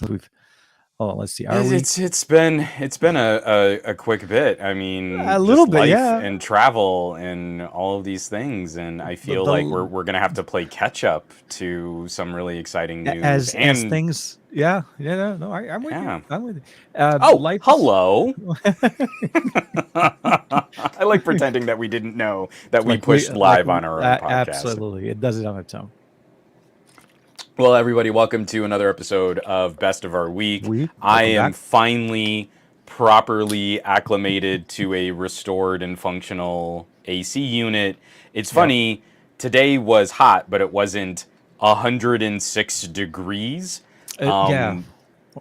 We've let's see. Are we It's been a quick bit. I a mean, little just bit? life Yeah. and travel and all of these things, and I The, feel like the we're gonna have to play catch up to some really exciting news. as And things. Yeah. Yeah. No. No. I'm with you. yeah. I'm with you. Oh, Life is hello. I like pretending that we didn't know that we pushed live on our own podcast. absolutely. It does it on its own. Well, everybody, welcome to another episode of Best of Our Week. I Welcome am back. finally properly acclimated to a restored and functional AC unit. It's Yep. funny, today was hot, but it wasn't 106 degrees. Yeah.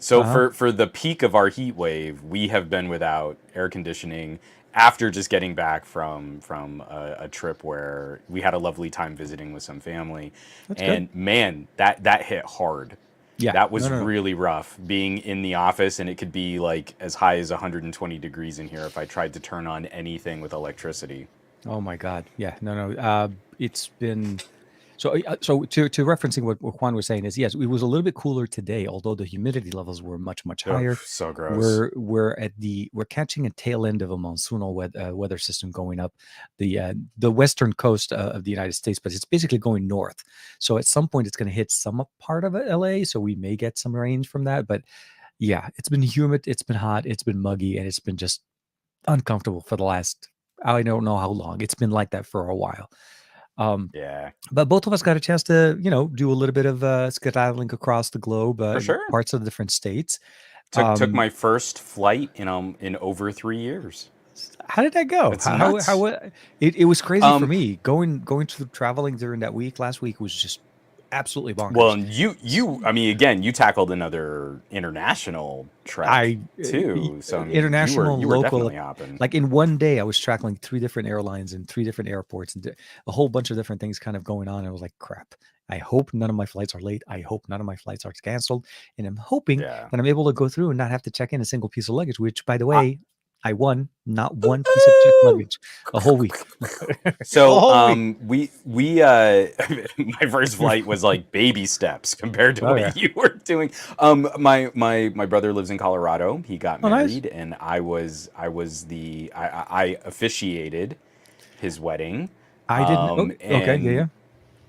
So Uh huh. for the peak of our heat wave, we have been without air conditioning after just getting back from a trip where we had a lovely time visiting with some family, That's good. and man, that hit hard. Yeah. That No. was No. No. really rough being in the office, and it could be like as high as 120 degrees in here if I tried to turn on anything with electricity. Oh my God. Yeah. No. No. It's been so to referencing what Juan was saying is yes, it was a little bit cooler today, although the humidity levels were much Ugh, higher. so gross. We're catching a tail end of a monsoonal weather system going up the western coast of the United States, but it's basically going north. So at some point, it's going to hit some part of LA. So we may get some rain from that. But yeah, it's been humid, it's been hot, it's been muggy, and it's been just uncomfortable for the last I don't know how long. It's been like that for a while. Um, Yeah, but both of us got a chance to, do a little bit of skedaddling across the globe, for sure. parts of the different states. Took Um, my first flight in over 3 years. how did that go? It's nuts. It was crazy for Um, me going to traveling during that week. Last week was just absolutely well, bonkers. and I mean, again, you tackled another international trek I too. So I mean, you were international, you were local, definitely hopping. like in one day, I was traveling three different airlines and three different airports and a whole bunch of different things kind of going on. I was like, crap. I hope none of my flights are late. I hope none of my flights are canceled. And I'm hoping Yeah. that I'm able to go through and not have to check in a single piece of luggage, which, by the I, way, I won not one piece of checked luggage the whole week. The so whole week. we my first flight was like baby steps compared to Oh, yeah. what you were doing. My brother lives in Colorado. He got Oh, nice. married, and I officiated his wedding. I didn't. Oh, okay. Yeah.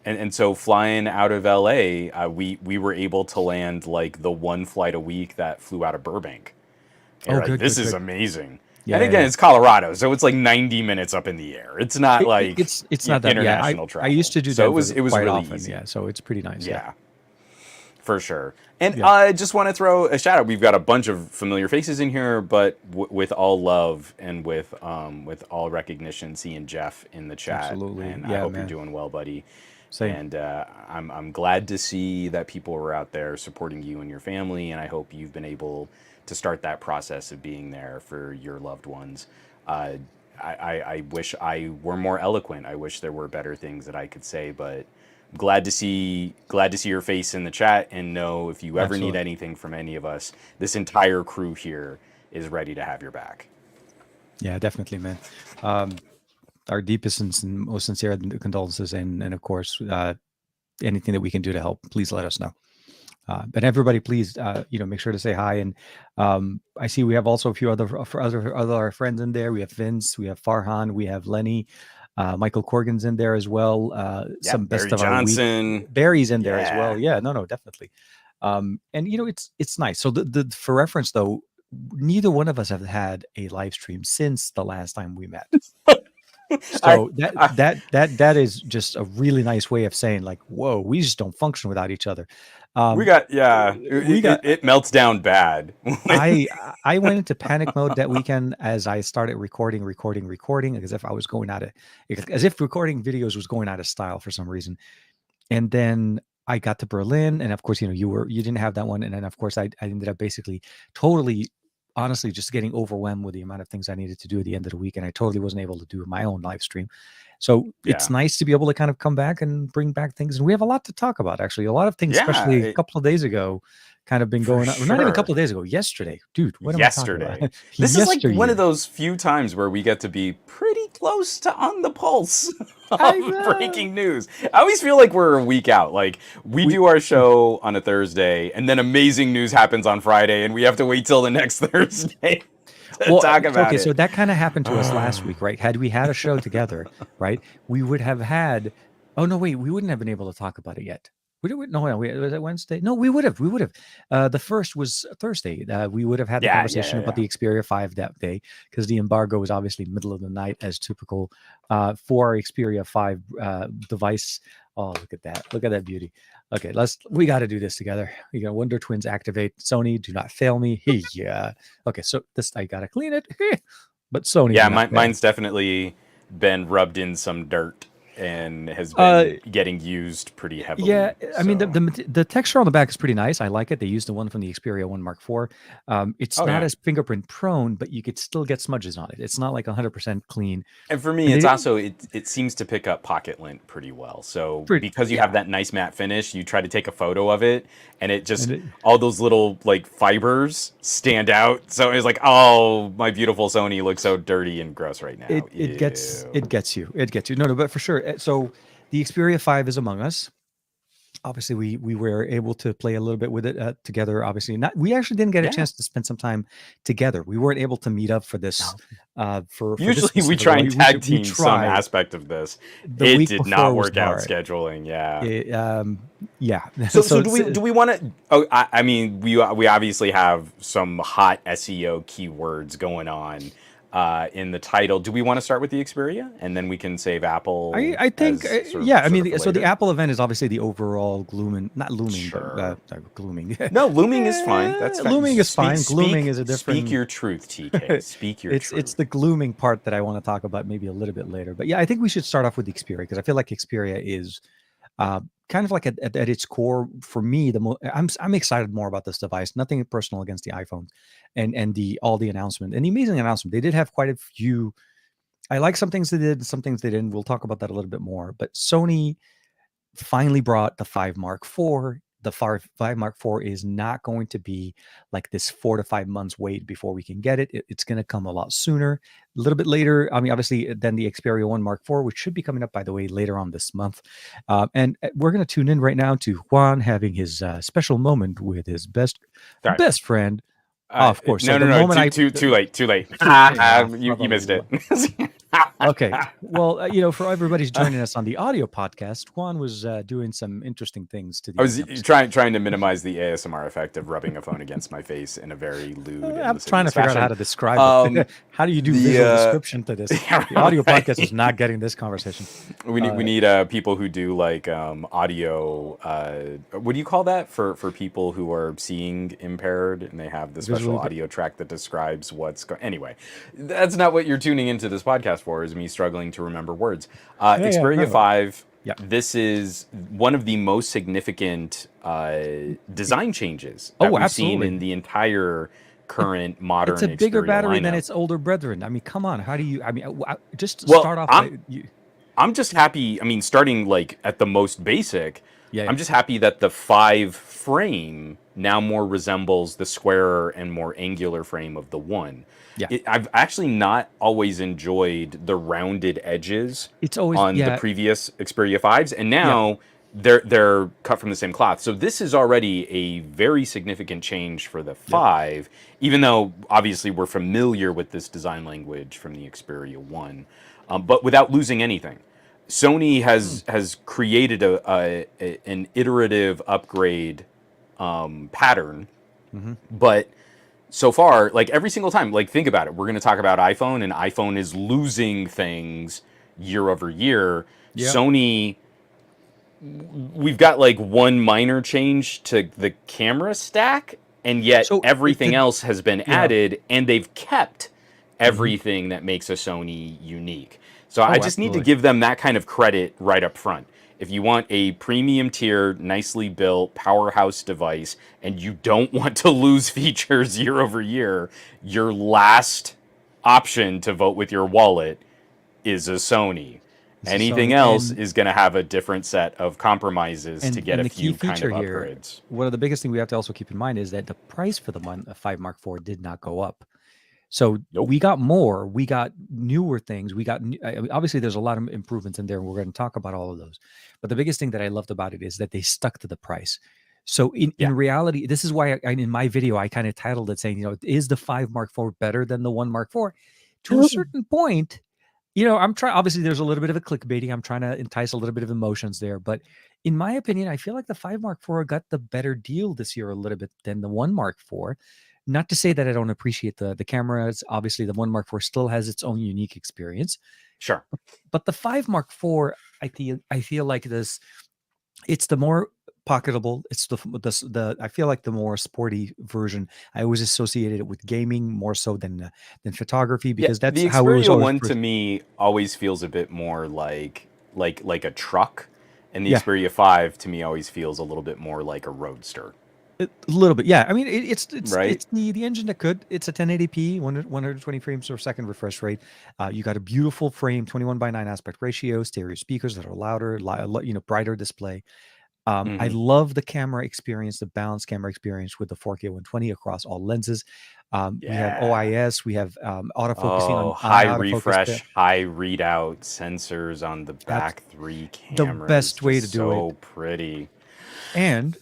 And Yeah. so flying out of LA, we were able to land like the one flight a week that flew out of Burbank. And Oh, you're like, good, this good, is good. amazing. And Yeah. Yeah. again, Yeah. it's Colorado, so it's like 90 minutes up in the air. It's not like It's not that. Yeah. international I used travel. to do So Denver it was quite really often. easy. Yeah. So it's pretty nice. Yeah. Yeah, for sure. And Yeah. I just want to throw a shout out. We've got a bunch of familiar faces in here, but with all love and with all recognition, seeing Jeff in the chat, Absolutely. and I Yeah, hope you're man. doing well, buddy. Same. And I'm glad to see that people are out there supporting you and your family, and I hope you've been able to start that process of being there for your loved ones. Uh, I wish I were more eloquent. I wish there were better things that I could say, but glad to see your face in the chat, and know if you ever need Absolutely. anything from any of us, this entire crew here is ready to have your back. Yeah, definitely, man. Um, our deepest and most sincere condolences, and of course, anything that we can do to help, please let us know. But everybody, please, make sure to say hi. And I see we have also a few other friends in there. We have Vince, we have Farhan, we have Lenny, Michael Corgan's in there as well. Yeah, Some best Barry of our week. Johnson. Barry's in there as well. Yeah. Yeah, no, definitely. And it's nice. So the for reference though, neither one of us have had a live stream since the last time we met. I, So I that is just a really nice way of saying like, whoa, we just don't function without each other. we Um, got yeah. we got It melts down bad. I I went into panic mode that weekend as I started recording as if I was going out of as if recording videos was going out of style for some reason. And then I got to Berlin, and of course, you didn't have that one. And then of course I ended up basically totally honestly just getting overwhelmed with the amount of things I needed to do at the end of the week. And I totally wasn't able to do my own live stream. So it's Yeah. nice to be able to kind of come back and bring back things. And we have a lot to talk about, actually. A lot of things, Yeah. especially a couple of days ago, kind of been For going on. Not even a couple sure. of days ago. Yesterday, dude. What am I talking about? Yesterday. This is like one of Yesteryear. those few times where we get to be pretty close to on the pulse I of know. breaking news. I always feel like we're a week out. Like we We do our show on a Thursday, and then amazing news happens on Friday, and we have to wait till the next Thursday to Well, talk about okay, so it. that kind of happened to us last week, right? Had we had a show together, right, we would have had. Oh no, wait, we wouldn't have been able to talk about it yet. No, was it Wednesday? No, we would have. We would have. The first was Thursday. We would have had the Yeah, yeah, conversation yeah, about yeah. the Xperia 5 that day because the embargo was obviously middle of the night, as typical for our Xperia 5 device. Oh, look at that! Look at that beauty. Okay, we got to do this together. You got Wonder Twins activate. Sony, do not fail me. Yeah. Okay, so this I gotta clean it. But Sony, Yeah, do not fail. mine's definitely been rubbed in some dirt and has Uh, been getting used pretty yeah, heavily. I mean So, the texture on the back is pretty nice. I like it. They used the one from the Xperia 1 Mark IV. It's oh not yeah. as fingerprint prone, but you could still get smudges on it. It's not like 100% clean. And for me, And it's they also it seems to pick up pocket lint pretty well. So pretty, because you have yeah, that nice matte finish, you try to take a photo of it, and it and just it, all those little like fibers stand out. So it's like, oh, my beautiful Sony looks so dirty and gross right now. it gets Ew. it gets you. It gets you. No, but for sure. So the Xperia 5 is among us. Obviously we were able to play a little bit with it together. Obviously not, we actually didn't get a Yeah. chance to spend some time together. We weren't able to meet up for this No. for this Usually we specific try one. and tag We team some tried. aspect of this. The It week did before not was work out hard. scheduling. Yeah. Yeah. So So do we want to? Oh, I mean, we obviously have some hot SEO keywords going on in the title. Do we want to start with the Xperia and then we can save Apple I think as yeah. I sort of mean, for so the later? Apple event is obviously the overall glooming, not looming, but Sure. sorry, glooming. No, looming is fine. That's fine. Looming is fine. Glooming is a Speak different. your truth, TK. Speak your It's truth. the glooming part that I want to talk about maybe a little bit later. But yeah, I think we should start off with Xperia because I feel like Xperia is kind of like at its core for me. I'm excited more about this device. Nothing personal against the iPhone, and the all the announcement and the amazing announcement. They did have quite a few. I like some things they did, some things they didn't. We'll talk about that a little bit more. But Sony finally brought the 5 Mark IV. The 5 Mark IV is not going to be like this 4 to 5 months wait before we can get it. It's going to come a lot sooner, a little bit later. I mean, obviously, than the Xperia 1 Mark IV, which should be coming up, by the way, later on this month. And we're going to tune in right now to Juan having his special moment with his Sorry. best friend. Of course. So No, the no, no. moment Too late. Too late. You missed it. Okay. Well, for everybody's joining us on the audio podcast, Juan was doing some interesting things to I the was episode. trying to minimize the ASMR effect of rubbing a phone against my face in a very lewd and I'm trying to lascivious figure out how fashion. to describe it. How do you do visual description to this? Yeah, The audio right. podcast is not getting this conversation. We need people who do like audio. What do you call that for people who are seeing impaired and they have the special Visually, audio track that describes what's going. Anyway, that's not what you're tuning into this podcast for. Is me struggling to remember words. yeah, Xperia no, 5. yeah. This is one of the most significant design changes that Oh, we've seen absolutely. in the entire current modern It's a bigger Xperia battery than lineup. its older brethren. I mean, come on. How do you? I mean, just Well, start off I'm by you. I'm just happy. I mean, starting like at the most basic, Yeah. I'm just happy that the 5 frame now more resembles the squarer and more angular frame of the 1. Yeah. I've actually not always enjoyed the rounded edges It's always on the yeah. previous Xperia 5s, and Yeah. now they're cut from the same cloth. So this is already a very significant change for the 5, even though obviously we're familiar with this design language from the Xperia 1, but without losing anything. Sony has created an iterative upgrade pattern, but so far, like every single time, like think about it, we're going to talk about iPhone, and iPhone is losing things year over year. Yeah. Sony, we've got like one minor change to the camera stack, and yet So everything else has been yeah. added, and they've kept everything that makes a Sony unique. So I just need to absolutely. give them that kind of credit right up front. If you want a premium tier, nicely built powerhouse device, and you don't want to lose features year over year, your last option to vote with your wallet is a Sony. This is Anything Sony, else is going to have a different set of compromises to get and a the key few kind feature of here, upgrades. one of the biggest thing we have to also keep in mind is that the price for the 5 Mark IV did not go up. So Nope. we got more, we got newer things, we got I mean, obviously there's a lot of improvements in there, and we're going to talk about all of those. But the biggest thing that I loved about it is that they stuck to the price. So Yeah. in reality, this is why in my video I kind of titled it saying, is the 5 Mark IV better than the 1 Mark IV? To a certain point, I'm trying. Obviously, there's a little bit of a clickbaiting. I'm trying to entice a little bit of emotions there, but in my opinion, I feel like the 5 Mark IV got the better deal this year a little bit than the 1 Mark IV. Not to say that I don't appreciate the cameras. Obviously, the 1 Mark IV still has its own unique experience, Sure. but the 5 Mark IV, I feel like it's the more pocketable. It's the I feel like the more sporty version. I always associated it with gaming more so than photography, Yeah, because that's the how it was Xperia always one to first. me always feels a bit more like a truck, and the Yeah. Xperia 5 to me always feels a little bit more like a roadster, A little bit, yeah. I mean, it's right? it's the engine that could. It's a 1080p, 120 frames per second refresh rate. You got a beautiful frame, 21:9 aspect ratio, stereo speakers that are louder, brighter display. I Hmm. love the camera experience, the balanced camera experience with the 4K 120 across all lenses. We have Yeah. OIS, we have autofocusing Oh, on high autofocus there. refresh, high readout sensors on the Abs- back three the cameras. best way to Just do it. so pretty. And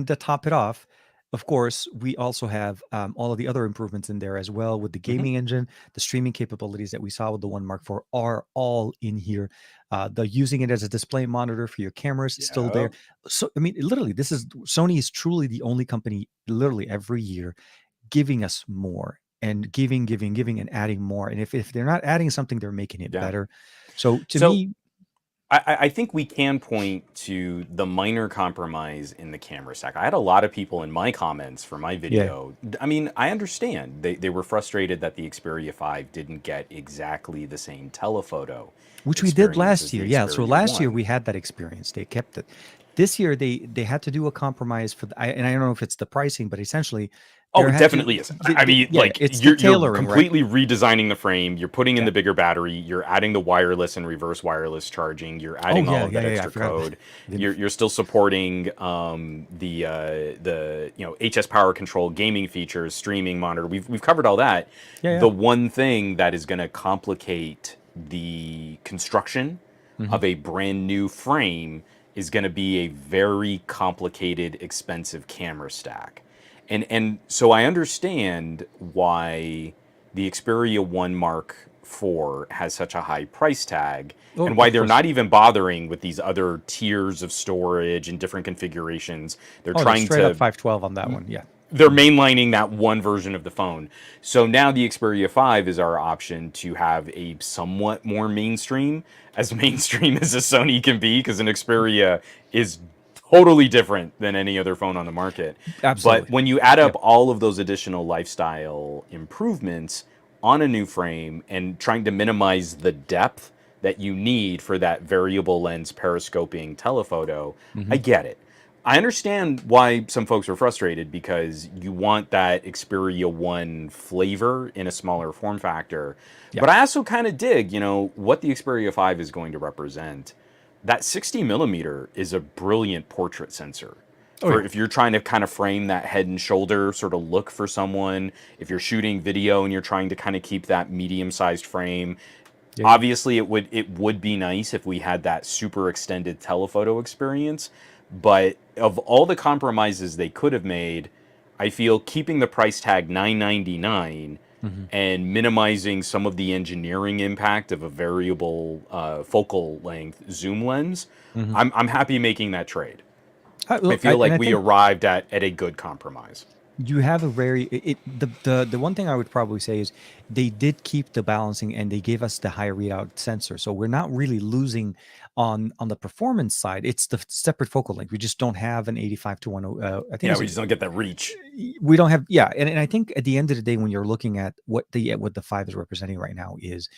to top it off, of course, we also have all of the other improvements in there as well with the Hmm. gaming engine. The streaming capabilities that we saw with the 1 Mark IV are all in here. The using it as a display monitor for your cameras still there. Yep. So I mean, literally, this is Sony is truly the only company, literally every year, giving us more and giving and adding more. And if they're not adding something, they're making it Yeah. better. So to So me, I think we can point to the minor compromise in the camera stack. I had a lot of people in my comments for my yeah, video. I mean, I understand. They were frustrated that the Xperia 5 didn't get exactly the same telephoto which we did experience last as year. the Yeah. So Xperia last year 1. we had that experience. They kept it. This year they had to do a compromise and I don't know if it's the pricing, but essentially Oh, there it had to definitely is. I mean, yeah, like it's the you're tailoring, right? completely redesigning the frame. You're putting in Yeah. the bigger battery. You're adding the wireless and reverse wireless charging. You're Oh adding all yeah, of yeah, that yeah, yeah. I extra forgot about code. I didn't You're still supporting the HS power control gaming features, streaming monitor. We've covered all that. yeah, yeah. The one thing that is going to complicate the construction Hmm. of a brand new frame is going to be a very complicated, expensive camera stack. And so I understand why the Xperia 1 Mark IV has such a high price tag, Oh, and why of they're course. not even bothering with these other tiers of storage and different configurations. They're Oh, they're trying straight up to 512 on that one. Yeah. they're Mhm. mainlining that one version of the phone. So now the Xperia 5 is our option to have a somewhat more mainstream, as mainstream as a Sony can be, because an Xperia is totally different than any other phone on the market. But Absolutely. when you add up Yep. all of those additional lifestyle improvements on a new frame and trying to minimize the depth that you need for that variable lens periscoping telephoto, I Hmm. get it. I understand why some folks are frustrated because you want that Xperia 1 flavor in a smaller form factor. Yeah. But I also kind of dig, what the Xperia 5 is going to represent. That 60 millimeter is a brilliant portrait sensor. Oh For yeah. if you're trying to kind of frame that head and shoulder sort of look for someone, if you're shooting video and you're trying to kind of keep that medium-sized frame, Yeah. Yeah. obviously it would be nice if we had that super extended telephoto experience, but of all the compromises they could have made, I feel keeping the price tag 999 Hmm. and minimizing some of the engineering impact of a variable focal length zoom lens, Hmm. I'm happy making that trade. I Look, feel and like I we think arrived at a good compromise. you have a very the one thing I would probably say is they did keep the balancing and they gave us the high readout sensor, so we're not really losing on the performance side. It's the separate focal length. We just don't have an 85 to 10. I think Yeah, it's we just don't get that reach. we don't have, yeah. And I think at the end of the day, when you're looking at what the 5 is representing right now, is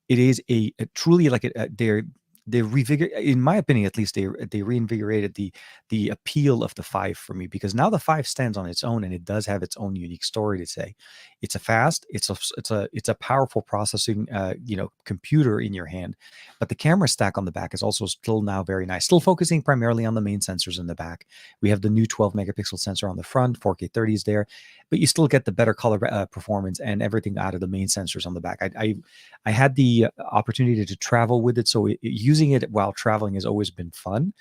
it is a truly like they're they in my opinion at least, they reinvigorated the appeal of the 5 for me, because now the 5 stands on its own and it does have its own unique story to say. It's a fast, it's a powerful processing computer in your hand, but the camera stack on the back is also still now very nice, still focusing primarily on the main sensors in the back. We have the new 12 megapixel sensor on the front, 4K 30 is there, but you still get the better color performance and everything out of the main sensors on the back. I had the opportunity to travel with it, so using it while traveling has always been fun.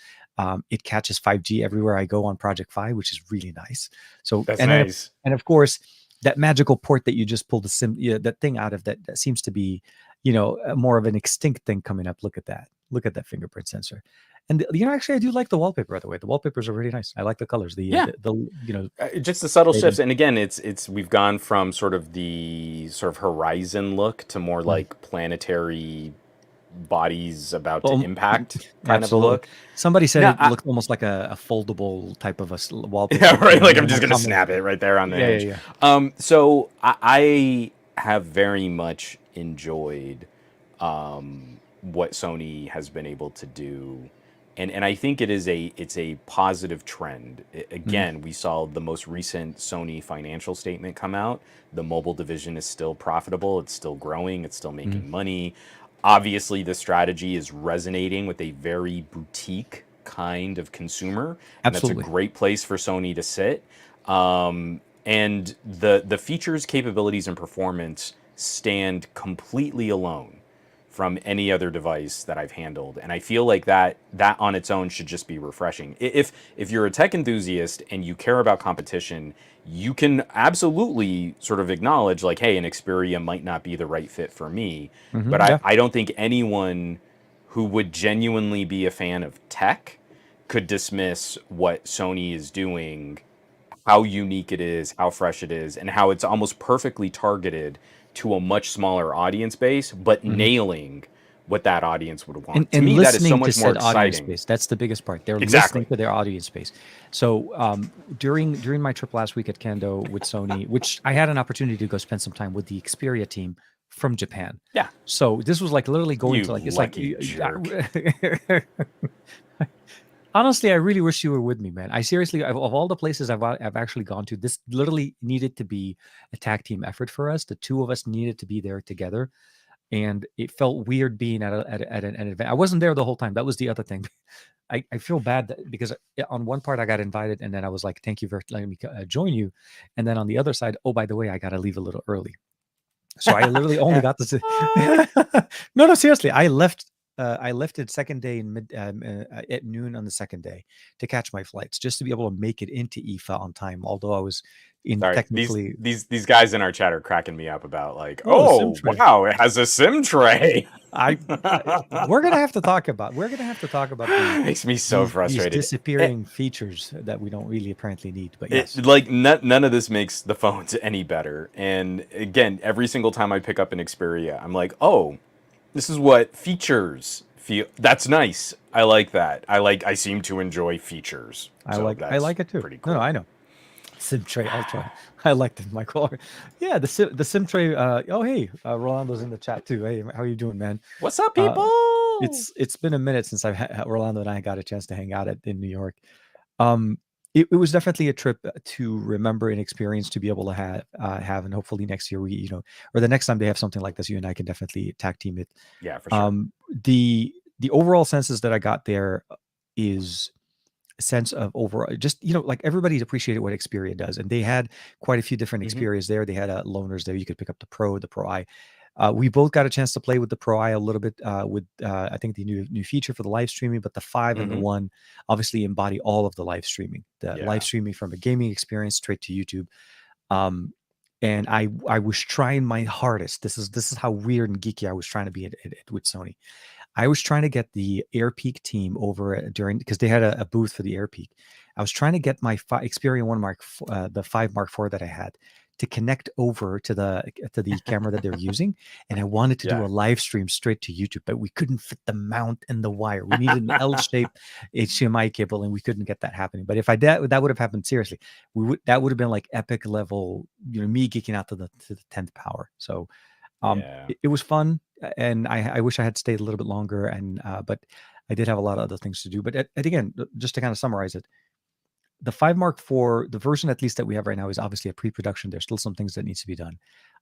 It catches 5G everywhere I go on Project Fi, which is really nice. So, That's and then, nice. and of course, that magical port that you just pulled that thing out of, that seems to be, more of an extinct thing coming up. Look at that. Look at that fingerprint sensor. And actually, I do like the wallpaper. By the way, the wallpapers are really nice. I like the colors. Yeah. Just the subtle shifts, and again, it's we've gone from sort of the horizon look to more like planetary bodies about to impact kind of a look. Somebody said it looked almost like a foldable type of a wallpaper. Yeah, right. Like I'm just gonna snap it right there on the edge. Yeah. So I have very much enjoyed what Sony has been able to do. And I think it's a positive trend. Again, we saw the most recent Sony financial statement come out. The mobile division is still profitable. It's still growing. It's still making money. Obviously, the strategy is resonating with a very boutique kind of consumer. And that's a great place for Sony to sit. And the features, capabilities, and performance stand completely alone from any other device that I've handled. And I feel like that on its own should just be refreshing. If you're a tech enthusiast and you care about competition, you can absolutely sort of acknowledge like, hey, an Xperia might not be the right fit for me. But I don't think anyone who would genuinely be a fan of tech could dismiss what Sony is doing, how unique it is, how fresh it is, and how it's almost perfectly targeted to a much smaller audience base, but nailing what that audience would want. To me, that is so much more exciting. That's the biggest part. They're Exactly. listening to their audience base. So during my trip last week at Kendo with Sony, which I had an opportunity to go spend some time with the Xperia team from Japan. Yeah. So this was like literally going to like, it's like honestly, I really wish you were with me, man. I seriously, of all the places I've actually gone to, this literally needed to be a tag team effort for us. The two of us needed to be there together, and it felt weird being at an event. I wasn't there the whole time. That was the other thing. I feel bad because on one part I got invited, and then I was like, "Thank you for letting me join you," and then on the other side, oh, by the way, I got to leave a little early. So I literally only got to. No, seriously, I left it second day at noon on the second day to catch my flights, just to be able to make it into IFA on time. Although I was technically these guys in our chat are cracking me up about like, oh wow, it has a SIM tray. We're gonna have to talk about. Makes me so frustrated. These disappearing features that we don't really apparently need. But yes, none of this makes the phones any better. And again, every single time I pick up an Xperia, I'm like, oh, this is what features feel. That's nice. I like that. I seem to enjoy features. I like it too. Pretty cool. No, I know. SIM tray Ultra. I liked it, Michael. Yeah, the SIM tray. Oh, hey, Rolando's in the chat too. Hey, how you doing, man? What's up, people? It's been a minute since Rolando and I got a chance to hang out in New York. It was definitely a trip to remember and experience, to be able to have, and hopefully next year or the next time they have something like this, you and I can definitely tag team it. Yeah, for sure. The overall senses that I got there is a sense of overall, just like everybody's appreciated what Xperia does, and they had quite a few different Xperias there. They had loaners there. You could pick up the Pro I. We both got a chance to play with the Pro I a little bit with I think the new feature for the live streaming, but the 5 and the 1 obviously embody all of the live streaming, live streaming from a gaming experience straight to YouTube. And I was trying my hardest. This is how weird and geeky I was trying to be with Sony. I was trying to get the AirPeak team over because they had a booth for the AirPeak. I was trying to get my Xperia 1 the 5 Mark IV that I had, to connect over to the camera that they're using, and I wanted to do a live stream straight to YouTube, but we couldn't fit the mount and the wire. We needed an L-shaped HDMI cable, and we couldn't get that happening. But if that would have happened seriously, that would have been like epic level, me geeking out to the 10th power. So it was fun. and I wish I had stayed a little bit longer, and but I did have a lot of other things to do. But again, just to kind of summarize it, the 5 Mark IV, the version at least that we have right now, is obviously a pre-production. There's still some things that needs to be done.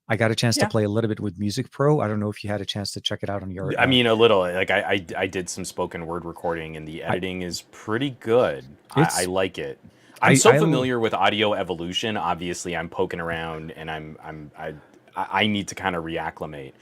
I got a chance to Yeah. play a little bit with Music Pro. I don't know if you had a chance to check it out on your. I mean, a little. Like I did some spoken word recording, and the I editing is pretty good. I it's like it. I'm so I familiar with Audio Evolution. Obviously, I'm poking around, and I need to kind of reacclimate.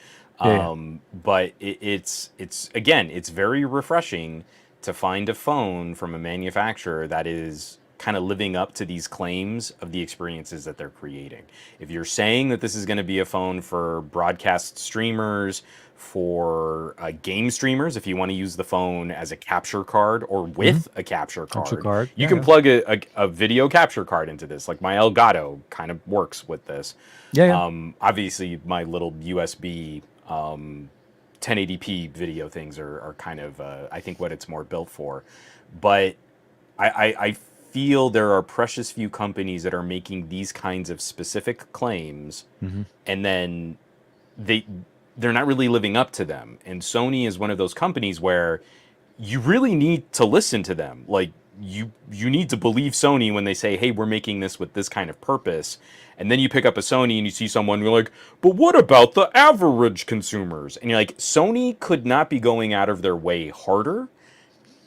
yeah, yeah. But it's again, it's very refreshing to find a phone from a manufacturer that is kind of living up to these claims of the experiences that they're creating. If you're saying that this is going to be a phone for broadcast streamers, for game streamers, if you want to use the phone as a capture card or Mm-hmm. with a capture Capture card, card. you Yeah, can yeah, plug a video capture card into this. Like my Elgato kind of works with this. yeah, yeah. Obviously, my little USB 1080p video things are kind of, I think, what it's more built for. But I feel there are precious few companies that are making these kinds of specific claims, Mm-hmm. and then they they're not really living up to them. And Sony is one of those companies where you really need to listen to them. Like you need to believe Sony when they say, "Hey, we're making this with this kind of purpose." And then you pick up a Sony and you see someone, you're like, "But what about the average consumers?" And you're like, Sony could not be going out of their way harder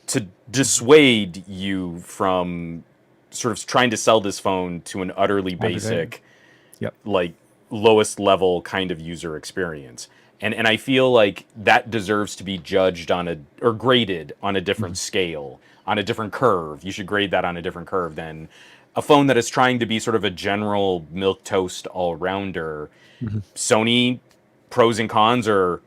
to dissuade you from sort of trying to sell this phone to an utterly Understand. basic, Yep. like lowest level kind of user experience. And I feel like that deserves to be judged on a, or graded on a Mm-hmm. different scale, on a different curve. You should grade that on a different curve than a phone that is trying to be sort of a general milk toast all rounder. Mm-hmm. Sony pros and cons are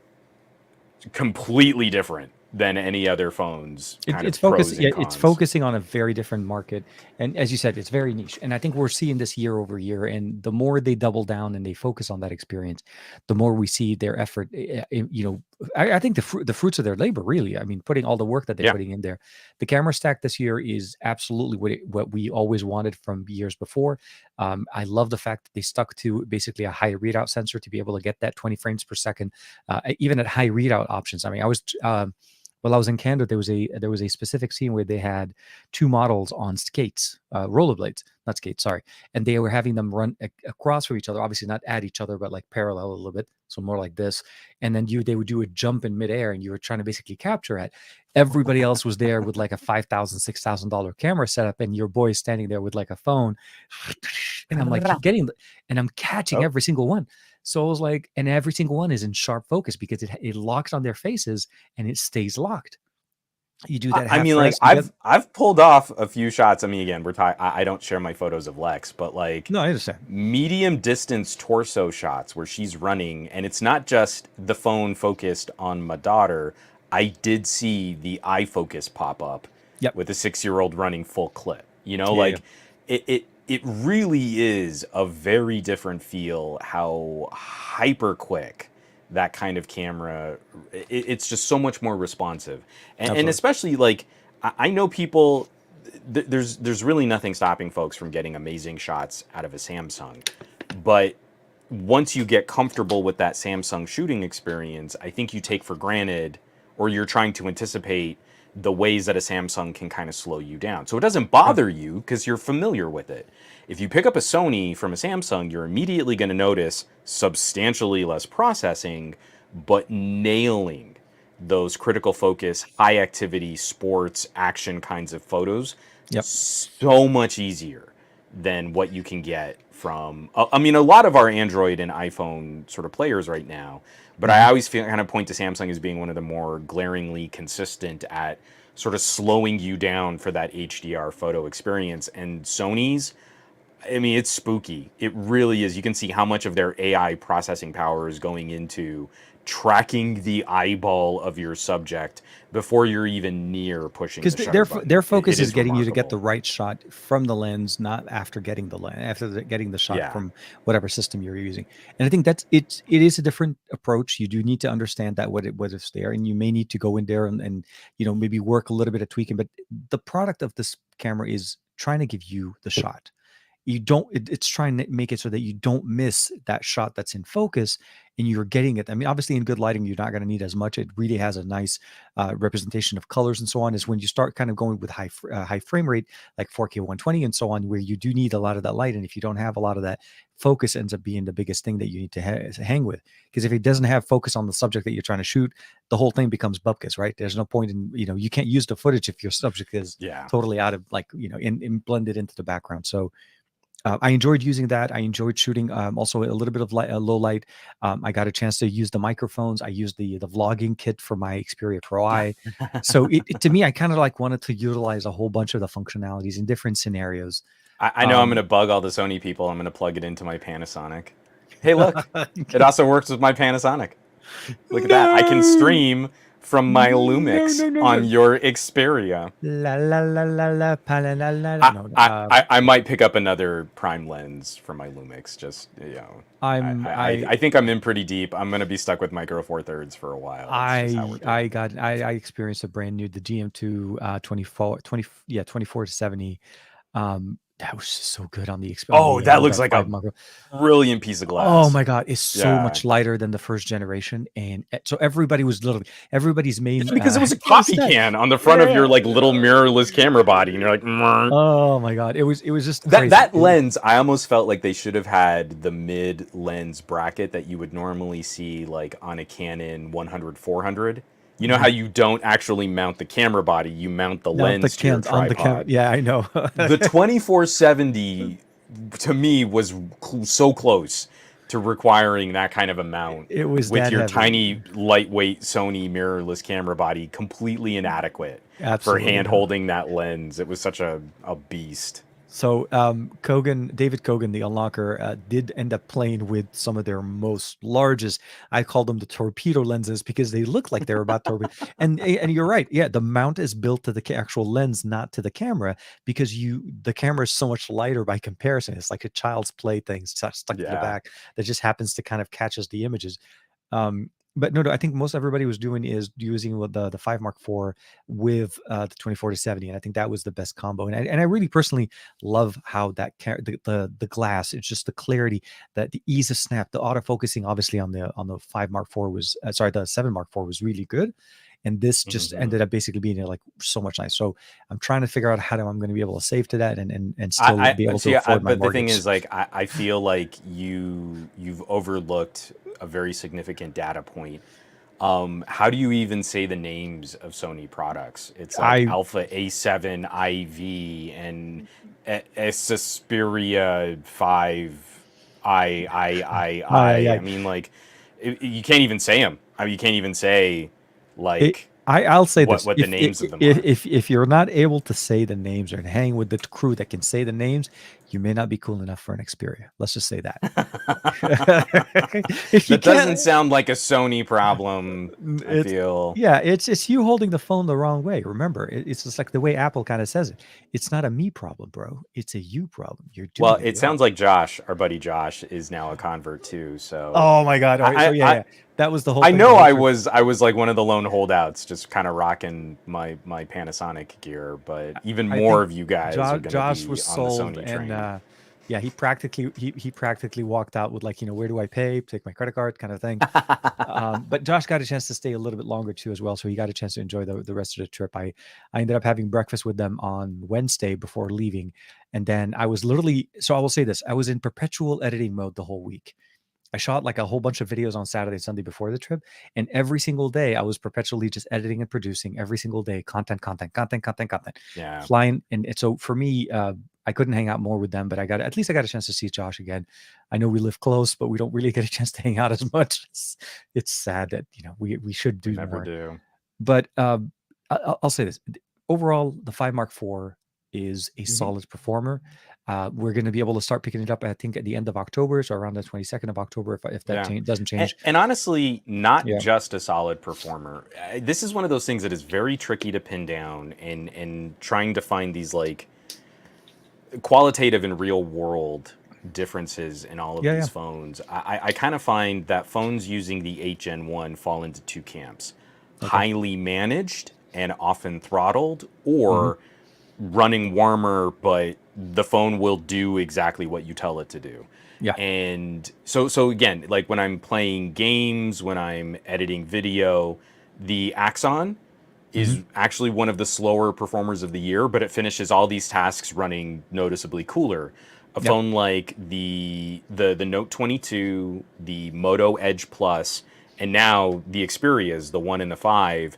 completely different than any other phone's kind It's of focus pros yeah, and it's cons. focusing on a very different market, and as you said, it's very niche. And I think we're seeing this year over year. And the more they double down and they focus on that experience, the more we see their effort. I think the fruits of their labor, really. I mean, putting all the work that they're Yeah, putting in there. The camera stack this year is absolutely what we always wanted from years before. I love the fact that they stuck to basically a high readout sensor to be able to get that 20 frames per second, even at high readout options. I mean, while I was in Canada, there was a specific scene where they had two models on skates, rollerblades, not skates, sorry, and they were having them run across from each other, obviously not at each other, but like parallel a little bit, so more like this. And then they would do a jump in midair, and you were trying to basically capture it. Everybody else was there with like a $5,000, $6,000 camera setup, and your boy is standing there with like a phone, and I'm like and I'm catching oh, every single one. So I was like, and every single one is in sharp focus because it locks on their faces and it stays locked. You do that I half mean, like rest, you get I've pulled off a few shots. I mean, again, we're talking. I don't share my photos of Lex, but like no, I understand. medium distance torso shots where she's running, and it's not just the phone focused on my daughter. I did see the eye focus pop up Yep. with a 6-year-old running full clip. Yeah, yeah. Like it really is a very different feel. How hyper quick that kind of camera, it's just so much more responsive. And Absolutely. especially like I know people, there's really nothing stopping folks from getting amazing shots out of a Samsung, but once you get comfortable with that Samsung shooting experience, I think you take for granted, or you're trying to anticipate the ways that a Samsung can kind of slow you down. So it doesn't Sure. bother you because you're familiar with it. If you pick up a Sony from a Samsung, you're immediately going to notice substantially less processing, but nailing those critical focus, high activity, sports, action kinds of photos Yep. so much easier than what you can get from, I mean, a lot of our Android and iPhone sort of players right now, but I Hmm. always feel kind of point to Samsung as being one of the more glaringly consistent at sort of slowing you down for that HDR photo experience. And Sony's, I mean, it's spooky. It really is. You can see how much of their AI processing power is going into tracking the eyeball of your subject before you're even near pushing Because the shutter their button. It focus is is getting you to get the remarkable. right shot from the lens, not after getting the shot Yeah. from whatever system you're using. And I think it is a different approach. You do need to understand that what it's there, and you may need to go in there and maybe work a little bit of tweaking. But the product of this camera is trying to give you the shot. you don't, it's trying to make it so that you don't miss that shot that's in focus and you're getting it. I mean, obviously in good lighting, you're not going to need as much. It really has a nice representation of colors and so on. Is when you start kind of going with high frame rate, like 4K 120 and so on, where you do need a lot of that light. And if you don't have a lot of that, focus ends up being the biggest thing that you need to hang with. Because if it doesn't have focus on the subject that you're trying to shoot, the whole thing becomes bupkis, right? There's no point in, you can't use the footage if your subject is totally out of, like, in blended into the background. So I enjoyed using that. I enjoyed shooting also a little bit of light, low light. I got a chance to use the microphones. I used the vlogging kit for my Xperia Pro I. So to me, I kind of like wanted to utilize a whole bunch of the functionalities in different scenarios. I know I'm going to bug all the Sony people. I'm going to plug it into my Panasonic. Hey, look, it also works with my Panasonic. Look at that. I can stream from my Lumix on your Xperia. La la la la la pa, la la la. No, I might pick up another prime lens for my Lumix. Just, I think I'm in pretty deep. I'm going to be stuck with Micro Four Thirds for a while. I experienced a brand new, the GM2 24 to 70. That was just so good on the Xperia. Oh, that looks like a brilliant piece of glass. Oh my God, it's so much lighter than the first generation, and so everybody's main. It's because it was a coffee can on the front of your like little mirrorless camera body, and you're like, oh my God, it was just that lens. I almost felt like they should have had the mid lens bracket that you would normally see like on a Canon 100-400. You know how you don't actually mount the camera body, you mount the lens to your tripod. On the camera. Yeah, I know. The 2470 to me was so close to requiring that kind of a mount. It was with your heavy. Tiny, lightweight Sony mirrorless camera body, completely inadequate for hand holding that lens. It was such a beast. So David Kogan, the unlocker, did end up playing with some of their most largest. I call them the torpedo lenses because they look like they're about torpedo. And you're right. Yeah, the mount is built to the actual lens, not to the camera, because the camera is so much lighter by comparison. It's like a child's play thing stuck to the back that just happens to kind of catches the images. But no, I think most everybody was doing is using the 5 Mark IV with the 24 to 70, and I think that was the best combo. And I really personally love how that the glass, it's just the clarity, that the ease of snap, the autofocusing. Obviously on the 5 Mark IV was the 7 Mark IV was really good, and this just ended up basically being like so much nice. So I'm trying to figure out how I'm going to be able to save to that and still be able to afford my mortgage. But the thing is, like, I feel like you've overlooked a very significant data point. How do you even say the names of Sony products? It's like Alpha A7 IV and Xperia 5 I mean, like, you can't even say them. I mean, you can't even say like I'll say what the names of them are. If you're not able to say the names or hang with the crew that can say the names, you may not be cool enough for an Xperia. Let's just say that. That doesn't sound like a Sony problem. I feel. Yeah, it's you holding the phone the wrong way. Remember, it's just like the way Apple kind of says it. It's not a me problem, bro. It's a you problem. You're doing it sounds like Josh, our buddy Josh, is now a convert too. So. Oh my God! All right, so yeah. That was the whole thing. I know I was like one of the lone holdouts, just kind of rocking my Panasonic gear, but even more of you guys are going to be on the Sony train. Yeah, he practically walked out with, like, where do I pay? Take my credit card kind of thing. But Josh got a chance to stay a little bit longer too as well, so he got a chance to enjoy the rest of the trip. I ended up having breakfast with them on Wednesday before leaving, and then I was literally, so I will say this, I was in perpetual editing mode the whole week. I shot like a whole bunch of videos on Saturday and Sunday before the trip. And every single day I was perpetually just editing and producing every single day, content. Yeah. Flying. And so for me, I couldn't hang out more with them, but at least I got a chance to see Josh again. I know we live close, but we don't really get a chance to hang out as much. It's sad that, we should do never more. Do. But I'll say this. Overall, the 5 Mark IV is a solid performer. We're going to be able to start picking it up, I think, at the end of October, so around the 22nd of October, if that doesn't change. And honestly, not just a solid performer. This is one of those things that is very tricky to pin down, and trying to find these like qualitative and real world differences in all of these phones. I kind of find that phones using the 8 Gen 1 fall into two camps: highly managed and often throttled, or running warmer, but the phone will do exactly what you tell it to do. Yeah. And so again, like when I'm playing games, when I'm editing video, the Axon Hmm. is actually one of the slower performers of the year, but it finishes all these tasks running noticeably cooler. A Yep. phone like the Note 22, the Moto Edge Plus, and now the Xperias, the 1 and the 5,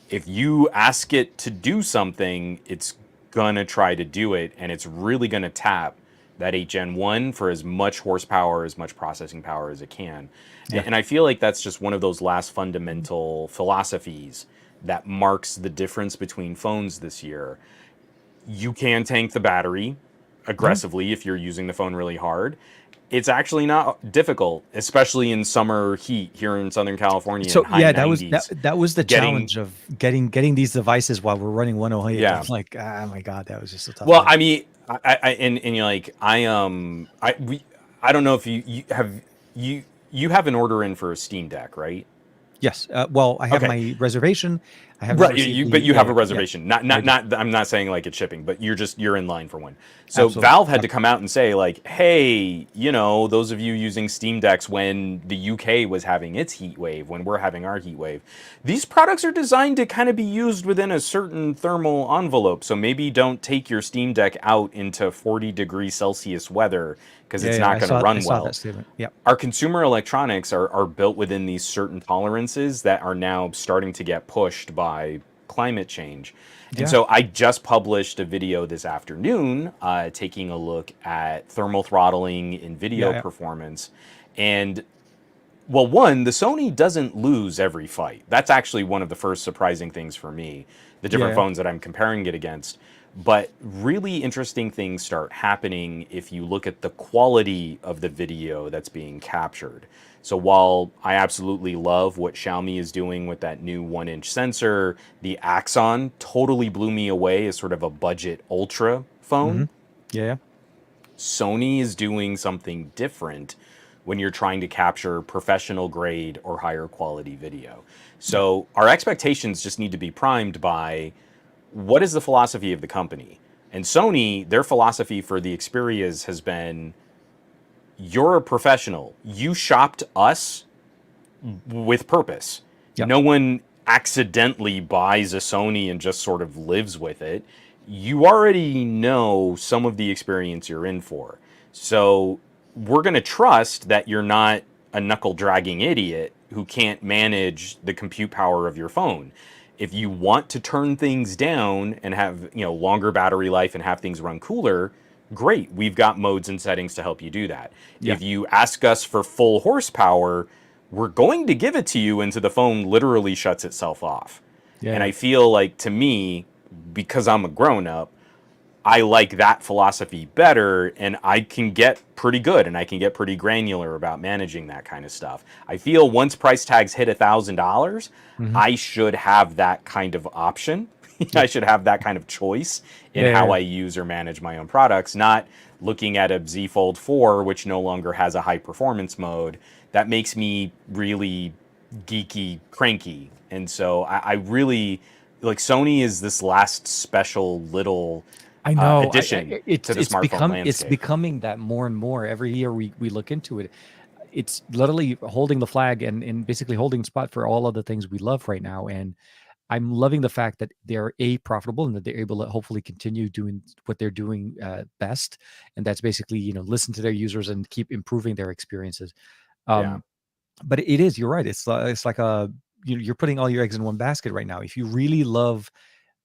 if you ask it to do something, it's gonna try to do it, and it's really gonna tap that 8 Gen 1 for as much horsepower, as much processing power as it can. Yeah. And I feel like that's just one of those last fundamental philosophies that marks the difference between phones this year. You can tank the battery Yeah. aggressively if you're using the phone really hard. It's actually not difficult, especially in summer heat here in Southern California in So high yeah, that was 90s. that was the Getting challenge of getting these devices while we're running 108. I'm Yeah. like, oh my God, that was just a tough Well, day. I mean, and you're like, I don't know if you you have an order in for a Steam Deck, right? Yes. Well, I have Okay. my reservation. I haven't Right, received but the you have a yeah, reservation. I do. I'm not saying like it's shipping, but you're in line for one. So Absolutely. Valve had Yep. to come out and say like, hey, you know, those of you using Steam Decks when the UK was having its heat wave, when we're having our heat wave, these products are designed to kind of be used within a certain thermal envelope. So maybe don't take your Steam Deck out into 40 degrees Celsius weather because Yeah, it's yeah. not going to I run saw well. that statement. Yep. Our consumer electronics are built within these certain tolerances that are now starting to get pushed by climate change. And Yeah. so I just published a video this afternoon taking a look at thermal throttling in Yeah. video Yeah. performance. And well, one, the Sony doesn't lose every fight. That's actually one of the first surprising things for me, the Yeah. different Yeah. phones that I'm comparing it against. But really interesting things start happening if you look at the quality of the video that's being captured. So while I absolutely love what Xiaomi is doing with that new 1-inch sensor, the Axon totally blew me away as sort of a budget ultra Hmm. phone. Yeah. Yeah. Sony is doing something different when you're trying to capture professional grade or higher quality video. Yep. So our expectations just need to be primed by what is the philosophy of the company. And Sony, their philosophy for the Xperias has been you're a professional. You shopped us with purpose. Yep. No one accidentally buys a Sony and just sort of lives with it. You already know some of the experience you're in for. So we're going to trust that you're not a knuckle dragging idiot who can't manage the compute power of your phone. If you want to turn things down and have, you know, longer battery life and have things run cooler, great. We've got modes and settings to help you do that. Yeah. If you ask us for full horsepower, we're going to give it to you until the phone literally shuts itself off. Yeah. And Yeah. I feel like to me, because I'm a grown up, I like that philosophy better and I can get pretty good and I can get pretty granular about managing that kind of stuff. I feel once price tags hit $1,000, Hmm. I should have that kind of option. I Yeah. should have that kind of choice in Yeah. how Yeah. I use or manage my own products, not looking at a Z Fold 4, which no longer has a high performance mode. That makes me really geeky, cranky. And so I really like Sony is this last special little I know. addition to the smartphone It's landscape. becoming that more and more every year we look into it. It's literally holding the flag and basically holding spot for all of the things we love right now. And I'm loving the fact that they're profitable and that they're able to hopefully continue doing what they're doing best, and that's basically listen to their users and keep improving their experiences. Yeah. Um, but it is, you're right. It's like a you're putting all your eggs in one basket right now. If you really love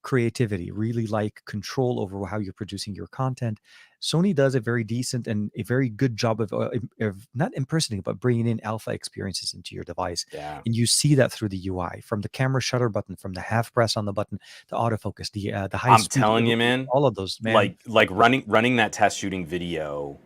creativity, really like control over how you're producing your content, Sony does a very decent and a very good job of not impersonating, but bringing in alpha experiences into your device. Yeah. And you see that through the UI, from the camera shutter button, from the half press on the button, the autofocus, the high I'm speed, telling you, man, all of those, man. like running that test shooting video,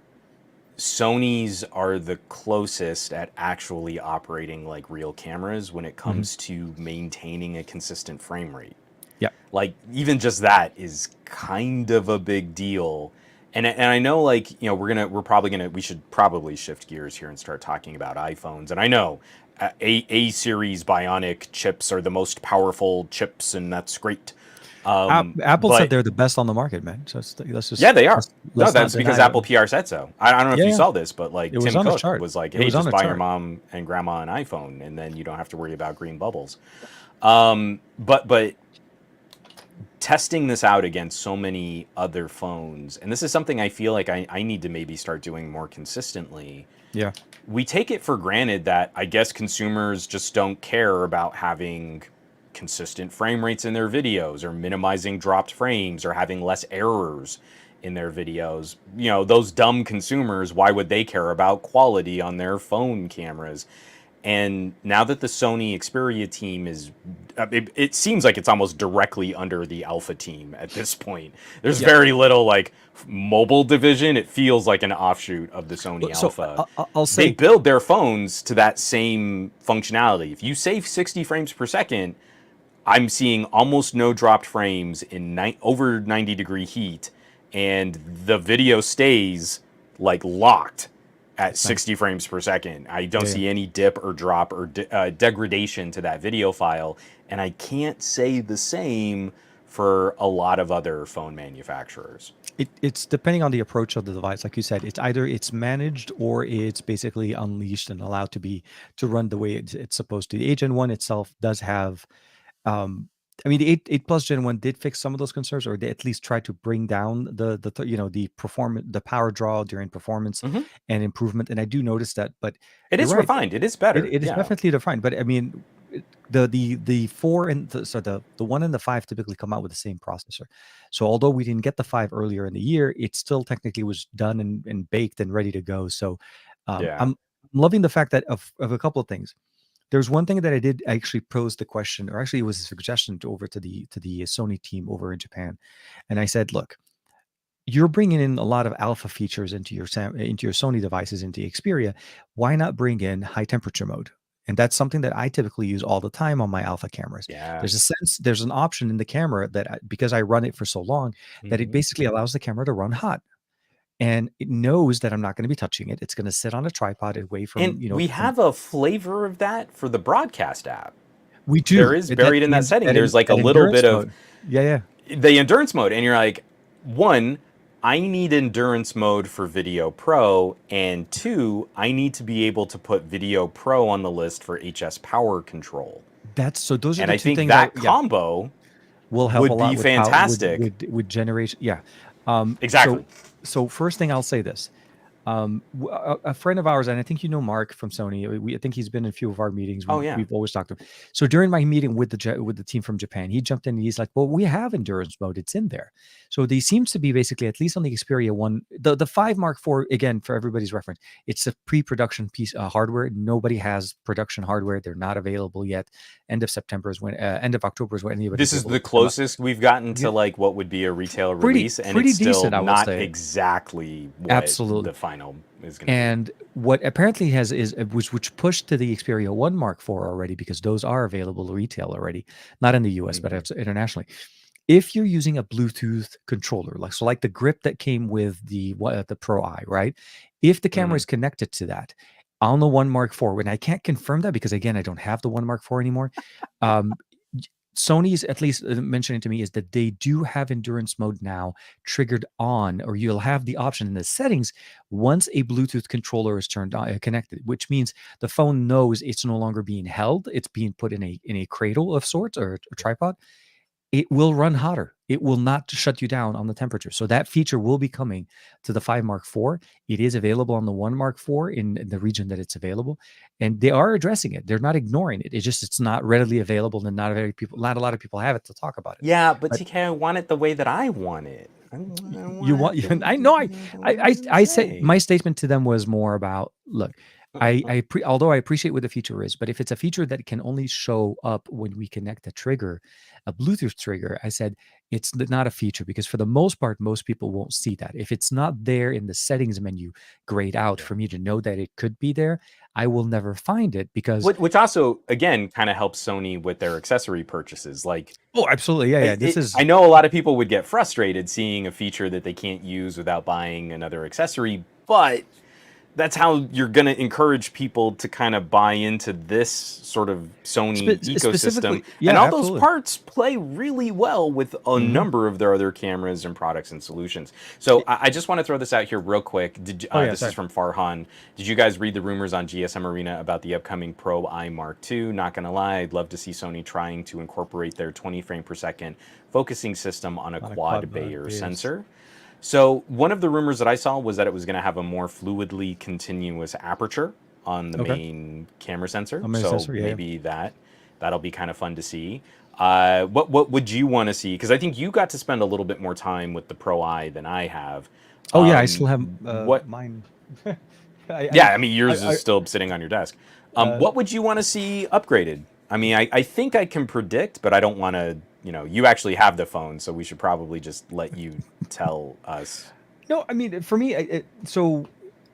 Sony's are the closest at actually operating like real cameras when it Mhm. comes to maintaining a consistent frame rate. Yeah. Like even just that is kind of a big deal. And I know like, you know, we should probably shift gears here and start talking about iPhones. And I know A series Bionic chips are the most powerful chips and that's great. Apple said But they're the best on the market, man. So let's yeah, just they are. No, let's not that's because deny it. Apple PR said so. I don't know if Yeah, you yeah. saw this, but like It was Tim on a Cook chart. was like, It "Hey, was on just a buy your chart. mom and grandma an iPhone, and then you don't have to worry about green bubbles." But testing this out against so many other phones, and this is something I feel like I need to maybe start doing more consistently. Yeah. We take it for granted that I guess consumers just don't care about having consistent frame rates in their videos, or minimizing dropped frames, or having less errors in their videos. You know, those dumb consumers, why would they care about quality on their phone cameras? And now that the Sony Xperia team is, it seems like it's almost directly under the Alpha team at this point. There's Yeah. very little like mobile division. It feels like an offshoot of the Sony So Alpha. I'll They say, build their phones to that same functionality. If you save 60 frames per second, I'm seeing almost no dropped frames in over 90-degree heat, and the video stays like locked at that's nice. 60 frames per second. I don't Yeah, yeah. see any dip or drop or degradation to that video file, and I can't say the same for a lot of other phone manufacturers. It's depending on the approach of the device. Like you said, it's either it's managed or it's basically unleashed and allowed to run the way it's supposed to. The 8 Gen 1 itself does have, um, I mean, the 8 Plus Gen 1 did fix some of those concerns, or they at least tried to bring down the performance, the power draw during performance Hmm. and improvement. And I do notice that, but It you're is right. refined. It is It, better. it is Yeah. definitely defined, but I mean, the four and the one and the five typically come out with the same processor. So although we didn't get the five earlier in the year, it still technically was done and baked and ready to go. So Yeah. I'm loving the fact that of a couple of things. There's one thing that I did actually pose the question, or actually it was a suggestion over to the Sony team over in Japan, and I said, look, you're bringing in a lot of alpha features into your Sony devices, into Xperia. Why not bring in high temperature mode? And that's something that I typically use all the time on my alpha cameras. Yeah. There's an option in the camera that because I run it for so long, that it Hmm. basically allows the camera to run hot, and it knows that I'm not going to be touching it. It's going to sit on a tripod away And from we from. have a flavor of that for the broadcast app. We There do is buried in that setting. There's like a that little endurance bit of mode. Yeah, yeah. the endurance mode, and you're like, one, I need endurance mode for Video Pro, and two, I need to be able to put Video Pro on the list for HS power control. That's so. Those are And the I two think things I that yeah combo will help a would lot be with power fantastic. with generation. Yeah. Um, Exactly. so so first thing I'll say this. A friend of ours, and I think you know Mark from Sony. I think he's been in a few of our meetings. Oh yeah. We've always talked to him. So during my meeting with with the team from Japan, he jumped in and he's like, "Well, we have endurance mode. It's in there." So they seems to be basically, at least on the Xperia one, the 5 Mark IV. Again, for everybody's reference, it's a pre-production piece hardware. Nobody has production hardware. They're not available yet. End of October is when anybody's This is able to the pick them up. closest we've gotten Yeah, to like what would be a retail pretty release, and it's pretty still decent, I will not say. exactly what Absolutely. the final is going to be. And what apparently has is which pushed to the Xperia 1 Mark IV already, because those are available retail already, not in the US, but Hmm. internationally. If you're using a Bluetooth controller, like the grip that came with the Pro I, right? If the camera Hmm. is connected to that on the 1 Mark IV, when I can't confirm that because again I don't have the 1 Mark IV anymore, um, Sony's at least mentioning to me is that they do have endurance mode now triggered on, or you'll have the option in the settings once a Bluetooth controller is turned on, connected, which means the phone knows it's no longer being held; it's being put in a cradle of sorts, or a tripod. It will run hotter. It will not shut you down on the temperature. So that feature will be coming to the 5 Mark IV. It is available on the 1 Mark IV in the region that it's available, and they are addressing it. They're not ignoring it. It's just it's not readily available, and not a lot of people have it to talk about it. Yeah, but But TK, I want it the way that I want it. I you want want it I know the way you I say say. my statement to them was more about, look, although I appreciate what the feature is, but if it's a feature that can only show up when we connect a trigger, a Bluetooth trigger, I said it's not a feature, because for the most part most people won't see that. If it's not there in the settings menu grayed out Yeah. for me to know that it could be there, I will never find it, because Which also, again, kind of helps Sony with their accessory purchases. Like, oh, absolutely, yeah, yeah, this I is know a lot of people would get frustrated seeing a feature that they can't use without buying another accessory, but that's how you're going to encourage people to kind of buy into this sort of Sony ecosystem. Specifically, And yeah, all those absolutely. parts play really well with a Hmm. number of their other cameras and products and solutions. So I just want to throw this out here real quick. Oh yeah, This is sorry. from Farhan. Did you guys read the rumors on GSM Arena about the upcoming Pro I Mark II? Not going to lie, I'd love to see Sony trying to incorporate their 20 frame per second focusing system on a On a quad quad Bayer base. sensor. So one of the rumors that I saw was that it was going to have a more fluidly continuous aperture on the Okay. main camera sensor. A main So sensor. Yeah, yeah. maybe that'll be kind of fun to see. What would you want to see? Because I think you got to spend a little bit more time with the Pro I than I have. Oh yeah, I still have What? mine. Yeah, I mean I, yours I is still sitting on your desk. uh, What would you want to see upgraded? I mean, I think I can predict, but I don't want to. You know, you actually have the phone, so we should probably just let you tell us. no, I mean for me, so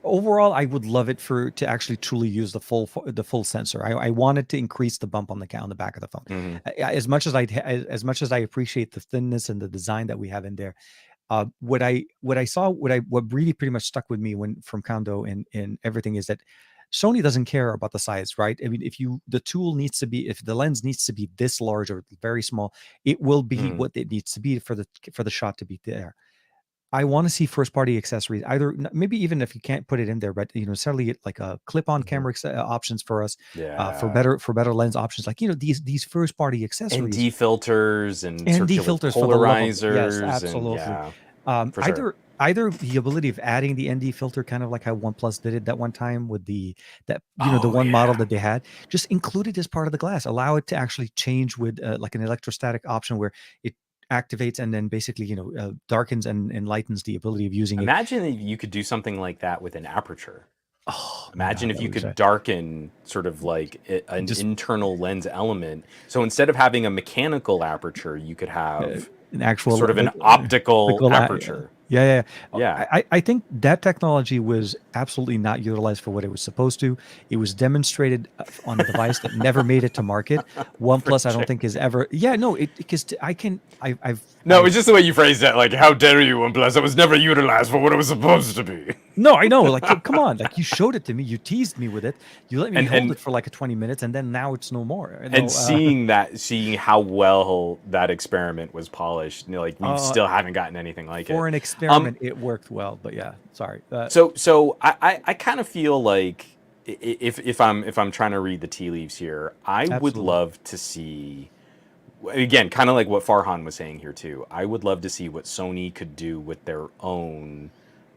overall, I would love it for to actually truly use the full sensor. I wanted to increase the bump on the back of the phone. Hmm. As much as as much as I appreciate the thinness and the design that we have in there, what really pretty much stuck with me when from Kondo and everything is that Sony doesn't care about the size, right? I mean, the tool needs to be, if the lens needs to be this large or very small, it will be Hmm. what it needs to be for the shot to be there. I want to see first party accessories, either maybe even if you can't put it in there, but certainly like a clip on Hmm. camera options for us, Yeah. for better lens options, like these first party accessories. ND filters and ND circular filters, for the love of, yes, polarizers, and absolutely. yeah, for sure. Either the ability of adding the ND filter, kind of like how OnePlus did it that one time with the Oh one model yeah. that they had, just include it as part of the glass. Allow it to actually change with like an electrostatic option where it activates and then basically darkens and lightens the ability of using it. Imagine if you could do something like that with an aperture. Oh my Imagine god, if that you would be could so, darken sort of like an just internal lens element. So instead of having a mechanical aperture, you could have an actual sort of an the optical goal. aperture. Yeah, yeah. Yeah, I think that technology was absolutely not utilized for what it was supposed to. It was demonstrated on a device that never made it to market. for OnePlus, I don't sure. think is ever. Yeah, no, it because No, it's just the way you phrased that. Like, how dare you? And plus, it was never utilized for what it was supposed to be. no, I know. Like, come on, like you showed it to me, you teased me with it, you let me And hold and it for like a 20 minutes, and then now it's no more. and No, seeing how well that experiment was polished, like we uh, still haven't gotten anything like it. for an Um, experiment, it worked well, but yeah, sorry. so I kind of feel like if I'm trying to read the tea leaves here, I would Absolutely. love to see, again, kind of like what Farhan was saying here too. I would love to see what Sony could do with their own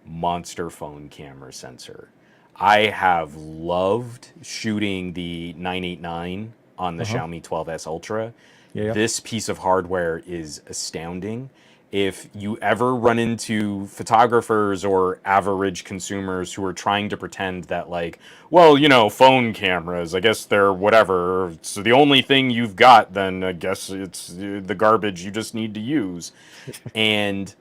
monster phone camera sensor. I have loved shooting the 989 on the Uh huh. Xiaomi 12S Ultra. Yeah, yeah. This piece of hardware is astounding. If you ever run into photographers or average consumers who are trying to pretend that, like, well, phone cameras, I guess they're whatever. So the only thing you've got, then I guess it's the garbage you just need to use. And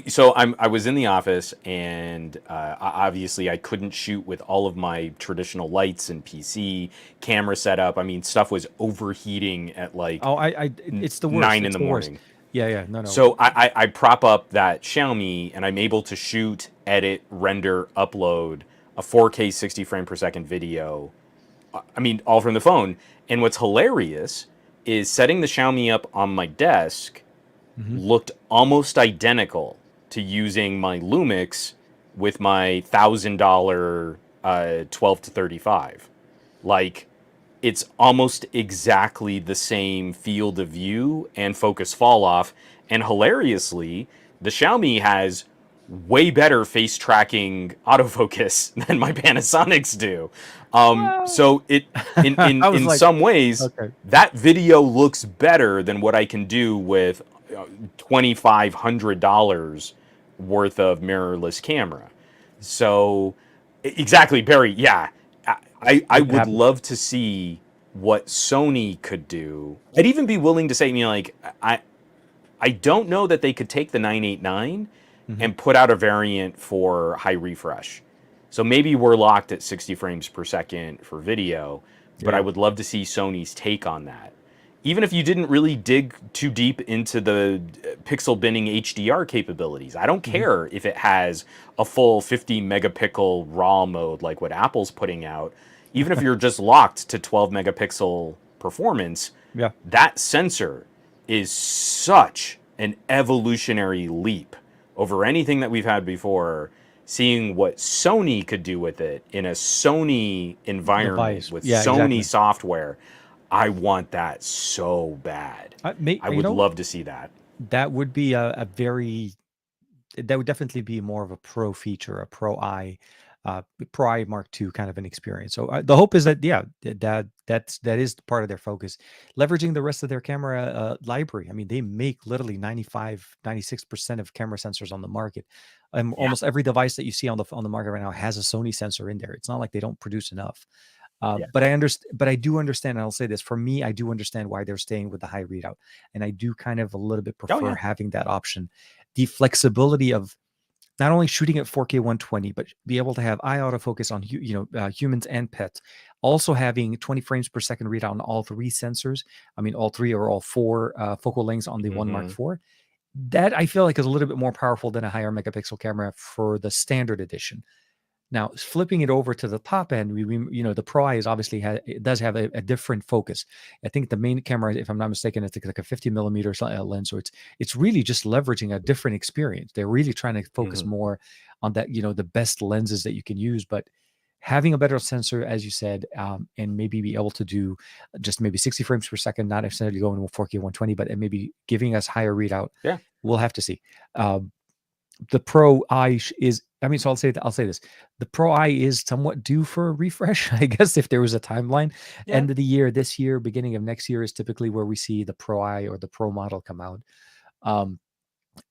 so I was in the office, and obviously I couldn't shoot with all of my traditional lights and PC camera setup. I mean, stuff was overheating at like Oh, it's the worst. 9 in It's the the worst. morning. Yeah, yeah. No, no. So I prop up that Xiaomi, and I'm able to shoot, edit, render, upload a 4K 60 frame per second video. I mean, all from the phone. And what's hilarious is setting the Xiaomi up on my desk Hmm. looked almost identical to using my Lumix with my $1,000 12 to 35. Like, it's almost exactly the same field of view and focus fall off. And hilariously, the Xiaomi has way better face tracking autofocus than my Panasonics do. Well, So it in in I was in like, some ways, okay. that video looks better than what I can do with $2,500 worth of mirrorless camera. So exactly, Barry. Yeah, I Make it would happen. love to see what Sony could do. I'd even be willing to say, like, I don't know that they could take the 989 Hmm. and put out a variant for high refresh. So maybe we're locked at 60 frames per second for video, Yeah, but I yeah. would love to see Sony's take on that. even if you didn't really dig too deep into the pixel binning HDR capabilities, I don't Mhm. care if it has a full 50 megapixel RAW mode like what Apple's putting out. Even if you're just locked to 12 megapixel performance, Yeah. that sensor is such an evolutionary leap over anything that we've had before. Seeing what Sony could do with it in a Sony environment Device. with Yeah, Sony exactly. software, I want that so bad. I would love to see that. That would be a very that would definitely be more of a pro feature, a uh, Pro I Mark II kind of an experience. So the hope is that yeah, that is part of their focus, leveraging the rest of their camera library. I mean, they make literally 96% of camera sensors on the market. Yeah. Almost every device that you see on the market right now has a Sony sensor in there. It's not like they don't produce enough. Yeah. But I understand, but I do understand, and I'll say this for me, I do understand why they're staying with the high readout, and I do kind of a little bit Oh prefer yeah. having that option, the flexibility of not only shooting at 4K 120, but be able to have eye autofocus on humans and pets. Also having 20 frames per second readout on all three sensors. I mean, all three or all four focal lengths on the One Mark Mm-hmm. IV. That I feel like is a little bit more powerful than a higher megapixel camera for the standard edition. Now, flipping it over to the top end, the Pro I is obviously it does have a different focus. I think the main camera, if I'm not mistaken, it's like a 50 millimeter lens, so it's really just leveraging a different experience. They're really trying to focus Mm-hmm. more on that, the best lenses that you can use, but having a better sensor, as you said, and maybe be able to do just maybe 60 frames per second, not necessarily going with 4K 120, but maybe giving us higher readout. Yeah. We'll have to see. The Pro I is, I mean, so I'll say this: the Pro I is somewhat due for a refresh, I guess, if there was a timeline. Yeah. End of the year, this year, beginning of next year is typically where we see the Pro I or the Pro model come out. Um,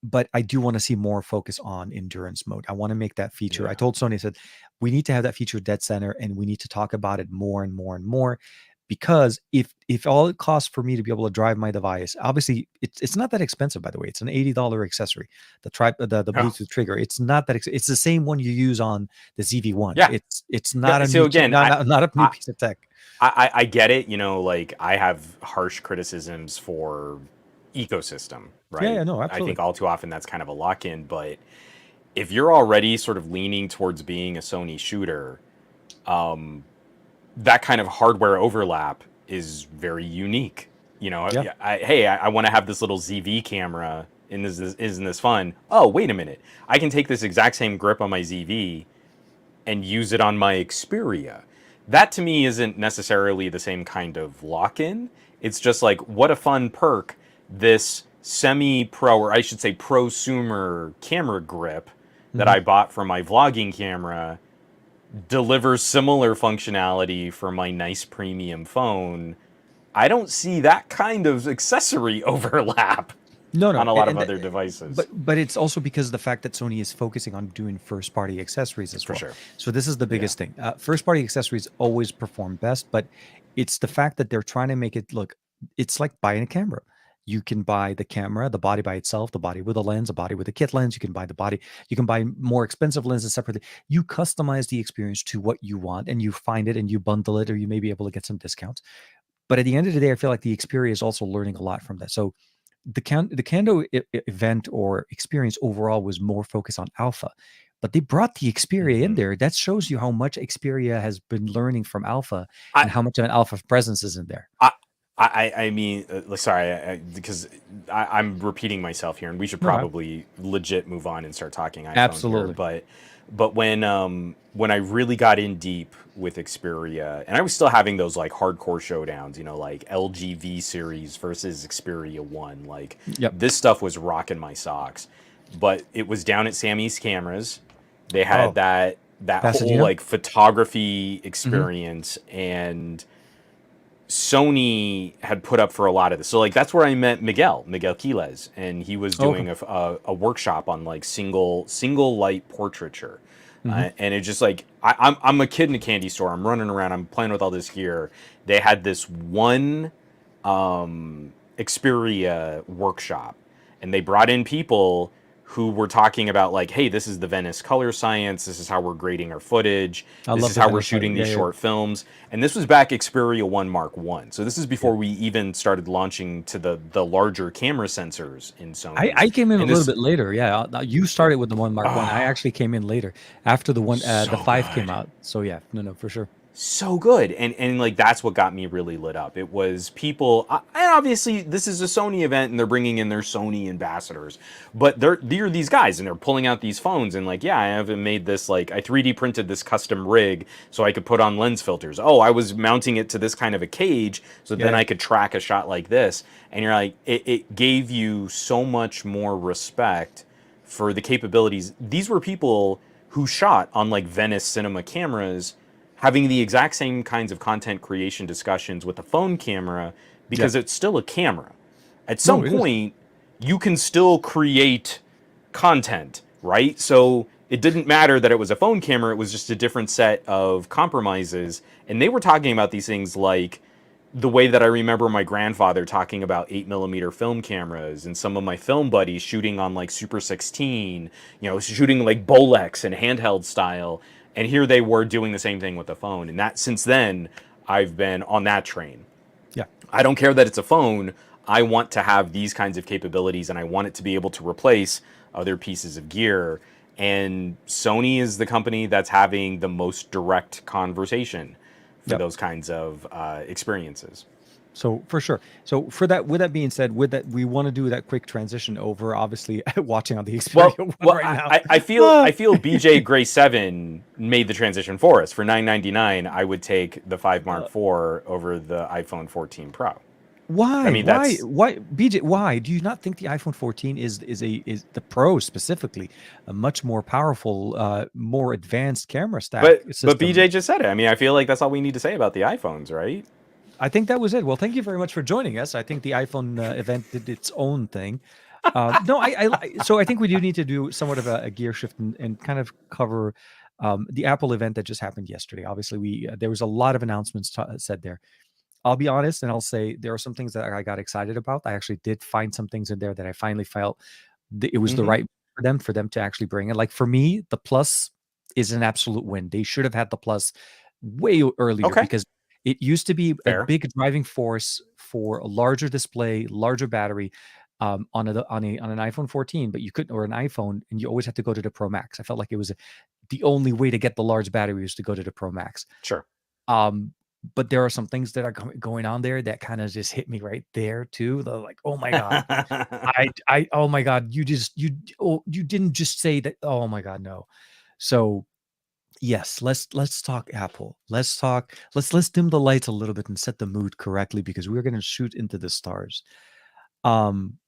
but I do want to see more focus on endurance mode. I want to make that feature. I Yeah. told Sony, I said, we need to have that feature dead center and we need to talk about it more and more and more. Because if all it costs for me to be able to drive my device, obviously it's not that expensive, by the way. It's an $80 accessory, the Oh. Bluetooth trigger. It's not that it's the same one you use on the ZV-1. Yeah. It's not Yeah. a So new again, not a new I, piece of tech. I get it. Like I have harsh criticisms for ecosystem, Yeah, right? yeah, no, I think absolutely. all too often that's kind of a lock-in. But if you're already sort of leaning towards being a Sony shooter, that kind of hardware overlap is very unique. Yeah. I want to have this little ZV camera, and isn't this fun? Oh, wait a minute. I can take this exact same grip on my ZV and use it on my Xperia. That to me isn't necessarily the same kind of lock in. It's just like, what a fun perk this semi pro, or I should say prosumer camera grip that Mhm. I bought for my vlogging camera delivers similar functionality for my nice premium phone. I don't see that kind of accessory overlap No, on no, a lot of and other devices. but it's also because of the fact that Sony is focusing on doing first party accessories as For well. sure. So this is the Yeah. biggest thing. First party accessories always perform best, but it's the fact that they're trying to make it look. It's like buying a camera. You can buy the camera, the body by itself, the body with a lens, a body with a kit lens. You can buy the body. You can buy more expensive lenses separately. You customize the experience to what you want, and you find it, and you bundle it, or you may be able to get some discounts. But at the end of the day, I feel like the Xperia is also learning a lot from that. So the Kando event or experience overall was more focused on alpha, but they brought the Xperia in Mm-hmm. there. That shows you how much Xperia has been learning from alpha I, and how much of an alpha presence is in there. I, I mean, sorry, because I'm repeating myself here, and we should No, probably legit move on and start talking iPhone here. absolutely. But when I really got in deep with Xperia, and I was still having those like hardcore showdowns, like LG series versus Xperia One, like Yep. this stuff was rocking my socks. But it was down at Sammy's Cameras. They had Oh, that whole Pasadena. like photography Hmm. experience, and Sony had put up for a lot of this. So like that's where I met Miguel Quiles, and he was Oh, okay. doing a workshop on like single light portraiture. Hmm. And it's just like I'm a kid in a candy store. I'm running around. I'm playing with all this gear. They had this one Xperia workshop, and they brought in people who were talking about like, hey, this is the Venice color science. This is how we're grading our footage. I This love is the how we're Venice. shooting Yeah, these yeah, short films. And this was back Xperia 1 Mark 1. So this is yeah. before we even started launching to the larger camera sensors in Sony. I came in a And little this, bit later. Yeah, you started with the one Mark One. I actually came in later after the so five came good. out. So yeah, no, for sure. So good, and like that's what got me really lit up. It was people, and obviously this is a Sony event and they're bringing in their Sony ambassadors, but they're these guys and they're pulling out these phones and like, yeah, I haven't made this, like I 3D printed this custom rig so I could put on lens filters. Oh, I was mounting it to this kind of a cage so Yeah, then yeah, I could track a shot like this. And you're like, it gave you so much more respect for the capabilities. These were people who shot on like Venice cinema cameras having the exact same kinds of content creation discussions with a phone camera yeah. because it's still a camera. At some No, it is. point, you can still create content, right? So it didn't matter that it was a phone camera, it was just a different set of compromises. And they were talking about these things like the way that I remember my grandfather talking about 8mm film cameras and some of my film buddies shooting on like Super 16, shooting like Bolex and handheld style. And here they were doing the same thing with the phone. And that since then, I've been on that train. Yeah. I don't care that it's a phone. I want to have these kinds of capabilities and I want it to be able to replace other pieces of gear. And Sony is the company that's having the most direct conversation for Yeah. those kinds of experiences. So for sure. So for that, with that being said, with that, we want to do that quick transition over. Obviously, watching on the Xperia Well, One well, right now. I feel Ah. I feel BJ Gray 7 made the transition for us. For $9.99, I would take the 5 Mark Uh, IV over the iPhone 14 Pro. I why? mean, Why? that's Why? BJ? Why do you not think the iPhone 14 is the Pro specifically a much more powerful, more advanced camera stack but system? BJ just said it. I mean, I feel like that's all we need to say about the iPhones, right? I think that was it. Well, thank you very much for joining us. I think the iPhone event did its own thing. No, so I think we do need to do somewhat of a gear shift and kind of cover the Apple event that just happened yesterday. Obviously, we there was a lot of announcements said there. I'll be honest, and I'll say there are some things that I got excited about. I actually did find some things in there that I finally felt it was the Mm-hmm. right for them to actually bring it. Like for me, the Plus is an absolute win. They should have had the Plus way earlier Okay, because it used to be a fair. big driving force for a larger display, larger battery on an iPhone 14, but you couldn't, or an iPhone, and you always had to go to the Pro Max. I felt like it was the only way to get the large battery was to go to the Pro Max. Sure. Um, but there are some things that are going on there that kind of just hit me right there too. They're like, oh my god, oh my god, you didn't just say that. Oh my god, no. So yes, let's talk Apple. Let's dim the lights a little bit and set the mood correctly because we're gonna shoot into the stars. Um,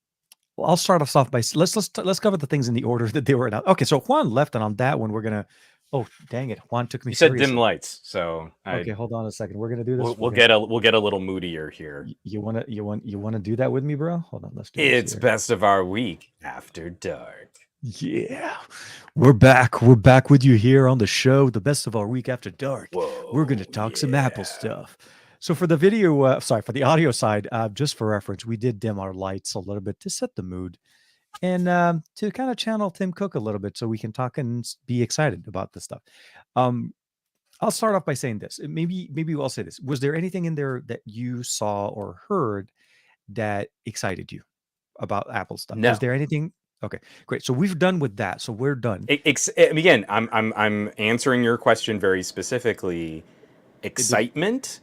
well, I'll start us off by let's cover the things in the order that they were announced. Okay, so Juan left, and on that one, we're gonna. Oh, dang it! Juan took me You said dim seriously. lights, so Okay, hold on a second. We're gonna do this. We're gonna. we'll get a little moodier here. You wanna do that with me, bro? Hold on. Let's do this It's here. best of our week after dark. Yeah, we're back. We're back with you here on the show, the best of our week after dark. We're gonna Whoa, talk some Apple yeah. stuff. So for the video, sorry, for the audio side, just for reference, we did dim our lights a little bit to set the mood and to kind of channel Tim Cook a little bit so we can talk and be excited about this stuff. Um, I'll start off by saying this. Maybe I'll say this. Was there anything in there that you saw or heard that excited you about Apple stuff? Was No. there anything? Okay, great. So we've done with that. So we're done. Again, I'm answering your question very specifically. It did. Excitement?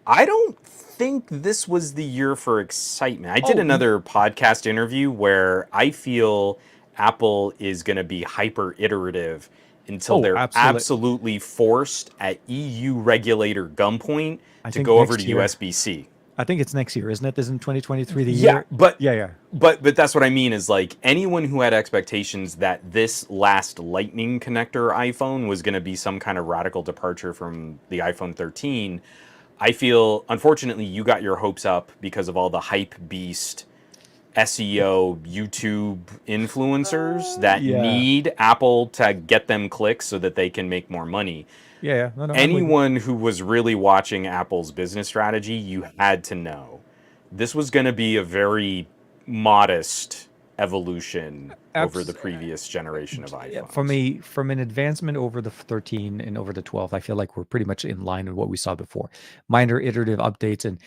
I don't think this was the year for excitement. I did Oh, another podcast interview where I feel Apple is going to be hyper iterative until oh, they're absolutely. absolutely forced at EU regulator gunpoint I to think go over to next year. USB-C. I think it's next year, isn't it? Isn't 2023 the Yeah, year? but Yeah, yeah. but that's what I mean is like anyone who had expectations that this last Lightning connector iPhone was going to be some kind of radical departure from the iPhone 13, I feel unfortunately you got your hopes up because of all the hype beast SEO YouTube influencers that Yeah, need Apple to get them clicks so that they can make more money. yeah, yeah. No, no, I'm with you. Anyone who was really watching Apple's business strategy, you had to know this was going to be a very modest evolution over the Abs- previous generation of from iPhones. an advancement over the 13 and over the 12, I feel like we're pretty much in line with what we saw before. Minor iterative updates and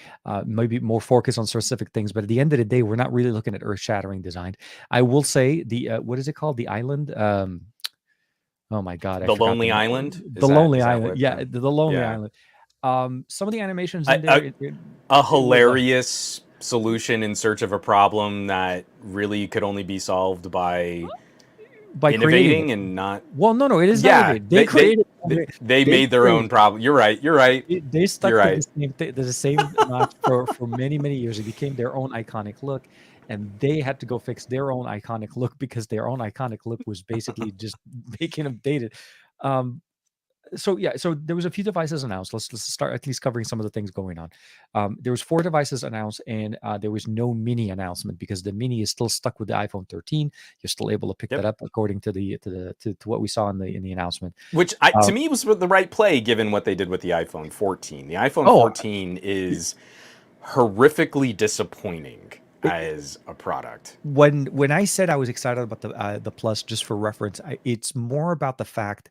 maybe more focus on specific things, but at the end of the day, we're not really looking at earth-shattering design. I will say the what is it called? The island. Oh my God, I The forgot the Lonely name. Island, The Lonely is that Island. what? Yeah, the Lonely Yeah, Island. Some of the animations a, in there, a, a it was hilarious solution in search of a problem that really could only be solved by by creating it. innovating and not. Well, no, it is not Yeah, innovative. They created. they They made their own created. problem. You're right. You're right. They You're stuck to right. the same notch for many many years. It became their own iconic look, and they had to go fix their own iconic look because their own iconic look was basically just making them dated. Um, so yeah, so there was a few devices announced. Let's start at least covering some of the things going on. There was 4 devices announced, and there was no mini announcement because the mini is still stuck with the iPhone 13. You're still able to pick that Yep. up according to to what we saw in the announcement. Which Uh, to me was the right play given what they did with the iPhone 14. The iPhone oh, 14 is horrifically disappointing as a product. when I said I was excited about the plus, just for reference, it's more about the fact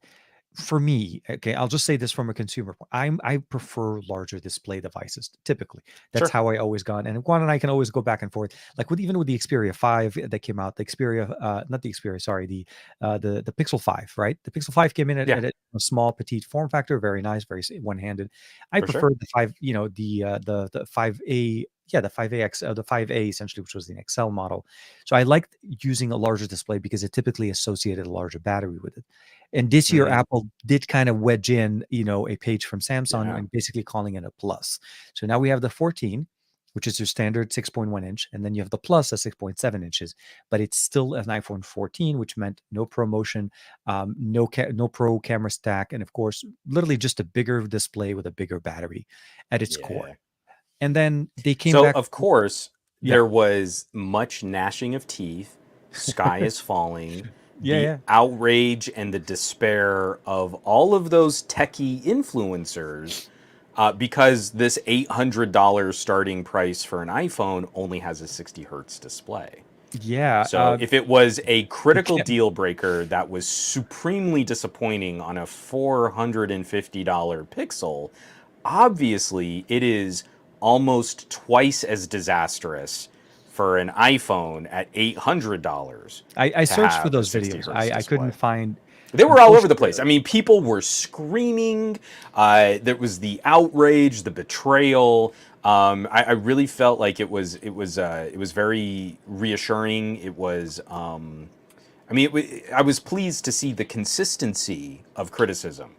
for me. Okay, I'll just say this from a consumer point. I prefer larger display devices. Typically, that's Sure. how I always gone. And Juan and I can always go back and forth. Like with even with the Xperia 5 that came out, the Xperia, not the Xperia, sorry, the Pixel 5, right? The Pixel 5 came in Yeah, at a small petite form factor, very nice, very one-handed. I for sure. prefer the 5, the 5A. Yeah, the 5AX, the 5A essentially, which was the XL model. So I liked using a larger display because it typically associated a larger battery with it. And this year, Hmm. Apple did kind of wedge in, a page from Samsung Yeah. and basically calling it a plus. So now we have the 14, which is your standard 6.1 inch, and then you have the plus at 6.7 inches, but it's still an iPhone 14, which meant no promotion, no pro camera stack, and of course, literally just a bigger display with a bigger battery at its core. Yeah. And then they came So, back. of course, Yeah, there was much gnashing of teeth, sky is falling, yeah, the yeah, outrage and the despair of all of those techie influencers because this $800 starting price for an iPhone only has a 60 hertz display. yeah. So, if it was a You critical can't. deal breaker that was supremely disappointing on a $450 Pixel, obviously it is almost twice as disastrous for an iPhone at $800 I to searched for have a those 60 videos. hertz I couldn't display. find. They were all over the Unfortunately, place. I mean, people were screaming. There was the outrage, the betrayal. I really felt like it was very reassuring. It was I mean, I was pleased to see the consistency of criticism,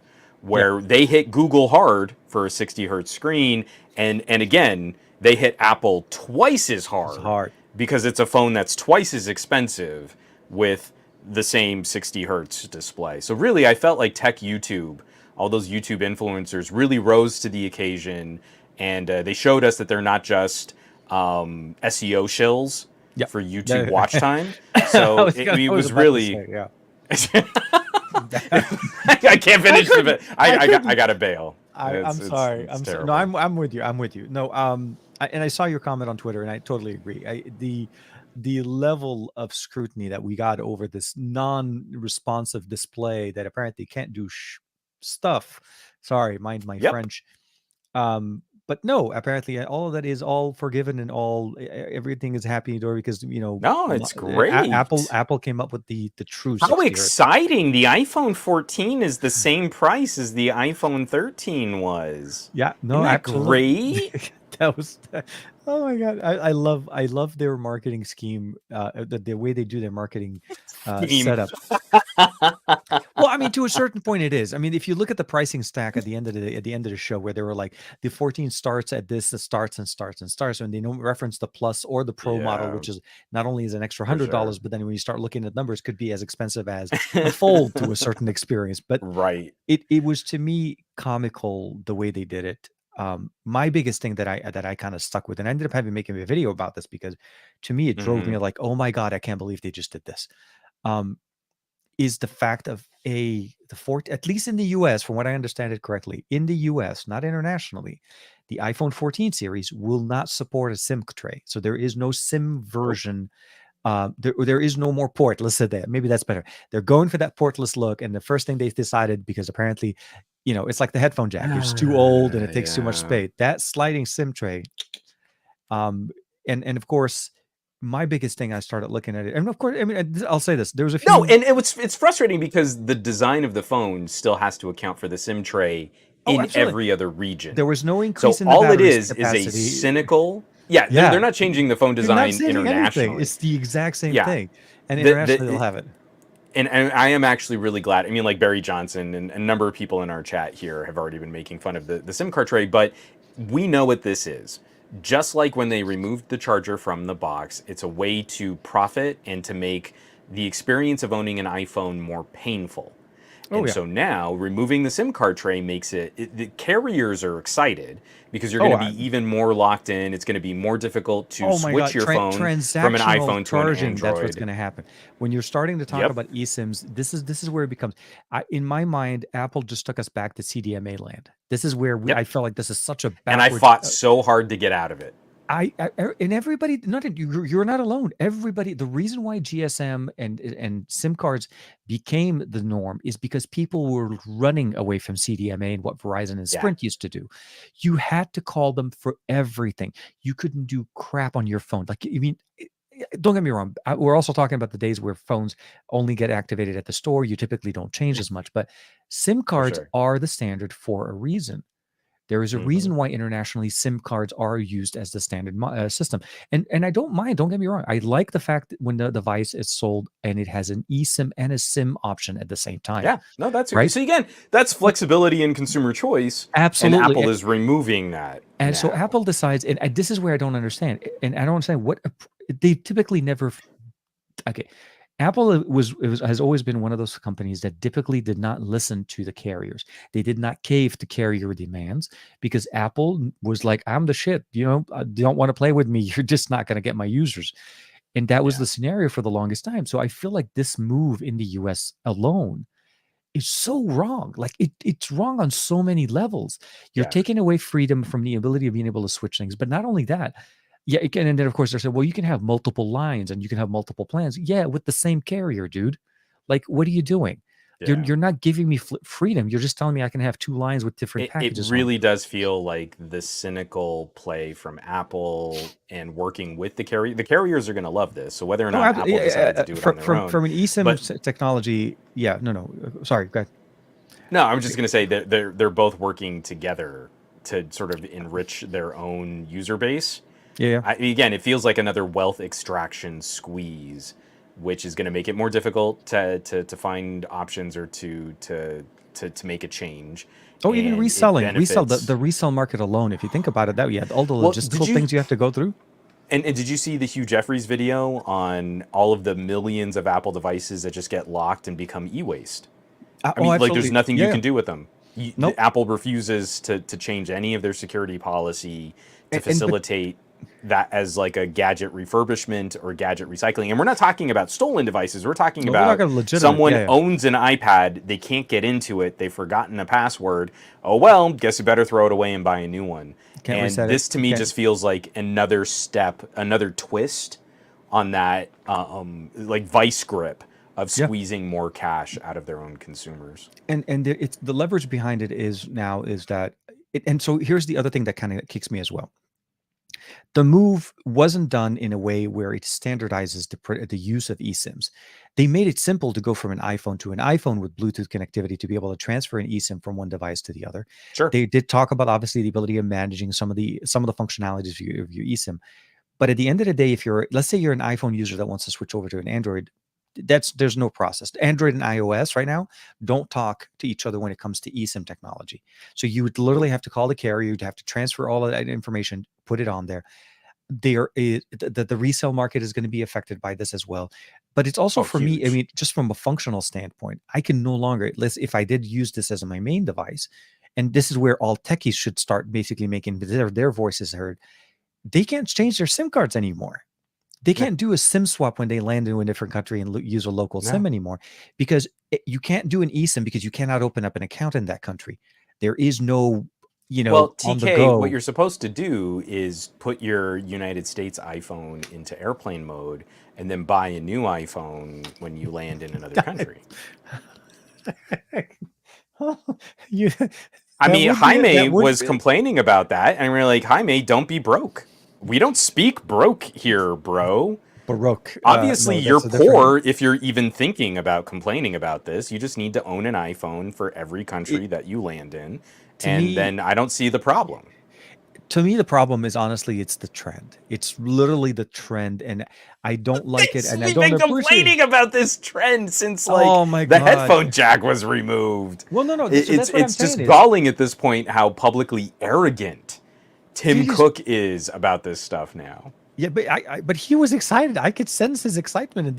yeah, where they hit Google hard for a 60 hertz screen, and again they hit Apple twice as it's hard hard. because it's a phone that's twice as expensive with the same 60 hertz display. So really, I felt like Tech YouTube, all those YouTube influencers, really rose to the occasion, and they showed us that they're not just SEO shills Yeah. for YouTube Yeah. watch time. So I it was was about to really. say, yeah. I can't I finish the couldn't. bit. I I couldn't. got to bail. I'm sorry. It's No, terrible. I'm with you. I'm with you. No, and I saw your comment on Twitter, and I totally agree. The level of scrutiny that we got over this non-responsive display that apparently can't do stuff. Sorry, mind my Yep. French. But no, apparently all of that is all forgiven and everything is happy door because No, it's great. Apple came up with the true How 60 hertz. exciting! The iPhone 14 is the same price as the iPhone 13 was. Yeah, Isn't no, that absolutely. great? That was oh my god. I love their marketing scheme, the way they do their marketing Theme. setup. Well, I mean, to a certain point, it is. I mean, if you look at the pricing stack at the end of the show, where they were like, the 14 starts at this, it starts and starts and starts, and they don't reference the plus or the pro model, Yeah, which is not only is an extra for sure. $100, but then when you start looking at numbers, could be as expensive as the fold to a certain experience. But Right. it was to me comical the way they did it. My biggest thing that I kind of stuck with, and I ended up having making a video about this because to me it drove Hmm. me like, oh my god, I can't believe they just did this. Um, is the fact of the fort at least in the US, from what I understand it correctly, in the US, not internationally, the iPhone 14 series will not support a SIM tray. So there is no SIM Nope. version There is no more port. Let's say that. Maybe that's better. They're going for that portless look, and the first thing they decided, because apparently, it's like the headphone jack. It's too old and it takes too much Yeah. space. That sliding SIM tray, um, and of course, my biggest thing, I started looking at it, and of course, I mean, I'll say this: there was a No, few. and it's frustrating because the design of the phone still has to account for the SIM tray Oh, in absolutely. every other There region. was no So increase in the all it battery is a capacity. cynical. Yeah, they're Yeah, not changing the phone they're not design saving anything. internationally. It's the exact same Yeah, thing, and internationally they'll the have it. and I am actually really glad. I mean, like Barry Johnson and a number of people in our chat here have already been making fun of the SIM card tray, but we know what this is. Just like when they removed the charger from the box, it's a way to profit and to make the experience of owning an iPhone more painful. Oh And yeah. so now removing the SIM card tray makes the carriers are excited because you're going Oh, to be even more locked in. It's going to be more difficult to oh my switch God, your phone from an transactional iPhone to an charging. That's what's Android. going to happen when you're starting to talk Yep. about eSIMs. This is where it becomes. In my mind, Apple just took us back to CDMA land. This is where I Yep. felt like this is such a And I backward. fought so hard to get out of it. And everybody, not you're not alone. Everybody, the reason why GSM and SIM cards became the norm is because people were running away from CDMA and what Verizon and Yeah. Sprint used to do. You had to call them for everything. You couldn't do crap on your phone. Like, I mean, don't get me wrong. We're also talking about the days where phones only get activated at the store. You typically don't change as much, but SIM For cards sure. are the standard for a reason. There is a Hmm. reason why internationally SIM cards are used as the standard system, and I don't mind. Don't get me wrong. I like the fact that when the device is sold and it has an eSIM and a SIM option at the same time, Yeah. No, that's right? so again, that's flexibility and consumer choice, and Absolutely. Apple is removing that And so now. Apple decides, and this is where I don't understand, and I don't understand what they typically never. Okay, Apple has always been one of those companies that typically did not listen to the carriers. They did not cave to carrier demands because Apple was like, "I'm the shit. Don't want to play with me. You're just not going to get my users." And that was Yeah. the scenario for the longest time. So I feel like this move in the US alone is so wrong. Like it's wrong on so many levels. You're Yeah. taking away freedom from the ability of being able to switch things. But not only that, yeah, it can, and then of course they said, well, you can have multiple lines and you can have multiple plans. Yeah, with the same carrier, dude. Like, what are you doing? Yeah. You're not giving me freedom. You're just telling me I can have two lines with different It packages on. really does feel like the cynical play from Apple and working with the carrier. The carriers are going to love this. So whether or Oh, not Apple decided to do it on their own, from an eSIM but technology, yeah, no, sorry, go ahead. no, I was just going to say that they're both working together to sort of enrich their own user base. Yeah, yeah. Again, it feels like another wealth extraction squeeze, which is going to make it more difficult to find options or to make a change, Oh, even and it reselling, the benefits. resale market alone. If you think about it, that yeah, all the Well, did logistical you things you have to go through. and did you see the Hugh Jeffries video on all of the millions of Apple devices that just get locked and become e-waste? I Oh, mean, like, there's absolutely. nothing you Yeah, yeah. can do with them. Nope. Apple refuses to change any of their security policy to But facilitate that as like a gadget refurbishment or gadget recycling. And we're not talking about stolen devices. We're talking no, we're about talking legitimate. someone Yeah, yeah. owns an iPad, they can't get into it, they've forgotten a password. Oh well, guess you better throw it away and buy a new one. Can't And reset it. this to You me can't. just feels like another step, another twist on that like vice grip of Yeah. squeezing more cash out of their own consumers. And it's the leverage behind it is that and so here's the other thing that kind of kicks me as well. The move wasn't done in a way where it standardizes the use of eSIMs. They made it simple to go from an iPhone to an iPhone with Bluetooth connectivity to be able to transfer an eSIM from one device to the other. Sure. They did talk about obviously the ability of managing some of the functionalities of your eSIM. But at the end of the day, if let's say you're an iPhone user that wants to switch over to an Android, there's no process. Android and iOS right now don't talk to each other when it comes to eSIM technology. So you would literally Nope. have to call the carrier, you'd have to transfer all of that information, put it on there. There is the resale market is going to be affected by this as well. But it's also Oh, for me, I huge. mean, just from a functional standpoint, I can no longer, if I did use this as my main device, and this is where all techies should start basically making their voices heard. They can't change their SIM cards anymore. They Yeah. can't do a SIM swap when they land in a different country and use a local No. SIM anymore because you can't do an eSIM because you cannot open up an account in that country. There is no, Well, on the TK, what go. you're supposed to do is put your United States iPhone into airplane mode and then buy a new iPhone when you land in another country. you I mean, Jaime that would was be complaining about that, and we are like, Jaime, don't be broke. We don't speak broke here, bro. Baroque. Obviously, No, you're that's a different. poor if you're even thinking about complaining about this. You just need to own an iPhone for every It, country that you land in, to and me, then I don't see the problem. the problem is honestly, it's the trend. It's literally the trend, and I don't like it, and I We've don't been appreciate. complaining about this trend since like Oh my the god. headphone jack was removed. Well, no, no. So It's that's what I'm it's saying just is, galling at this point how publicly arrogant Tim dude is Cook is about this stuff now. yeah, but but he was excited. I could sense his excitement in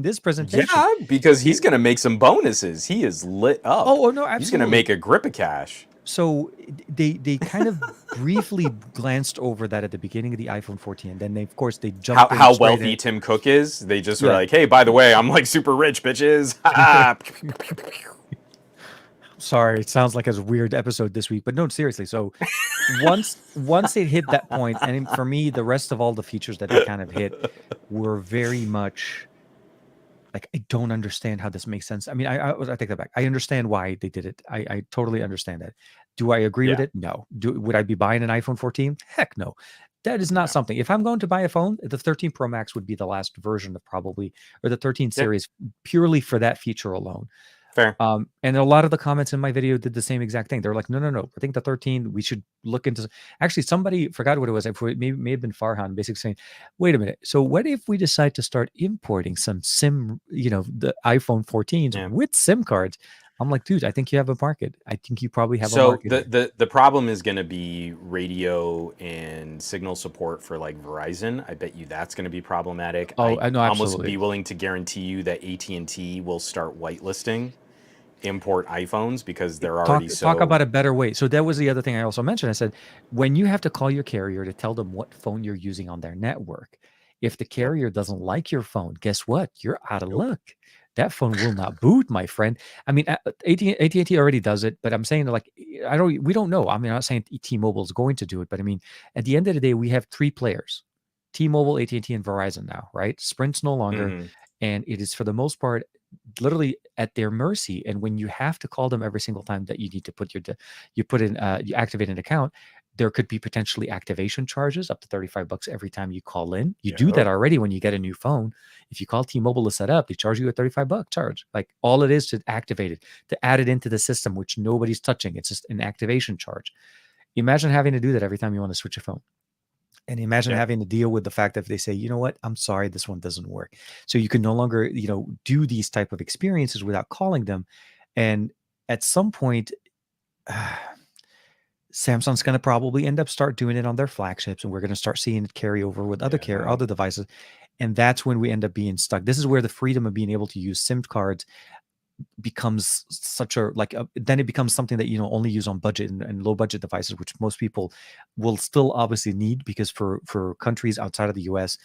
this presentation. Yeah, because he's It, gonna make some bonuses. He is lit up. oh, oh no, He's gonna absolutely. make a grip of cash. So they kind of briefly glanced over that at the beginning of the iPhone 14, and then they, of course, they How jumped in straight wealthy in. Tim Cook is? They just were Yeah. like, hey, by the way, I'm like super rich, bitches. Sorry, it sounds like a weird episode this week, but no, seriously. So once it hit that point, and for me, the rest of all the features that they kind of hit were very much like, I don't understand how this makes sense. I mean, I take that back. I understand why they did it. I totally understand that. Do I agree with Yeah, it? No. Would I be buying an iPhone 14? Heck no. That is not no. something. If I'm going to buy a phone, the 13 Pro Max would be the last version of probably, or the 13 Yeah, series, purely for that feature alone. fair. And a lot of the comments in my video did the same exact thing. They're like, no, no, no. I think the 13, we should look into. Actually, somebody forgot what it was. It may have been Farhan, basically saying, wait a minute. So what if we decide to start importing some SIM, the iPhone 14s Yeah. with SIM cards? I'm like, dude, I think you have a market. I think you probably have a So market here. the problem is going to be radio and signal support for like Verizon. I bet you that's going to be problematic. Oh, I I know, almost be absolutely. willing to guarantee you that AT&T will start whitelisting import iPhones because they're already Talk so about a better way. So that was the other thing I also mentioned. I said, when you have to call your carrier to tell them what phone you're using on their network, if the yep. carrier doesn't like your phone, guess what? You're out of Nope. luck. That phone will not boot, my friend. I mean, AT&T already does it, but I'm saying like, we don't know. I mean, I'm not saying T-Mobile is going to do it, but I mean, at the end of the day, we have three players: T-Mobile, AT&T, and Verizon now, right? Sprint's no longer, Hmm. and it is for the most part literally at their mercy. And when you have to call them every single time that you need to you activate an account, there could be potentially activation charges up to $35 every time you call in. You do that Yep. already when you get a new phone. If you call T-Mobile to set up, they charge you a $35 charge. Like, all it is to activate it, to add it into the system, which nobody's touching. It's just an activation charge. Imagine having to do that every time you want to switch a phone. And imagine Yep. having to deal with the fact that if they say, you know what, I'm sorry, this one doesn't work. So you can no longer, do these type of experiences without calling them. And at some point, Samsung's going to probably end up start doing it on their flagships, and we're going to start seeing it carry over with Yeah. other devices. And that's when we end up being stuck. This is where the freedom of being able to use SIM cards becomes such a then it becomes something that only use on budget and low budget devices, which most people will still obviously need, because for countries outside of the US,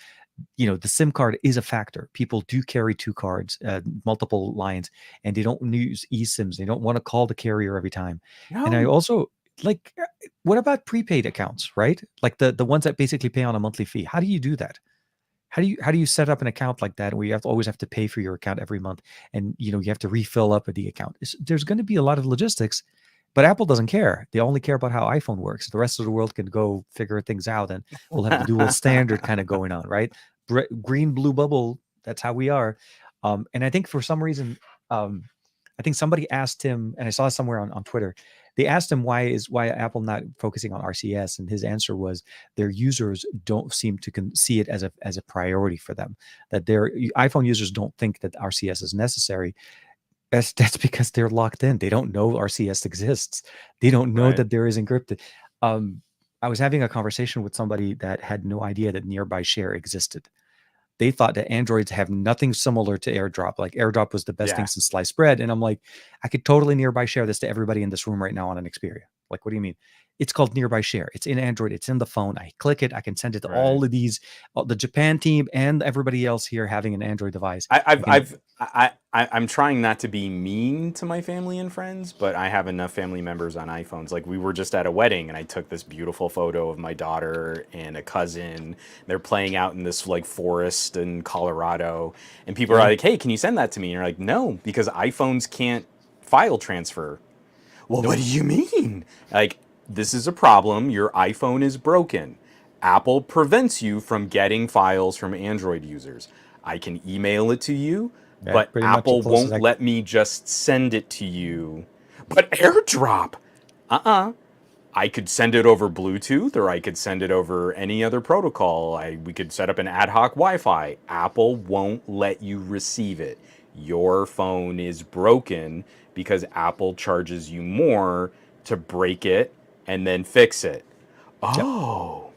the SIM card is a factor. People do carry two cards, multiple lines, and they don't use eSIMs. They don't want to call the carrier every time. And I No. also like, what about prepaid accounts, right? Like the ones that basically pay on a monthly fee. How do you do that? How do you set up an account like that where you always have to pay for your account every month, and you have to refill up with the account? There's going to be a lot of logistics, but Apple doesn't care. They only care about how iPhone works. The rest of the world can go figure things out, and we'll have the dual standard kind of going on, right? Green, blue bubble. That's how we are. And I think for some reason, I think somebody asked him, and I saw it somewhere on Twitter. They asked him why Apple not focusing on RCS, and his answer was their users don't seem to see it as a priority for them. That their iPhone users don't think that RCS is necessary. That's because they're locked in. They don't know RCS exists. They don't know Right. that there is encrypted. Um, I was having a conversation with somebody that had no idea that nearby share existed. They thought that Androids have nothing similar to AirDrop. Like, AirDrop was the best thing Yeah. since sliced bread. And I'm like, I could totally nearby share this to everybody in this room right now on an Xperia. Like, what do you mean? It's called Nearby Share. It's in Android. It's in the phone. I click it. I can send it to Right. all of these, the Japan team and everybody else here having an Android device. I, I I've, can, I've, I'm trying not to be mean to my family and friends, but I have enough family members on iPhones. Like we were just at a wedding, and I took this beautiful photo of my daughter and a cousin. They're playing out in this like forest in Colorado, and people are yeah, like, "Hey, can you send that to me?" And you're like, "No, because iPhones can't file transfer." Well, what nope. do you mean? Like, this is a problem. Your iPhone is broken. Apple prevents you from getting files from Android users. I can email it to you, Yeah, but pretty much the Apple closest won't I. let me just send it to you. But AirDrop, I could send it over Bluetooth or I could send it over any other protocol. We could set up an ad hoc Wi-Fi. Apple won't let you receive it. Your phone is broken because Apple charges you more to break it and then fix it. Yep. Oh.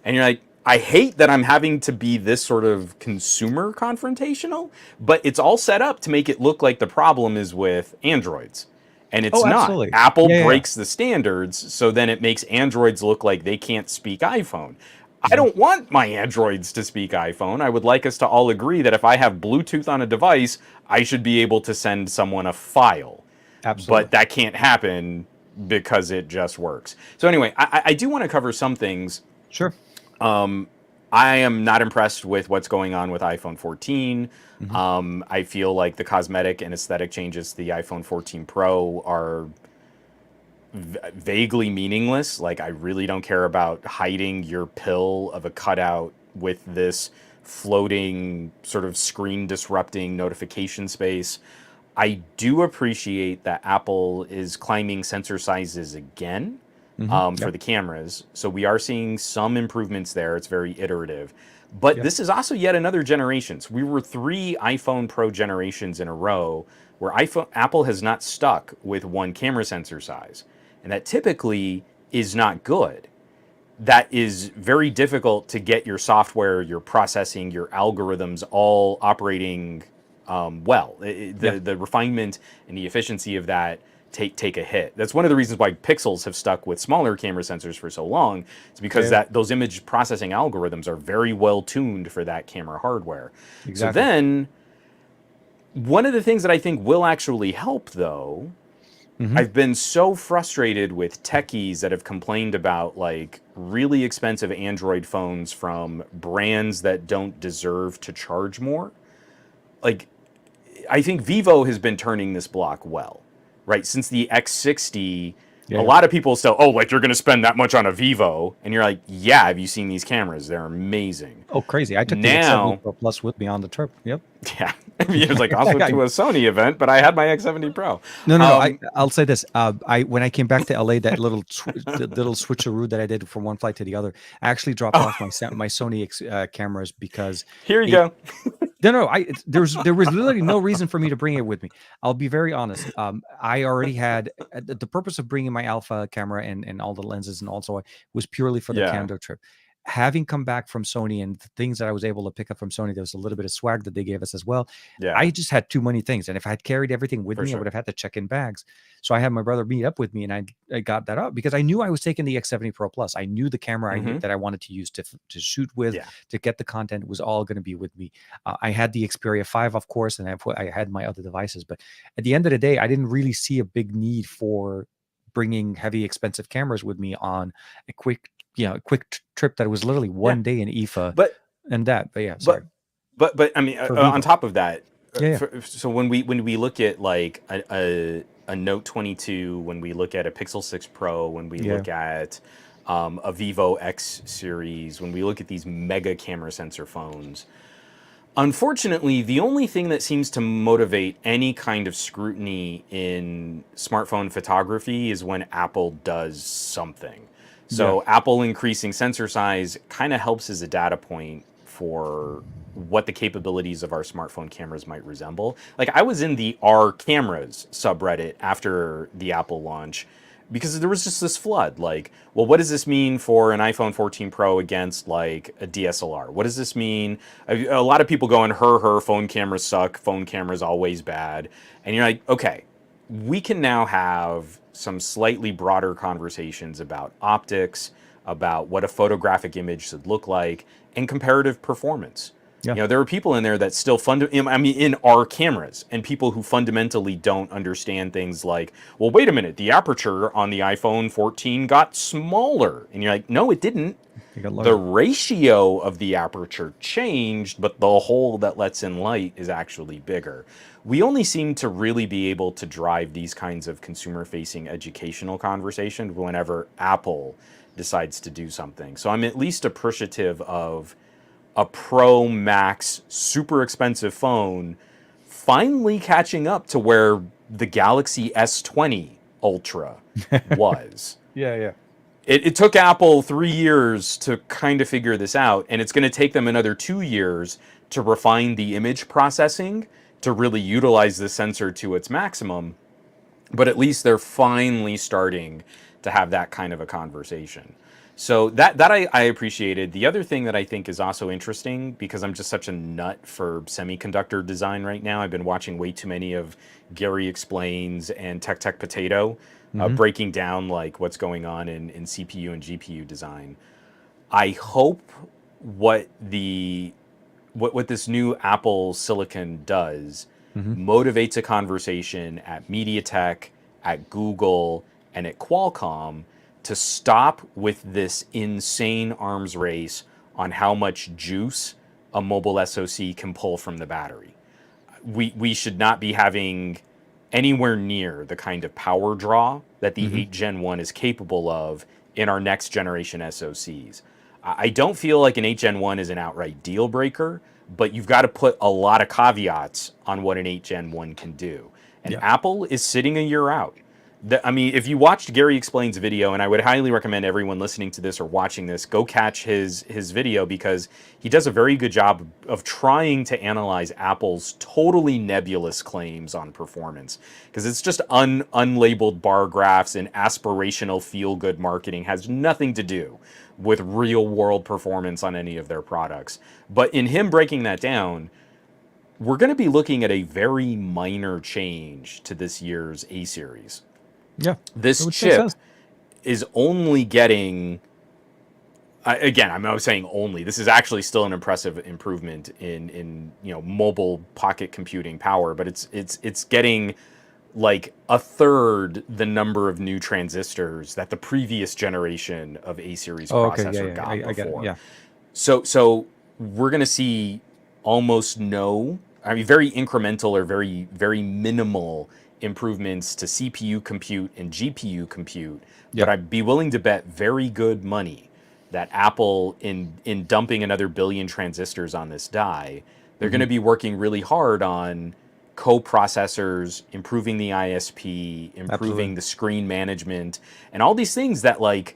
And you're like, I hate that I'm having to be this sort of consumer confrontational, but it's all set up to make it look like the problem is with Androids. And it's Oh, not. absolutely. Apple Yeah, yeah, yeah. breaks the standards, so then it makes Androids look like they can't speak iPhone. I Mhm. don't want my Androids to speak iPhone. I would like us to all agree that if I have Bluetooth on a device, I should be able to send someone a file. Absolutely. But that can't happen because it just works. So, anyway, I do want to cover some things. Sure. I am not impressed with what's going on with iPhone 14. Hmm. I feel like the cosmetic and aesthetic changes to the iPhone 14 Pro are vaguely meaningless. Like, I really don't care about hiding your pill of a cutout with this floating, sort of screen disrupting notification space. I do appreciate that Apple is climbing sensor sizes again for Yep. the cameras. So we are seeing some improvements there. It's very iterative. But Yep. this is also yet another generation. So we were 3 iPhone Pro generations in a row where Apple has not stuck with one camera sensor size. And that typically is not good. That is very difficult to get your software, your processing, your algorithms all operating well. Yeah. The refinement and the efficiency of that take a hit. That's one of the reasons why Pixels have stuck with smaller camera sensors for so long. It's because Yeah. that those image processing algorithms are very well tuned for that camera hardware. So Exactly. then, one of the things that I think will actually help, though, Hmm. I've been so frustrated with techies that have complained about like really expensive Android phones from brands that don't deserve to charge more. Like, I think Vivo has been turning this block well, right? Since the X60, Yeah. a Yeah. lot of people still, oh, like you're going to spend that much on a Vivo. And you're like, yeah, have you seen these cameras? They're amazing. Oh, crazy. I took the X70 Now, Pro Plus with me on the trip. Yep. yeah, it was like, I went to a Sony event, but I had my X70 Pro. No, no, no. Um, I'll say this. I when I came back to LA, that the little switcheroo that I did from one flight to the other, I actually dropped off my Sony cameras because Here you it. go. No, no. There was literally no reason for me to bring it with me. I'll be very honest. I already had the purpose of bringing my Alpha camera and all the lenses and also was purely for the Yeah, Canada trip. Having come back from Sony and the things that I was able to pick up from Sony, there was a little bit of swag that they gave us as well. I yeah, just had too many things, and if I had carried everything with for me, I sure. would have had to check in bags. So I had my brother meet up with me, and I got that up because I knew I was taking the X70 Pro Plus. I knew the camera I knew Hmm. that I wanted to use to shoot with, Yeah. to get the content was all going to be with me. I had the Xperia 5, of course, and I had my other devices. But at the end of the day, I didn't really see a big need for bringing heavy, expensive cameras with me on a quick, a quick trip that was literally Yeah. one day in IFA But and that. But yeah, sorry. but but I mean, For on Vivo. top of that, Yeah, yeah, so when we look at like a Note 22, when we look at a Pixel 6 Pro, when we yeah. look at a Vivo X series, when we look at these mega camera sensor phones, unfortunately, the only thing that seems to motivate any kind of scrutiny in smartphone photography is when Apple does something. Yeah. So, Apple increasing sensor size kind of helps as a data point for what the capabilities of our smartphone cameras might resemble. Like, I was in the R cameras subreddit after the Apple launch because there was just this flood. Like, well, what does this mean for an iPhone 14 Pro against like a DSLR? What does this mean? A lot of people going, her phone cameras suck, phone cameras always bad. And you're like, okay, we can now have some slightly broader conversations about optics, about what a photographic image should look like, and comparative performance. Yeah. You know, there are people in there that still in our cameras, and people who fundamentally don't understand things like, well, wait a minute, the aperture on the iPhone 14 got smaller. And you're like, no, it didn't. You got The larger. ratio of the aperture changed, but the hole that lets in light is actually bigger. We only seem to really be able to drive these kinds of consumer facing educational conversations whenever Apple decides to do something. So I'm at least appreciative of a Pro Max super expensive phone finally catching up to where the Galaxy S20 Ultra was. Yeah, yeah. It took Apple 3 years to kind of figure this out, and it's going to take them another 2 years to refine the image processing to really utilize the sensor to its maximum. But at least they're finally starting to have that kind of a conversation. So that I appreciated. The other thing that I think is also interesting, because I'm just such a nut for semiconductor design right now, I've been watching way too many of Gary Explains and Tech Potato, Hmm. breaking down like what's going on in CPU and GPU design. I hope what the what this new Apple Silicon does Hmm. motivates a conversation at MediaTek, at Google, and at Qualcomm to stop with this insane arms race on how much juice a mobile SoC can pull from the battery. We should not be having anywhere near the kind of power draw that the Hmm. 8 Gen 1 is capable of in our next generation SoCs. I don't feel like an 8 Gen 1 is an outright deal breaker, but you've got to put a lot of caveats on what an 8 Gen 1 can do. And Yeah. Apple is sitting a year out. I mean, if you watched Gary Explains video, and I would highly recommend everyone listening to this or watching this, go catch his video, because he does a very good job of trying to analyze Apple's totally nebulous claims on performance. Because it's just unlabeled bar graphs and aspirational feel-good marketing, has nothing to do with real-world performance on any of their products. But in him breaking that down, we're going to be looking at a very minor change to this year's A series. Yeah. This Which makes chip sense. is only getting, again, I'm not saying only, this is actually still an impressive improvement in mobile pocket computing power, but it's getting like a third the number of new transistors that the previous generation of A series Oh, okay. Yeah, processor yeah. got I get it. before. Yeah. So we're going to see almost no, I mean, very incremental or very minimal improvements to CPU compute and GPU compute. But Yeah. I'd be willing to bet very good money that Apple, in dumping another billion transistors on this die, they're going Hmm. to be working really hard on co-processors, improving the ISP, Absolutely. improving the screen management, and all these things that like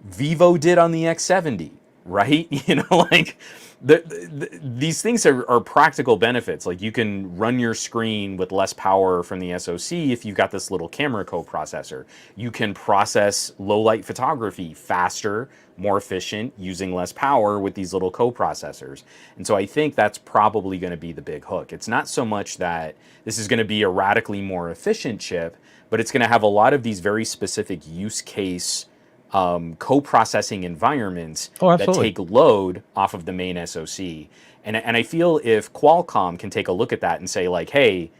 Vivo did on the X70, right? Like these things are practical benefits. Like you can run your screen with less power from the SoC if you've got this little camera coprocessor. You can process low light photography faster, more efficient, using less power with these little coprocessors. And so I think that's probably going to be the big hook. It's not so much that this is going to be a radically more efficient chip, but it's going to have a lot of these very specific use case co-processing environments Oh, that absolutely. take load off of the main SoC. And I feel if Qualcomm can take a look at that and say like, hey,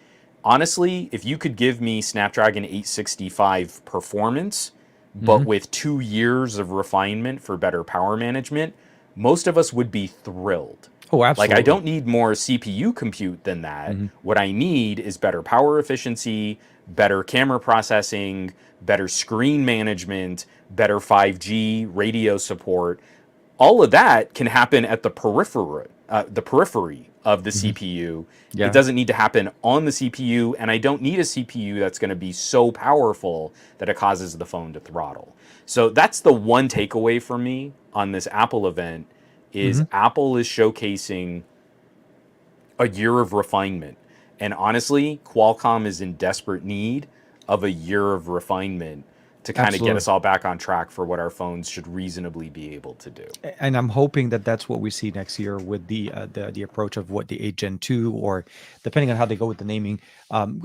honestly, if you could give me Snapdragon 865 performance, but Hmm. with 2 years of refinement for better power management, most of us would be thrilled. Oh, Like, I absolutely. don't need more CPU compute than that. Hmm. What I need is better power efficiency, better camera processing, better screen management, better 5G radio support. All of that can happen at the periphery of the Hmm. CPU. It Yeah. doesn't need to happen on the CPU, and I don't need a CPU that's going to be so powerful that it causes the phone to throttle. So that's the one takeaway for me on this Apple event is Hmm. Apple is showcasing a year of refinement. And honestly, Qualcomm is in desperate need of a year of refinement to kind of get Absolutely. us all back on track for what our phones should reasonably be able to do. And I'm hoping that that's what we see next year with the approach of what the 8 Gen 2, or depending on how they go with the naming.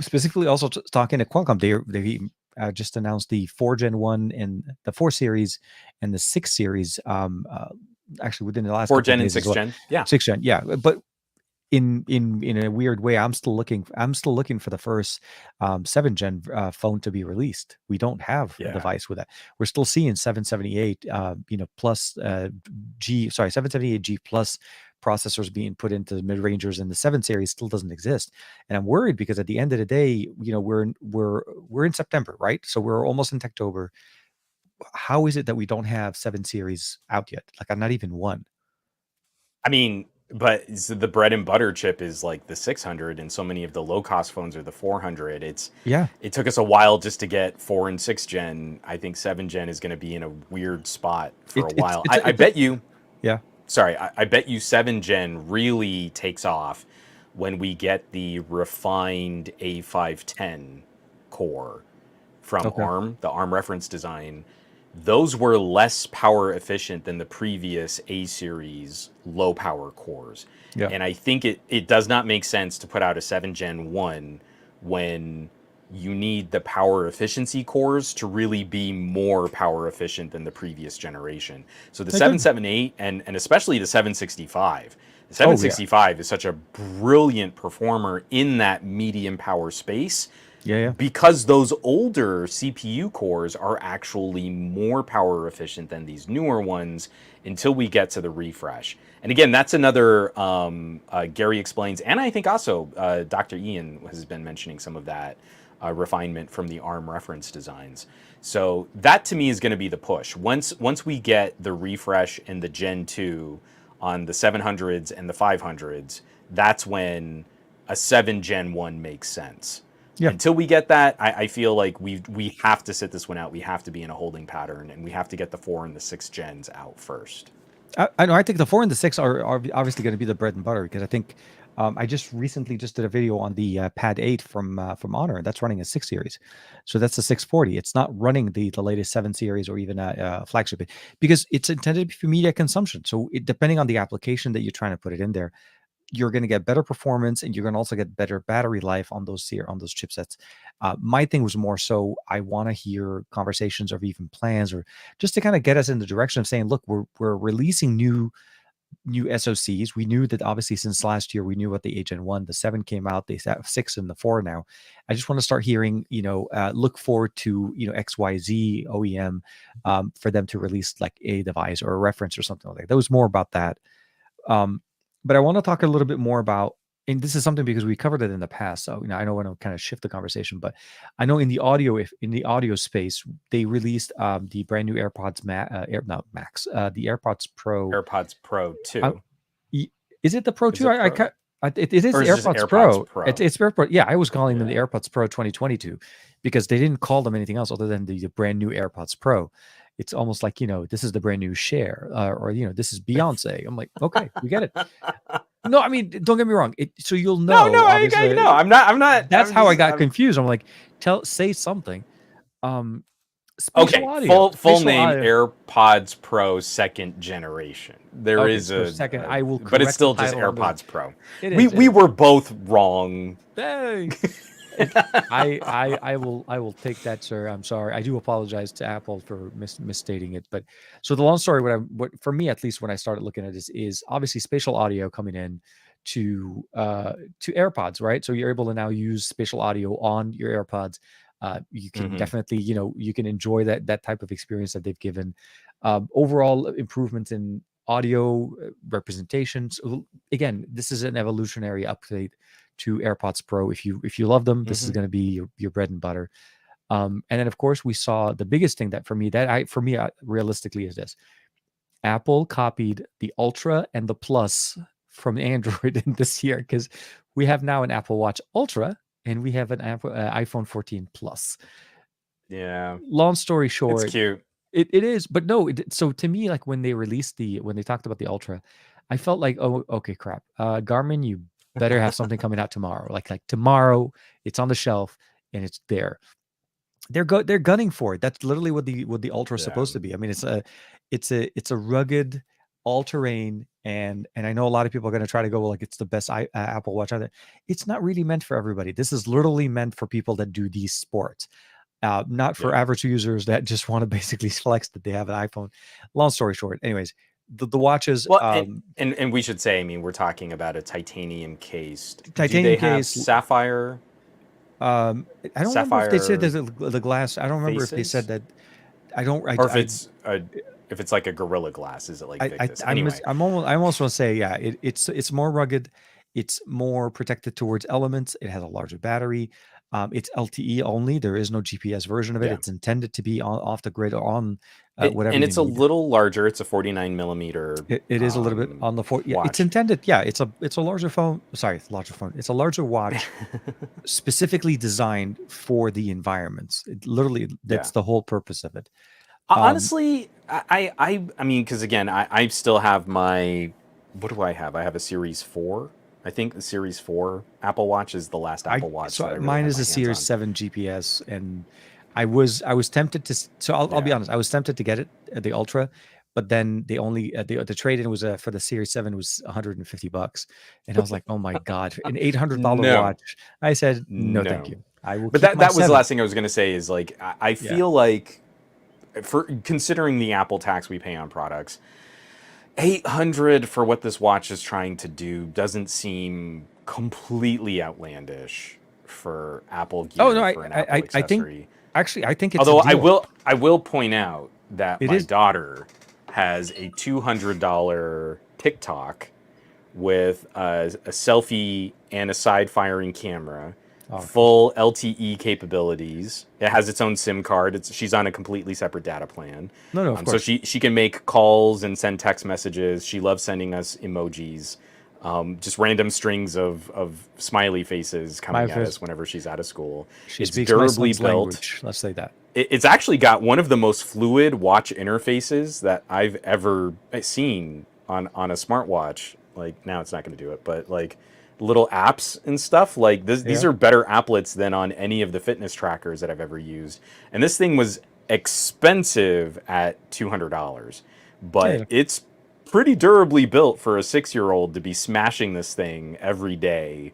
Specifically, also talking to Qualcomm, they just announced the 4 Gen 1 and the 4 series and the 6 series. Actually, within the last 4 couple of Gen and days as 6 well. Gen, yeah. 6 Gen, yeah. But in a weird way, I'm still looking for the first 7 Gen phone to be released. We don't have a Yeah. device with that. We're still seeing 778 plus 778G plus processors being put into the mid-rangers, and the 7 series still doesn't exist. And I'm worried because at the end of the day, we're in September, right? So we're almost in October. How is it that we don't have 7 series out yet? Like, I'm not even one. I mean, but the bread and butter chip is like the 600, and so many of the low cost phones are the 400. Yeah. It took us a while just to get 4 and 6 Gen. I think 7 Gen is going to be in a weird spot for a It it's while. it's I it's a bet you, yeah. sorry, I bet you 7 Gen really takes off when we get the refined A510 core from Okay. ARM, the ARM reference design. Those were less power efficient than the previous A series low power cores. Yeah. And I think it does not make sense to put out a 7 Gen 1 when you need the power efficiency cores to really be more power efficient than the previous generation. So the I agree. 778 and especially the 765. The Oh, yeah. 765 is such a brilliant performer in that medium power space Yeah, yeah. because those older CPU cores are actually more power efficient than these newer ones until we get to the refresh. And again, that's another Gary explains, and I think also Dr. Ian has been mentioning some of that refinement from the ARM reference designs. So that to me is going to be the push. Once we get the refresh in the Gen 2 on the 700s and the 500s, that's when a 7 Gen 1 makes sense. Yeah. Until we get that, I feel like we have to sit this one out. We have to be in a holding pattern, and we have to get the 4 and the 6 gens out first. I know. I think the 4 and the 6 are obviously going to be the bread and butter, because I think I just recently just did a video on the Pad 8 from Honor. That's running a 6 series, so that's the 640. It's not running the latest 7 series or even a flagship, because it's intended for media consumption. So depending on the application that you're trying to put it in there, you're going to get better performance, and you're going to also get better battery life on those chipsets. My thing was more so I want to hear conversations or even plans, or just to kind of get us in the direction of saying, look, we're releasing new SoCs. We knew that obviously since last year we knew what the 8 Gen 1, the 7 came out, they have 6 and the 4 now. I just want to start hearing, look forward to XYZ OEM for them to release like a device or a reference or something like that. That was more about that. But I want to talk a little bit more about, and this is something because we covered it in the past. So, I don't want to kind of shift the conversation, but I know in the audio, if in the audio space, they released the brand new AirPods not Max, the AirPods Pro. AirPods Pro Uh, 2. is it the Pro Is 2? it Pro? It is Or the is it just AirPods AirPods Pro. Pro? It's AirPods. Yeah, I was calling them the Yeah. AirPods Pro 2022 because they didn't call them anything else other than the brand new AirPods Pro. It's almost like, this is the brand new Cher, or this is Beyonce. I'm like, okay, we get it. No, I mean, don't get me wrong. So you'll No, know, I know. obviously. I'm not. That's I'm how I just. got confused. I'm like, say something. Um, spatial Okay. audio, Full spatial name audio. AirPods Pro second generation. There Okay, is so second, I will but it's correct the still just title on the. AirPods Pro. It We is. It we is. were both wrong. Hey, it, I will take that, sir. I'm sorry. I do apologize to Apple for misstating it. But so the long story, what for me at least when I started looking at this is obviously spatial audio coming in to AirPods, right? So you're able to now use spatial audio on your AirPods. You can Hmm. definitely, you can enjoy that type of experience that they've given. Overall improvements in audio representations. Again, this is an evolutionary update to AirPods Pro. If you love them, this is Hmm. going to be your bread and butter. And then of course we saw the biggest thing that for me realistically is this: Apple copied the Ultra and the Plus from Android in this year, because we have now an Apple Watch Ultra and we have an iPhone 14 Plus. Yeah, Long story it's short, cute. it is, but no. So to me, like when they talked about the Ultra, I felt like, oh, okay, crap. Garmin, you better have something coming out tomorrow. Like tomorrow, it's on the shelf and it's there. they're gunning for it. That's literally what the Ultra is Yeah. supposed to be. I mean, it's a rugged all terrain, and I know a lot of people are going to try to go, well, like it's the best Apple Watch out there. It's not really meant for everybody. This is literally meant for people that do these sports, not for Yeah. average users that just want to basically flex that they have an iPhone. Long story short, anyways, the watches, Well, and we should say, I mean, we're talking about a titanium cased. Do they titanium have case. sapphire I don't remember if they said sapphire there's the glass. I don't remember if they said faces? that. I don't. Or if it's like a Gorilla Glass, is it like Victus? Anyway, I almost want to say, yeah, it's more rugged, it's more protected towards elements. It has a larger battery. It's LTE only. There is no GPS version of it. yeah. It's intended to be off the grid or on whatever And you it's a need. little larger. It's a 49 millimeter It is a little bit on the yeah. It's watch. intended. Yeah, it's a larger phone. Sorry, it's a larger phone. It's a larger watch, specifically designed for the environments. Literally, Yeah. that's the whole purpose of it. Honestly, I mean, because again, I still have my, what do I have? I have a Series 4. I think the Series 4 Apple Watch is the last Apple Watch that I really Mine had is my a hands Series on. 7 GPS, and I was tempted to. So I'll be Yeah. honest. I was tempted to get it, the Ultra, but then they only the trade in was for the Series 7 was $150, and I was like, oh my god, an $800 No, watch. I said no, thank no. you. I will But keep my that was the seven. last thing I was going to say is like, I Yeah, feel like, for considering the Apple tax we pay on products, 800 for what this watch is trying to do doesn't seem completely outlandish for Apple oh no, gear, for an Apple I think accessory. actually I think it's a Although I deal. will I will point out that It my is. daughter has a $200 TikTok with a selfie and a side firing camera, Oh, okay. full LTE capabilities. It has its own SIM card. She's on a completely separate data plan. No, no, of So course. she can make calls and send text messages. She loves sending us emojis, just random strings of smiley faces My coming at first, us whenever she's out of school. she It's speaks my durably son's built. language. Let's say that. It's actually got one of the most fluid watch interfaces that I've ever seen on a smartwatch. Like, now it's not going to do it, but like little apps and stuff like this, these Yeah. are better applets than on any of the fitness trackers that I've ever used. And this thing was expensive at $200, but Yeah. it's pretty durably built for a 6-year-old to be smashing this thing every day,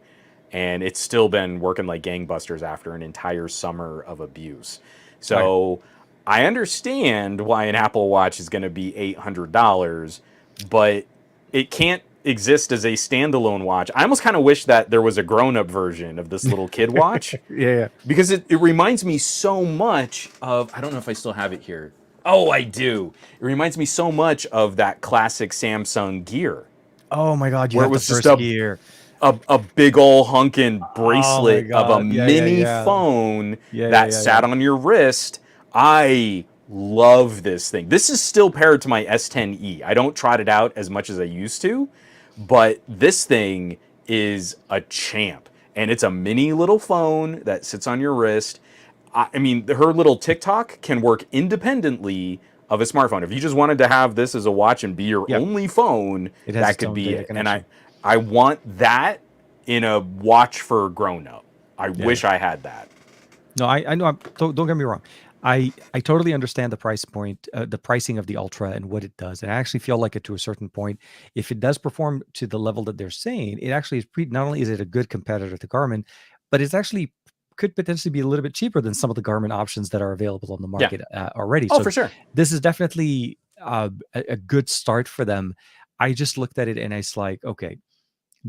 and it's still been working like gangbusters after an entire summer of abuse. Okay. So I understand why an Apple Watch is going to be $800, but it can't exist as a standalone watch. I almost kind of wish that there was a grown-up version of this little kid watch, Yeah. because it reminds me so much of, I don't know if I still have it here. Oh, I do. It reminds me so much of that classic Samsung Gear, Oh my God, you where it have the was just first gear. a big ol' hunkin' Oh my bracelet of a God. Yeah, yeah, mini yeah. phone Yeah, yeah, that yeah, sat yeah. on your wrist. I love this thing. This is still paired to my S10e. I don't trot it out as much as I used to, but this thing is a champ. And it's a mini little phone that sits on your wrist. I mean, her little TikTok can work independently of a smartphone. If you just wanted to have this as a watch and be your Yep. only phone, It has that its could own be data it. And I, connection. I want that in a watch for a grown up. I Yeah, yeah. wish I had that. No, I know. Don't get me wrong. I totally understand the price point, the pricing of the Ultra and what it does. And I actually feel like it to a certain point. If it does perform to the level that they're saying, it actually is not only is it a good competitor to Garmin, but it's actually could potentially be a little bit cheaper than some of the Garmin options that are available on the Yeah. market already. Oh, So for sure. this is definitely a good start for them. I just looked at it and it's like, okay,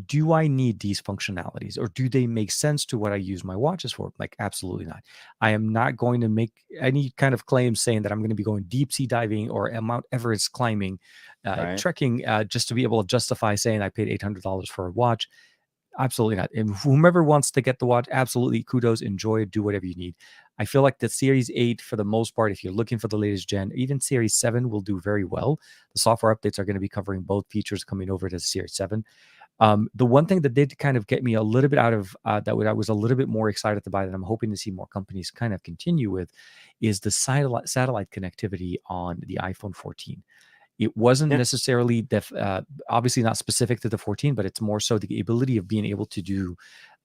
do I need these functionalities or do they make sense to what I use my watches for? Like, absolutely not. I am not going to make any kind of claim saying that I'm going to be going deep sea diving or Mount Everest climbing, Right. trekking, just to be able to justify saying I paid $800 for a watch. Absolutely not. And whomever wants to get the watch, absolutely kudos, enjoy it, do whatever you need. I feel like the Series 8, for the most part, if you're looking for the latest gen, even Series 7 will do very well. The software updates are going to be covering both features coming over to Series 7. The one thing that did kind of get me a little bit out of I was a little bit more excited to buy that I'm hoping to see more companies kind of continue with is the satellite connectivity on the iPhone 14. It wasn't Yeah. necessarily obviously not specific to the 14, but it's more so the ability of being able to do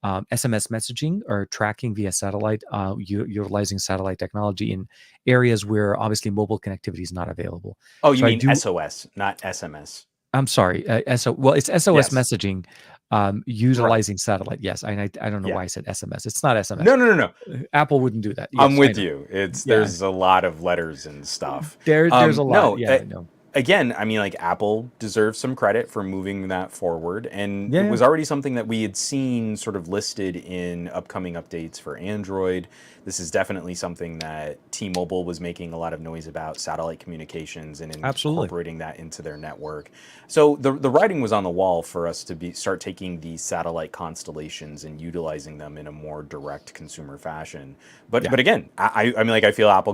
SMS messaging or tracking via satellite, utilizing satellite technology in areas where obviously mobile connectivity is not available. Oh, you So I mean do. SOS, not SMS. I'm sorry. Well, it's SOS Yes. messaging, Right. utilizing satellite. Yes, I don't know Yeah. why I said SMS. It's not SMS. No, no, no, no. Apple wouldn't do that. I'm Yes, I with know. you. It's Yeah, there's a lot of letters and stuff. there's a lot. No, Yeah, I know. again, I mean, like Apple deserves some credit for moving that forward, and Yeah, it yeah, was already something that we had seen sort of listed in upcoming updates for Android. This is definitely something that T-Mobile was making a lot of noise about, satellite communications and absolutely. incorporating that into their network. So the writing was on the wall for us to start taking these satellite constellations and utilizing them in a more direct consumer fashion. Yeah, But again, I mean, like I feel Apple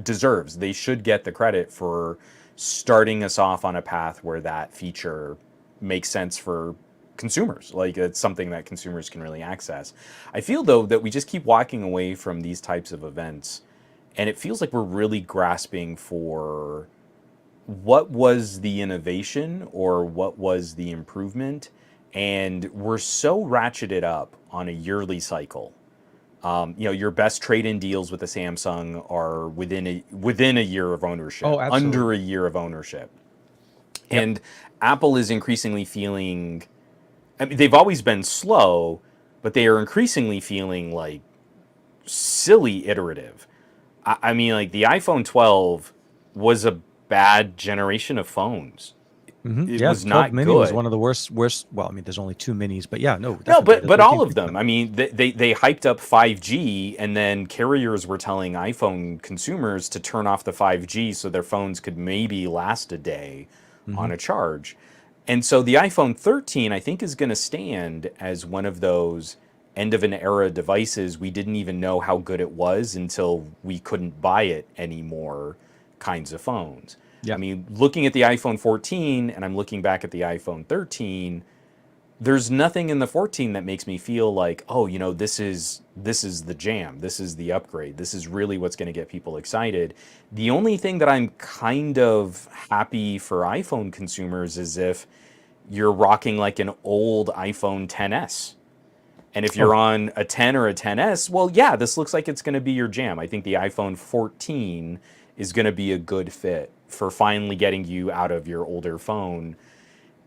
deserves, they should get the credit for starting us off on a path where that feature makes sense for consumers. Like it's something that consumers can really access. I feel though that we just keep walking away from these types of events, and it feels like we're really grasping for what was the innovation or what was the improvement, and we're so ratcheted up on a yearly cycle. Your best trade-in deals with a Samsung are within a year of ownership, oh, under a absolutely. year of ownership, Yep. and Apple is increasingly feeling. I mean, they've always been slow, but they are increasingly feeling like silly iterative. I mean, like the iPhone 12 was a bad generation of phones. It Yeah, the was 12 not mini was good. one of the worst. Well, I mean, there's only two minis, but yeah, no, No, definitely but the but 13 all of picks them. up. I mean, they hyped up 5G, and then carriers were telling iPhone consumers to turn off the 5G so their phones could maybe last a day Hmm. on a charge. And so the iPhone 13, I think, is going to stand as one of those end of an era devices we didn't even know how good it was until we couldn't buy it anymore kinds of phones. I Yeah. mean, looking at the iPhone 14 and I'm looking back at the iPhone 13, there's nothing in the 14 that makes me feel like, oh, this is the jam, this is the upgrade, this is really what's going to get people excited. The only thing that I'm kind of happy for iPhone consumers is if you're rocking like an old iPhone 10s, and if Oh, you're on a 10 or a 10s, well, yeah, this looks like it's going to be your jam. I think the iPhone 14 is going to be a good fit for finally getting you out of your older phone.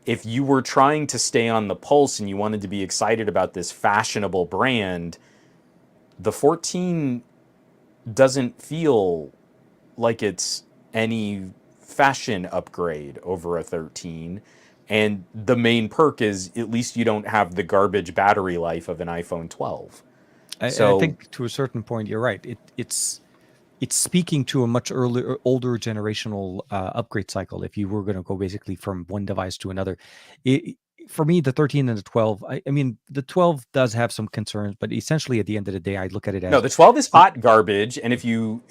If you were trying to stay on the pulse and you wanted to be excited about this fashionable brand, the 14 doesn't feel like it's any fashion upgrade over a 13. And the main perk is at least you don't have the garbage battery life of an iPhone 12. I So, think to a certain point, you're right. It's speaking to a much earlier, older generational upgrade cycle. If you were going to go basically from one device to another, it, for me, the 13 and the 12. I mean, the 12 does have some concerns, but essentially, at the end of the day, I look at it no, as the 12 is hot garbage, and if you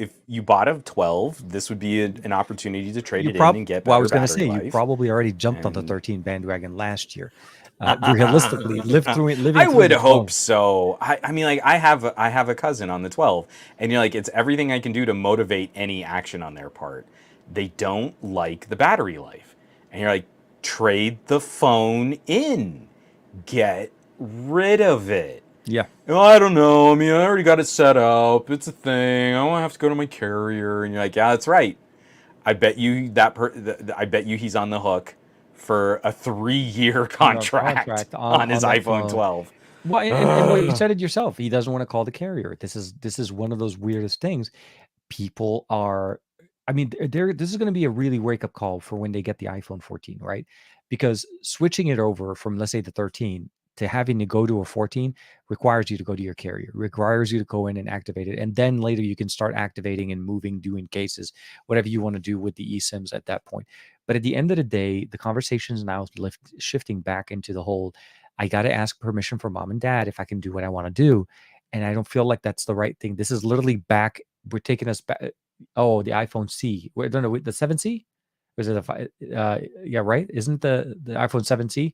bought a 12, this would be an opportunity to trade you it in prob. and get Well, I better was going to battery say you life. probably already jumped on the And 13 bandwagon last year. Realistically, living I through would the hope 12. so. I mean, like I have a cousin on the 12, and you're like, it's everything I can do to motivate any action on their part. They don't like the battery life, and you're like, trade the phone in, get rid of it. Yeah. Oh, I don't know. I mean, I already got it set up. It's a thing. I won't have to go to my carrier. And you're like, yeah, that's right. I bet you I bet you he's on the hook for a 3-year contract Contract on his on that iPhone phone. 12. Well, and what you said it yourself. He doesn't want to call the carrier. This is one of those weirdest things. People are, I mean, this is going to be a really wake up call for when they get the iPhone 14, right? Because switching it over from, let's say, the 13 to having to go to a 14 requires you to go to your carrier, requires you to go in and activate it, and then later you can start activating and moving, doing cases, whatever you want to do with the eSIMs at that point. But at the end of the day, the conversation is now shifting back into the whole, I got to ask permission from mom and dad if I can do what I want to do. And I don't feel like that's the right thing. This is literally back. We're taking us back. Oh, the iPhone C. Wait, no, no, the 7C? Or is it a five? Yeah, right. Isn't the iPhone 7C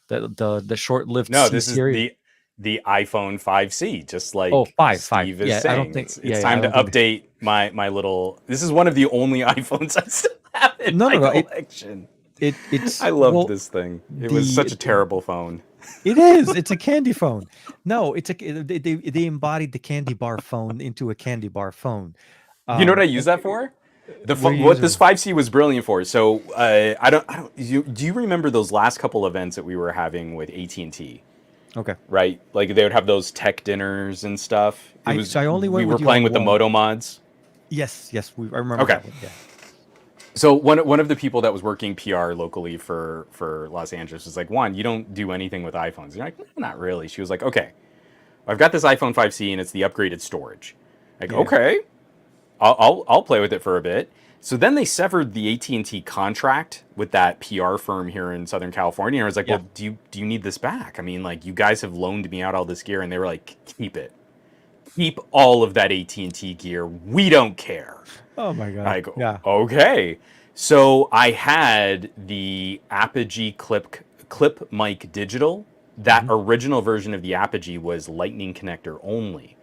the short-lived No, C this is series? the iPhone 5C, just Oh, like five. Steve is Yeah, I don't saying. think. It's Yeah, I time to don't think. update my little. This is one of the only iPhones I still have in No, my no, no. collection. It's I loved well this thing. It was such the a terrible phone. it is. It's a candy phone. No, it's a they embodied the candy bar phone into a candy bar phone. You know what I use And that for? what do you use What it this for? 5C was brilliant for. So I don't. Do you remember those last couple events that we were having with AT&T? Okay. Right, like they would have those tech dinners and stuff. It was I only we went were with you playing on with the one. Moto mods. Yes, I remember Okay, that one. Yeah. so one of the people that was working PR locally for Los Angeles was like, Juan, you don't do anything with iPhones. And you're like, no, not really. She was like, okay, I've got this iPhone 5C and it's the upgraded storage. Like, Yeah. okay, I'll play with it for a bit. So then they severed the AT&T contract with that PR firm here in Southern California. And I was like, Yeah. well, do you need this back? I mean, like, you guys have loaned me out all this gear, and they were like, keep it, keep all of that AT&T gear. We don't care. Oh my God. Like, Yeah. okay. So I had the Apogee clip mic digital. That Hmm. original version of the Apogee was Lightning connector only.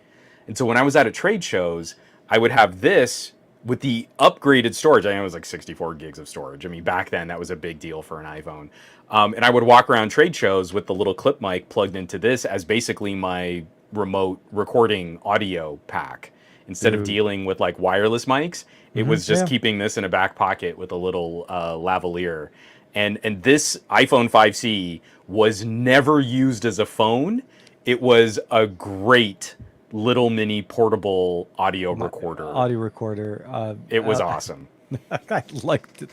And so when I was out at trade shows, I would have this with the upgraded storage. I know it was like 64 gigs of storage. I mean, back then that was a big deal for an iPhone. And I would walk around trade shows with the little clip mic plugged into this as basically my remote recording audio pack. Instead of Dude. dealing with like wireless mics, it Hmm. was just Yeah. keeping this in a back pocket with a little lavalier. And this iPhone 5C was never used as a phone. It was a great little mini portable audio My recorder. audio recorder. It was awesome. I liked it.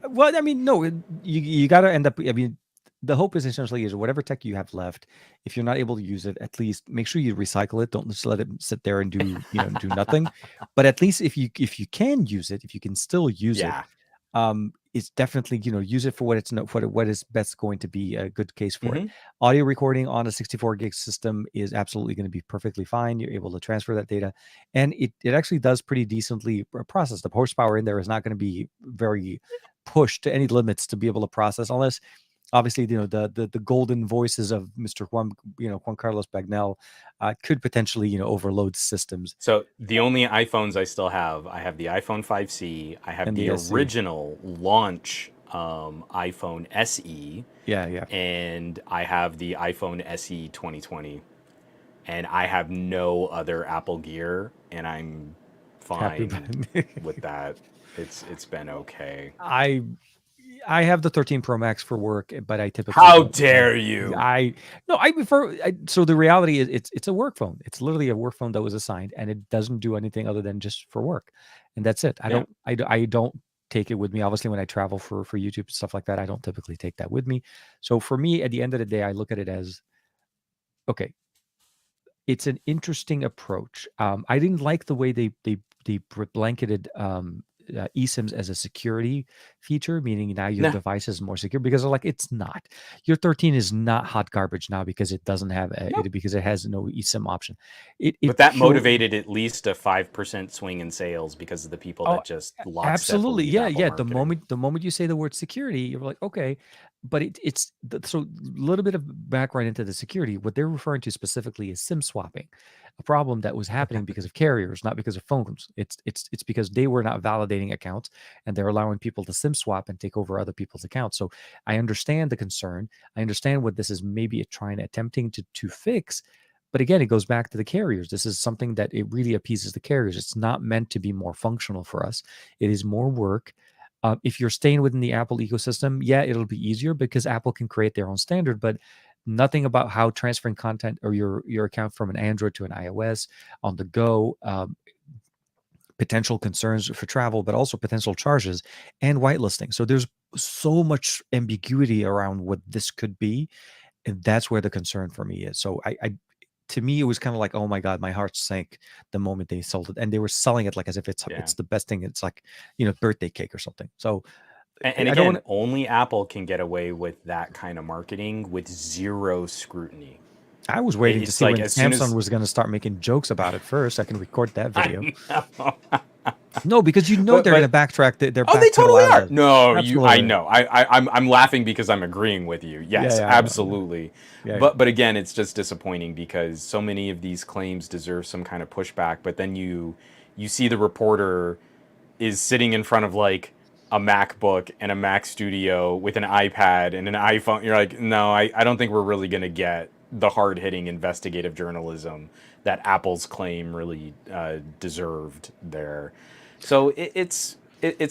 Well, I mean, no, you got to end up. I mean, the hope is essentially is whatever tech you have left. If you're not able to use it, at least make sure you recycle it. Don't just let it sit there and do nothing. But at least if you can use it, if you can still use it, Yeah. it's definitely use it for what it's for what is best going to be a good case for it. Hmm. Audio recording on a 64 gig system is absolutely going to be perfectly fine. You're able to transfer that data, and it actually does pretty decently process. The horsepower in there is not going to be very pushed to any limits to be able to process, unless obviously the golden voices of Mr. Juan Carlos Bagnell could potentially overload systems. So the only iPhones I have the iPhone 5C, I have And the the SC. original launch iPhone SE, Yeah. and I have the iPhone SE 2020, and I have no other Apple gear, and I'm Happy. fine with that. It's been okay. I I have the 13 Pro Max for work, but I typically How don't. dare you? I no, I prefer. So the reality is, it's a work phone. It's literally a work phone that was assigned, and it doesn't do anything other than just for work, and that's it. Yeah. I don't take it with me. Obviously, when I travel for YouTube and stuff like that, I don't typically take that with me. So for me, at the end of the day, I look at it as okay. It's an interesting approach. I didn't like the way they blanketed eSIMs as a security feature, meaning now your No. device is more secure because they're like it's not. Your 13 is not hot garbage now because it doesn't have Nope. because it has no eSIM option. It But that pure motivated at least a 5% swing in sales because of the people Oh, that just lockstep absolutely. believe Apple Yeah. marketing. The moment you say the word security, you're like, okay, but so a little bit of background into the security. What they're referring to specifically is SIM swapping, a problem that was happening because of carriers, not because of phones. It's because they were not validating accounts and they're allowing people to SIM swap and take over other people's accounts. So I understand the concern. I understand what this is maybe attempting to fix. But again, it goes back to the carriers. This is something that it really appeases the carriers. It's not meant to be more functional for us. It is more work. If you're staying within the Apple ecosystem, yeah, it'll be easier because Apple can create their own standard. But nothing about how transferring content or your account from an Android to an iOS on the go, potential concerns for travel, but also potential charges and whitelisting. So there's so much ambiguity around what this could be, and that's where the concern for me is. So I to me, it was kind of like, oh my god, my heart sank the moment they sold it, and they were selling it like as if Yeah. it's the best thing. It's like birthday cake or something. So And I don't want again, to. only Apple can get away with that kind of marketing with zero scrutiny. I was waiting to It's see like when as soon Samsung as was going to start making jokes about it first. I can record that video. I know, No, because they're going to but backtrack. They're oh, they backpedal totally out of are. it. No, I Absolutely. know. I'm laughing because I'm agreeing with you. Yes, Yeah. I know. absolutely. Yeah. But again, it's just disappointing because so many of these claims deserve some kind of pushback. But then you see the reporter is sitting in front of like a MacBook and a Mac Studio with an iPad and an iPhone. You're like, no, I don't think we're really going to get the hard hitting investigative journalism that Apple's claim really deserved there. So it's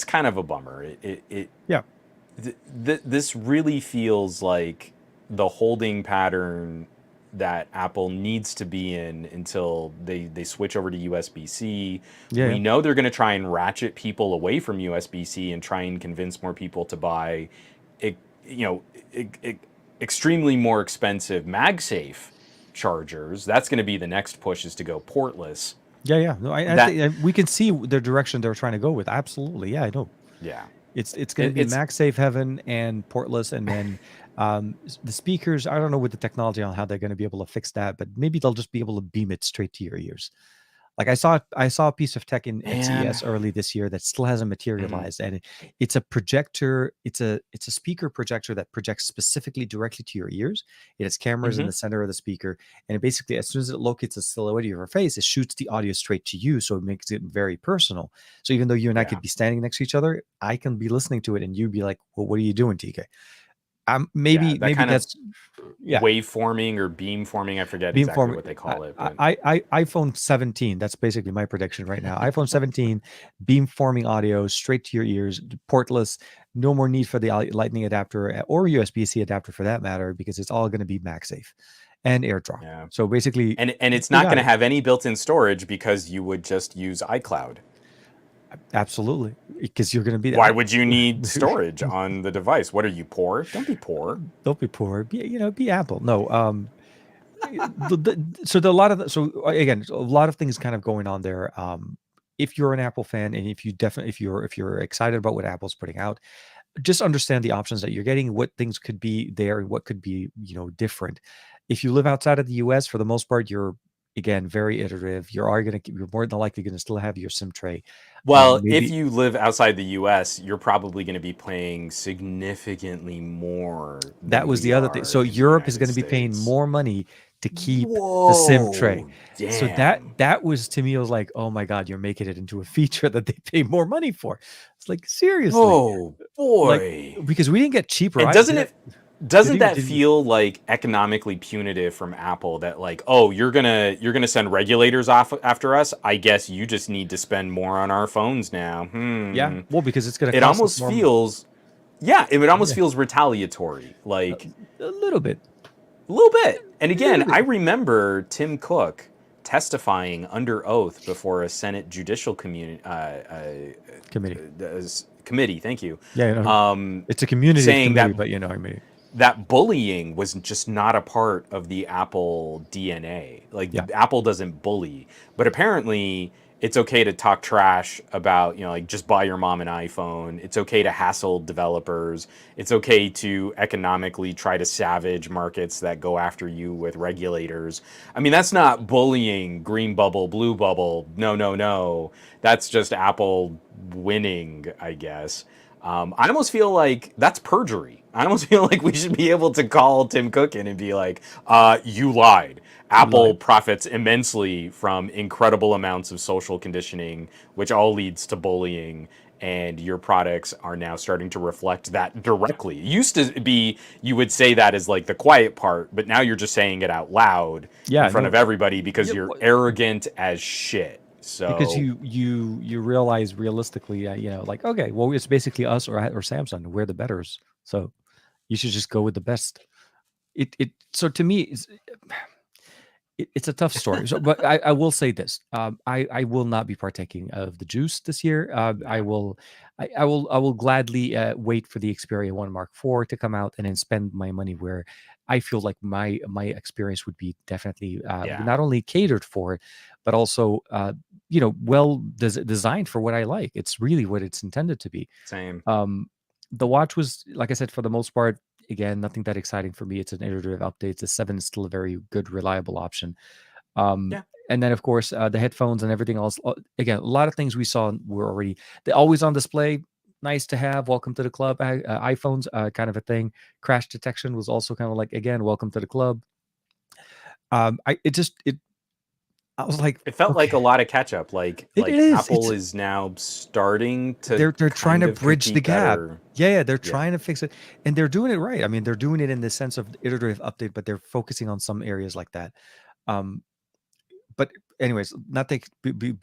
kind of a bummer. Yeah. This really feels like the holding pattern that Apple needs to be in until they switch over to USB-C. Yeah. We know they're going to try and ratchet people away from USB-C and try and convince more people to buy, you know, extremely more expensive MagSafe chargers. That's going to be the next push, is to go portless. Yeah. Yeah. No, I That think we can see the direction they're trying to go with. Absolutely. Yeah, I know. yeah, It's going to be it's MagSafe heaven and portless, and then the speakers. I don't know with the technology on how they're going to be able to fix that, but maybe they'll just be able to beam it straight to your ears. Like I saw a piece of tech at man. CES early this year that still hasn't Mhm. materialized, and it's a projector. It's a speaker projector that projects specifically directly to your ears. It has cameras in Mhm. the center of the speaker, and it basically, as soon as it locates a silhouette of your face, it shoots the audio straight to you, so it makes it very personal. So even though you and I Yeah. could be standing next to each other, I can be listening to it, and you'd be like, "Well, what are you doing, TK?" Yeah, Maybe that maybe kind of that's yeah. waveforming or beamforming, I forget exactly Beamforming. what they call it, but iPhone 17. That's basically my prediction right now. iPhone 17, beamforming audio straight to your ears, portless. No more need for the Lightning adapter or USB-C adapter for that matter, because it's all going to be MagSafe and AirDrop. yeah. So basically, And it's you not got going to it. have any built-in storage because you would just use iCloud. Absolutely, because you're going to be. Why would you need storage on the device? What are you, poor? Don't be poor. Don't be poor. Be Apple. No. So a lot of again, a lot of things kind of going on there. If you're an Apple fan, and if you're excited about what Apple's putting out, just understand the options that you're getting, what things could be there, and what could be different. If you live outside of the US, for the most part, you're again very iterative. You're more than likely going to still have your SIM tray. Well, if Maybe you live outside the US, you're probably going to be paying significantly more that than was we the other thing. are So in the Europe is United going to be paying States. more money to keep the SIM tray. Whoa, So that damn. that was, to me, I was like, oh my God, you're making it into a feature that they pay more money for. It's like, seriously, Oh like, boy. because we didn't get cheaper. And I did it. doesn't Did you? that Did you? feel like economically punitive from Apple, that like, oh, you're gonna send regulators off after us? I guess you just need to spend more on our phones now. Yeah. Well, because it's going to It cost us almost more. feels, yeah, it almost Yeah, feels retaliatory. a, Like, a little bit, a little bit. And a little again, bit. I remember Tim Cook testifying under oath before a Senate Judicial Committee. Committee. Thank you. Yeah, Um, it's a community of saying committee, but I mean, that bullying was just not a part of the Apple DNA. Like, yeah, Apple doesn't bully, but apparently it's okay to talk trash about, like, just buy your mom an iPhone. It's okay to hassle developers. It's okay to economically try to savage markets that go after you with regulators. I mean, that's not bullying, green bubble, blue bubble. No, no, no. That's just Apple winning, I guess. I almost feel like that's perjury. I almost feel like we should be able to call Tim Cook in and be like, you lied. you Apple lied. profits immensely from incredible amounts of social conditioning, which all leads to bullying. And your products are now starting to reflect that directly. It used to be you would say that as like the quiet part, but now you're just saying it out loud in Yeah, front of no, everybody because yeah, you're arrogant as shit. because So, you realize realistically, like, okay, well, it's basically us or Samsung. We're the betters, so you should just go with the best. It so to me, it's a tough story. So, but I will say this: I will not be partaking of the juice this year. I yeah, will, I will gladly wait for the Xperia One Mark IV to come out, and then spend my money where I feel like my experience would be definitely yeah, not only catered for, but also well designed for what I like. It's really what it's intended to be. same. Um, the watch was, like I said, for the most part, again, nothing that exciting for me. It's an iterative update. The 7 is still a very good, reliable option. Um, Yeah. and then, of course, the headphones and everything else. Again, a lot of things we saw were already, they're always on display. Nice to have. Welcome to the club. iPhones, kind of a thing. Crash detection was also kind of like, again, welcome to the club. I it just it I was like, It felt like okay, a lot of catch up. Like it like is. Apple It's is now starting to they're trying kind to of bridge the compete gap. better. Yeah, yeah, they're Yeah. trying to fix it, and they're doing it right. I mean, they're doing it in the sense of iterative update, but they're focusing on some areas like that. Um, but anyways, not take be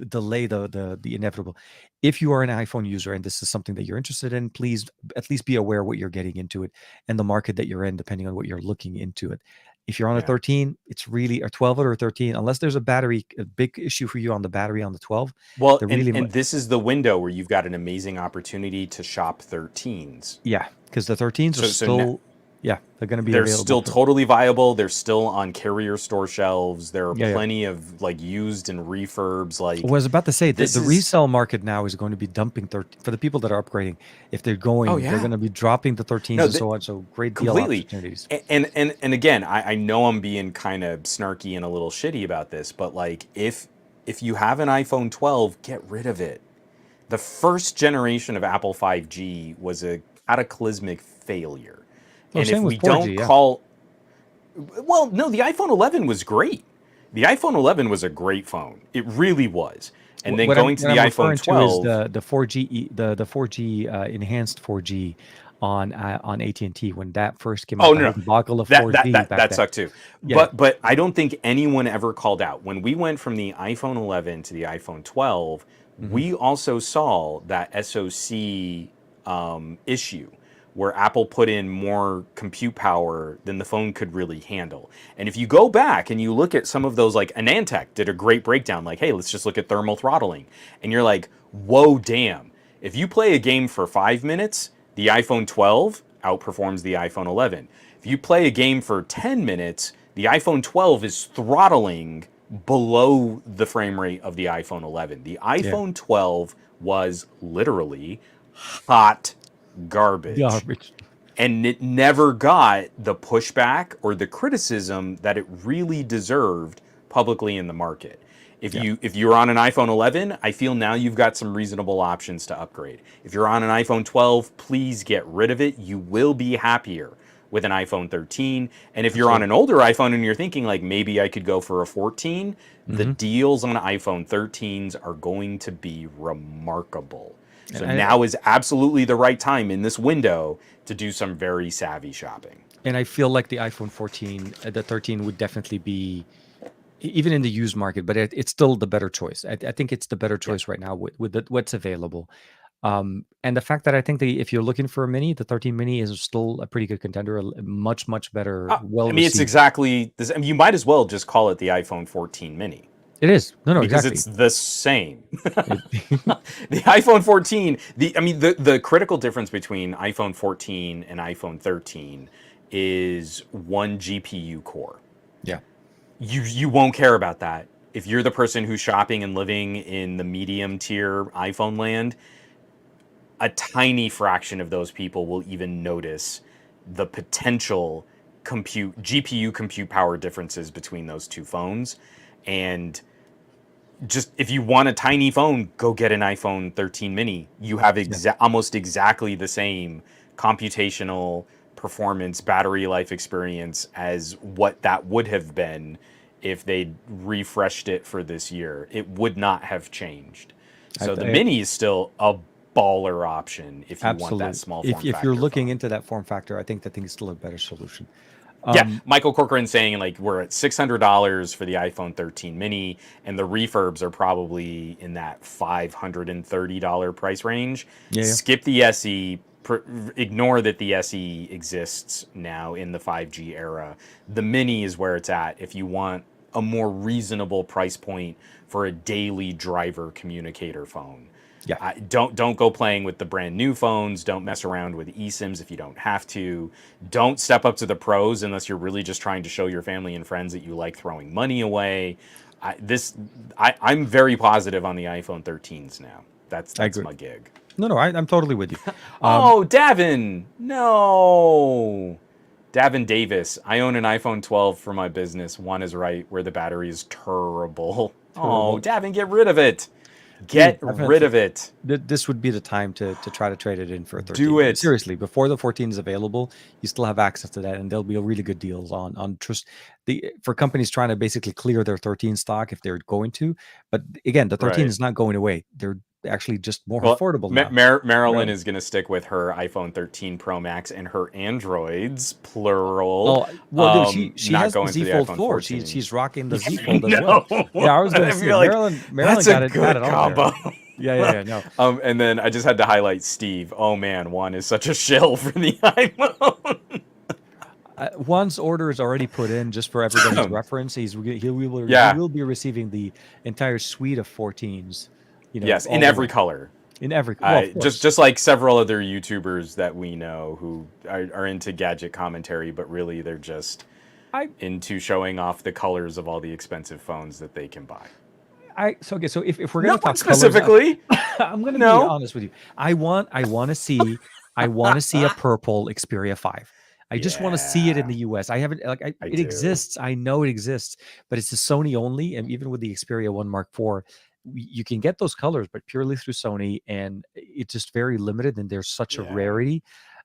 delay the inevitable. If you are an iPhone user and this is something that you're interested in, please at least be aware what you're getting into it and the market that you're in, depending on what you're looking into it. If you're on a Yeah. 13, it's really a 12 or a 13, unless there's a big issue for you on the battery on the 12. Well, The really, and this is the window where you've got an amazing opportunity to shop 13s. yeah, because the 13s are So now, still, yeah, they're going to be they're available still for, totally viable. They're still on carrier store shelves. There are yeah, yeah. plenty of like used and refurbs. Well, Like I was about to say that this the is resale market now is going to be dumping 13 for the people that are upgrading. If they're oh going, they're yeah. going to be dropping the 13s No, and so on. So great deal completely. opportunities. And again, I know I'm being kind of snarky and a little shitty about this, but like if you have an iPhone 12, get rid of it. The first generation of Apple 5G was a cataclysmic failure. Oh, And same if with we 4G. don't Yeah. call well, no, the iPhone 11 was great. The iPhone 11 was a great phone. It really was. And then going to What the I'm iPhone referring to is 12, the 4G the 4G enhanced 4G on AT&T when that first came out. oh The whole no, debacle of that that 4G that back that then. sucked too. Yeah. But I don't think anyone ever called out when we went from the iPhone 11 to the iPhone 12. Hmm. We also saw that SoC issue where Apple put in more compute power than the phone could really handle. And if you go back and you look at some of those, like Anantech did a great breakdown, like, hey, let's just look at thermal throttling, and you're like, whoa, damn! If you play a game for 5 minutes, the iPhone 12 outperforms the iPhone 11. If you play a game for 10 minutes, the iPhone 12 is throttling below the frame rate of the iPhone 11. The Yeah. iPhone 12 was literally hot garbage. Garbage. And it never got the pushback or the criticism that it really deserved publicly in the market. Yeah. If you're on an iPhone 11, I feel now you've got some reasonable options to upgrade. If you're on an iPhone 12, please get rid of it. You will be happier with an iPhone 13. And if you're on Absolutely. an older iPhone and you're thinking like maybe I could go for a 14, the Hmm. deals on iPhone 13s are going to be remarkable. And So now is absolutely the right time in this window to do some very savvy shopping. I feel like the iPhone 14, the 13 would definitely be even in the used market, but it's still the better choice. I think it's the better Yeah. choice right now with what's available. And the fact that I think that if you're looking for a mini, the 13 mini is still a pretty good contender, much better, well I mean, it's received. exactly this. I mean, you might as well just call it the iPhone 14 mini It is. No, because exactly. it's the same. It, The iPhone 14, I mean, the critical difference between iPhone 14 and iPhone 13 is one GPU core. yeah. You won't care about that if you're the person who's shopping and living in the medium tier iPhone land. A tiny fraction of those people will even notice the potential GPU compute power differences between those two phones. And just if you want a tiny phone, go get an iPhone 13 mini. You have Yeah. almost exactly the same computational performance, battery life experience as what that would have been if they refreshed it for this year. It would not have changed. So the I, mini is still a baller option if you want that absolutely. small form If you're factor looking phone. into that form factor, I think that thing is still a better solution. Yeah, Um, Michael Corcoran saying like we're at $600 for the iPhone 13 mini, and the refurbs are probably in that $530 price range. yeah, yeah. Skip the SE. Ignore that the SE exists now in the 5G era. The mini is where it's at if you want a more reasonable price point for a daily driver communicator phone. Yeah. Don't go playing with the brand new phones. Don't mess around with eSIMs if you don't have to. Don't step up to the pros unless you're really just trying to show your family and friends that you like throwing money away. I'm very positive on the iPhone 13s now. I That's agree. my gig. No, I'm totally with you. Oh, Davin, no. Davin Davis. I own an iPhone 12 for my business. One is right where the battery is terrible. Oh, Terrible. Davin, get rid of it. Get Dude, rid definitely. of it. This would be the time to try to trade it in for a Do 13. it. Seriously, before the 14 is available, you still have access to that, and there'll be really good deals on trust the for companies trying to basically clear their 13 stock if they're going to. But again, the 13 Right. is not going away. They're actually just more Well, affordable now. Marilyn Really. is going to stick with her iPhone 13 Pro Max and her Androids, plural, Oh, well, dude, she not has the going for Z the Fold iPhone 4. 14. She's rocking the Z Fold as well. No, Yeah, I was gonna I say feel like Marilyn that's a got it good all there. combo. Yeah, yeah, yeah. No, And then I just had to highlight Steve. Oh man, Juan is such a shill for the iPhone. Juan's order is already put in just for everybody's reference. He Yeah, will be receiving the entire suite of 14s, yes, in all the every way color. in every. Well, of Just course. just like several other YouTubers that we know who are into gadget commentary, but really they're just I into showing off the colors of all the expensive phones that they can buy. so okay. So if we're No gonna one talk colors, specifically. I'm gonna be No. honest with you. I want to see a purple Xperia 5. I just want to see it in Yeah, the US. I haven't I it do. exists. I know it exists, but it's a Sony only. And even with the Xperia 1 Mark IV, you can get those colors, but purely through Sony, and it's just very limited. And there's such a Yeah. rarity.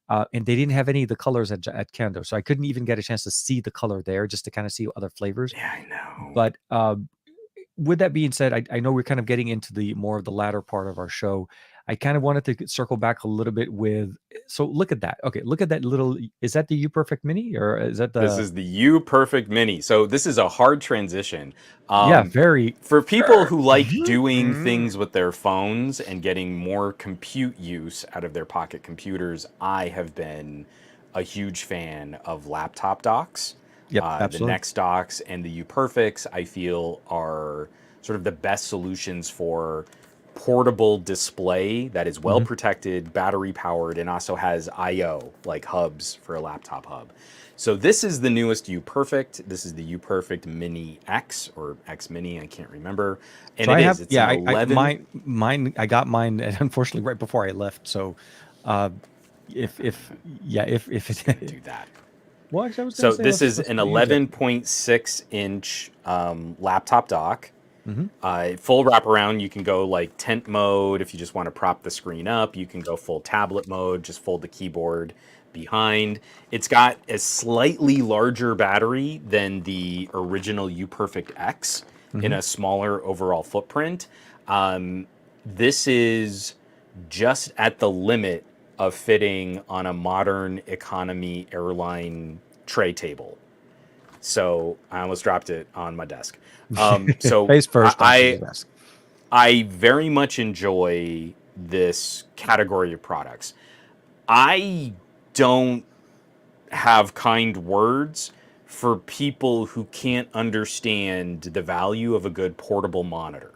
And they didn't have any of the colors at Kendo, so I couldn't even get a chance to see the color there, just to kind of see other flavors. Yeah, I know. But with that being said, I know we're kind of getting into the more of the latter part of our show. I kind of wanted to circle back a little bit with. So look at that. Okay, look at that little. Is that the U Perfect Mini, or is that This the? is the U Perfect Mini. So this is a hard transition. Yeah, Um, very. for people who like doing things with their phones and getting more compute use out of their pocket computers, I have been a huge fan of laptop docks. Yep, The absolutely. Next docks and the U Perfects, I feel, are sort of the best solutions for portable display that is well Hmm. protected, battery powered, and also has I/O like hubs for a laptop hub. So this is the newest U Perfect. This is the U Perfect Mini X or X Mini, I can't remember. And So it I is. have. It's Yeah, an I 11. mine. I got mine, unfortunately, right before I left. So, uh, if yeah, if Just gonna it. do that. Well, actually, I was gonna So say this is let's an use it. 11.6 inch laptop dock. Hmm. Full wraparound, you can go like tent mode if you just want to prop the screen up. You can go full tablet mode, just fold the keyboard behind. It's got a slightly larger battery than the original U Perfect X in Hmm. a smaller overall footprint. This is just at the limit of fitting on a modern economy airline tray table. So I almost dropped it on my desk. So Face first onto the I, desk. I very much enjoy this category of products. I don't have kind words for people who can't understand the value of a good portable monitor,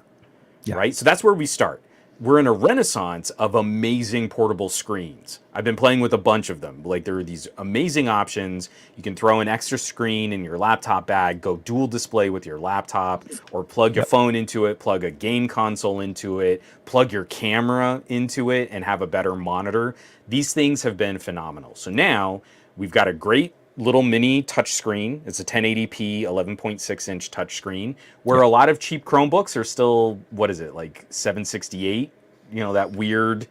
Yeah. right? So that's where we start. We're in a renaissance of amazing portable screens. I've been playing with a bunch of them. Like there are these amazing options. You can throw an extra screen in your laptop bag, go dual display with your laptop, or plug your Yep. phone into it, plug a game console into it, plug your camera into it, and have a better monitor. These things have been phenomenal. So now we've got a great little mini touchscreen. It's a 1080p 11.6 inch touchscreen where Yep. a lot of cheap Chromebooks are still, what is it, like 768? You know, that weird,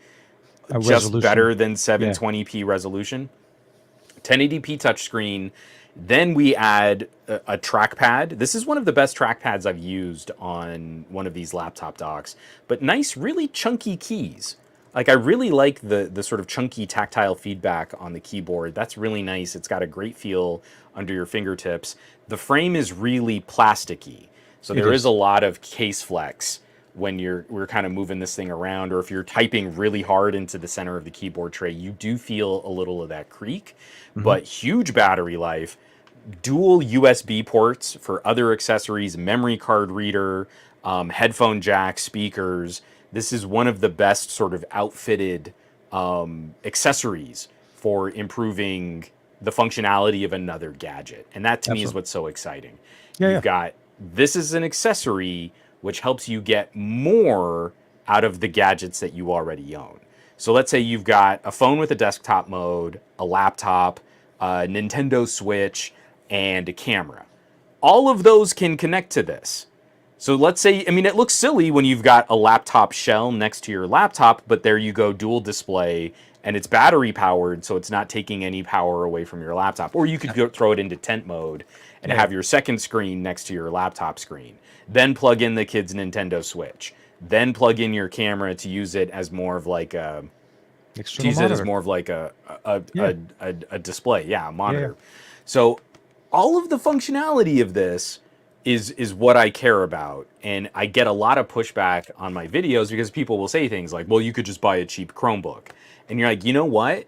A just resolution. better than Yeah. 720p resolution. 1080p touchscreen. Then we add a trackpad. This is one of the best trackpads I've used on one of these laptop docks, but nice, really chunky keys. Like I really like the sort of chunky tactile feedback on the keyboard. That's really nice. It's got a great feel under your fingertips. The frame is really plasticky, so It there is is. a lot of case flex when we're kind of moving this thing around, or if you're typing really hard into the center of the keyboard tray, you do feel a little of that creak. Hmm. But huge battery life, dual USB ports for other accessories, memory card reader, headphone jack, speakers. This is one of the best sort of outfitted accessories for improving the functionality of another gadget. And that to me is Absolutely. what's so exciting. Yeah. You've Yeah. got this is an accessory which helps you get more out of the gadgets that you already own. So let's say you've got a phone with a desktop mode, a laptop, a Nintendo Switch, and a camera. All of those can connect to this. So let's say, I mean, it looks silly when you've got a laptop shell next to your laptop, but there you go, dual display, and it's battery powered, so it's not taking any power away from your laptop. Or you could go throw it into tent mode and Yeah, have your second screen next to your laptop screen. Then plug in the kid's Nintendo Switch. Then plug in your camera to use it as more of like a external monitor. Yeah, a display, yeah, a yeah, yeah. monitor. So all of the functionality of this is what I care about, and I get a lot of pushback on my videos because people will say things like, "Well, you could just buy a cheap Chromebook," and you're like, you know what?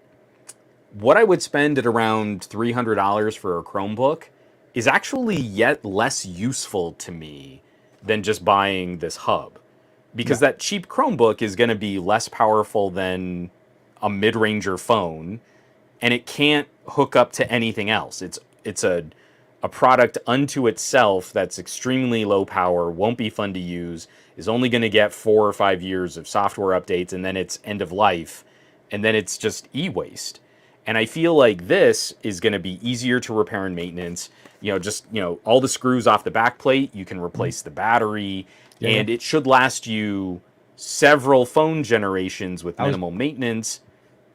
What I would spend at around $300 for a Chromebook is actually yet less useful to me than just buying this hub, because Yeah. that cheap Chromebook is going to be less powerful than a mid-ranger phone, and it can't hook up to anything else. It's a product unto itself that's extremely low power, won't be fun to use, is only going to get 4 or 5 years of software updates, and then it's end of life, and then it's just e-waste. And I feel like this is going to be easier to repair and maintenance. Just all the screws off the back plate, you can Mhm. replace the battery, Yeah, yeah. and it should last you several phone generations with I was minimal maintenance,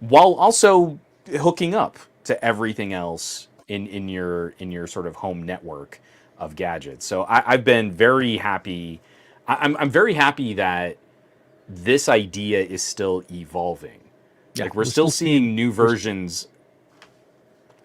while also hooking up to everything else in your sort of home network of gadgets. So I've been very happy. I'm very happy that this idea is still evolving. yeah, Like we're we're still still seeing seeing new we're versions,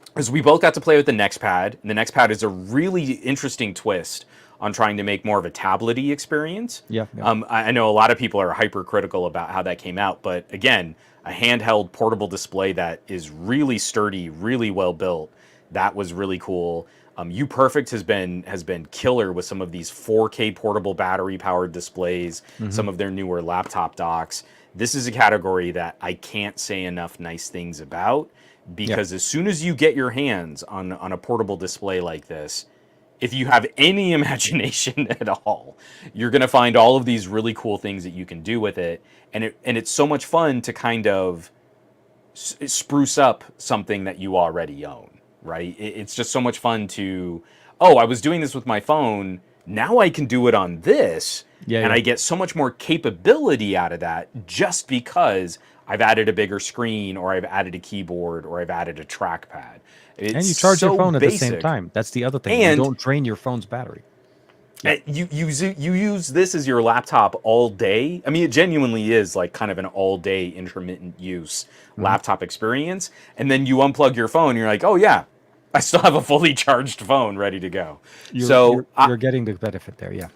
because we both got to play with the Nextpad, and the Nextpad is a really interesting twist on trying to make more of a tablet-y experience. yeah, yeah. I know a lot of people are hypercritical about how that came out, but again, a handheld portable display that is really sturdy, really well built. That was really cool. UPerfect has been killer with some of these 4K portable battery powered displays, Mhm. some of their newer laptop docks. This is a category that I can't say enough nice things about, Yeah. because as soon as you get your hands on a portable display like this, if you have any imagination at all, you're going to find all of these really cool things that you can do with it, and it's so much fun to kind of spruce up something that you already own, right? It's just so much fun to, oh, I was doing this with my phone, now I can do it on this, Yeah, and yeah. I get so much more capability out of that just because I've added a bigger screen, or I've added a keyboard, or I've added a trackpad. It's And you charge your so phone at the same basic. time. That's the other thing. You And don't drain your phone's battery. Yeah. you use this as your laptop all day. I mean, it genuinely is like kind of an all day intermittent use Mhm. laptop experience. And then you unplug your phone, and you're like, oh yeah, I still have a fully charged phone ready to go. You're So you're you're getting the benefit there. Yeah.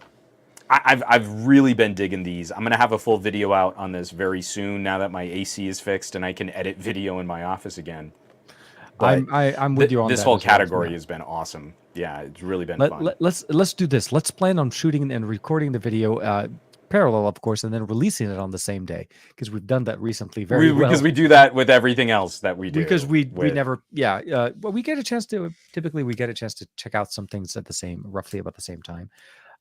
I've really been digging these. I'm gonna have a full video out on this very soon, now that my AC is fixed and I can edit video in my office again. But I'm with you on this that whole as well. Yeah. category has been awesome. Yeah, it's really been fun. Let's do this. Let's plan on shooting and recording the video parallel, of course, and then releasing it on the same day, because we've done that recently very Because well. we do that with everything else that we Because do. we With never, yeah, well, we get a chance to, typically we get a chance to check out some things at the same, roughly about the same time.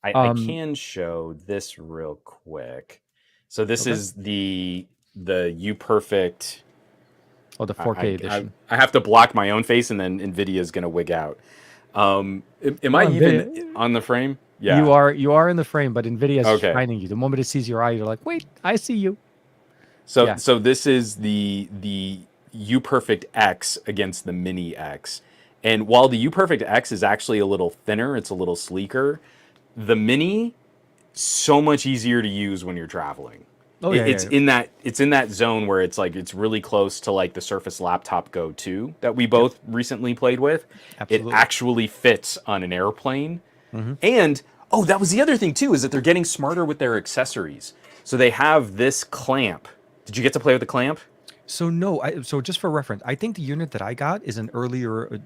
I Um, can show this real quick. So this okay. is the UPerfect. Oh, the I, 4K I edition. I have to block my own face, and then NVIDIA is gonna wig out. Am I No, even NVIDIA, on the frame? you Yeah. are in the frame, but NVIDIA's Okay. finding you. The moment it sees your eye, you're like, wait, I see you. So Yeah. so this is the UPerfect X against the Mini X. And while the UPerfect X is actually a little thinner, it's a little sleeker, the Mini, so much easier to use when you're traveling. Oh It, yeah, it's yeah, in that it's in that zone where it's like it's really close to like the Surface Laptop Go 2 that we yep, both recently played with. It absolutely. actually fits on an airplane. Hmm. And oh, that was the other thing too, is that they're getting smarter with their accessories. So they have this clamp. Did you get to play with the clamp? So no, so just for reference, I think the unit that I got is an earlier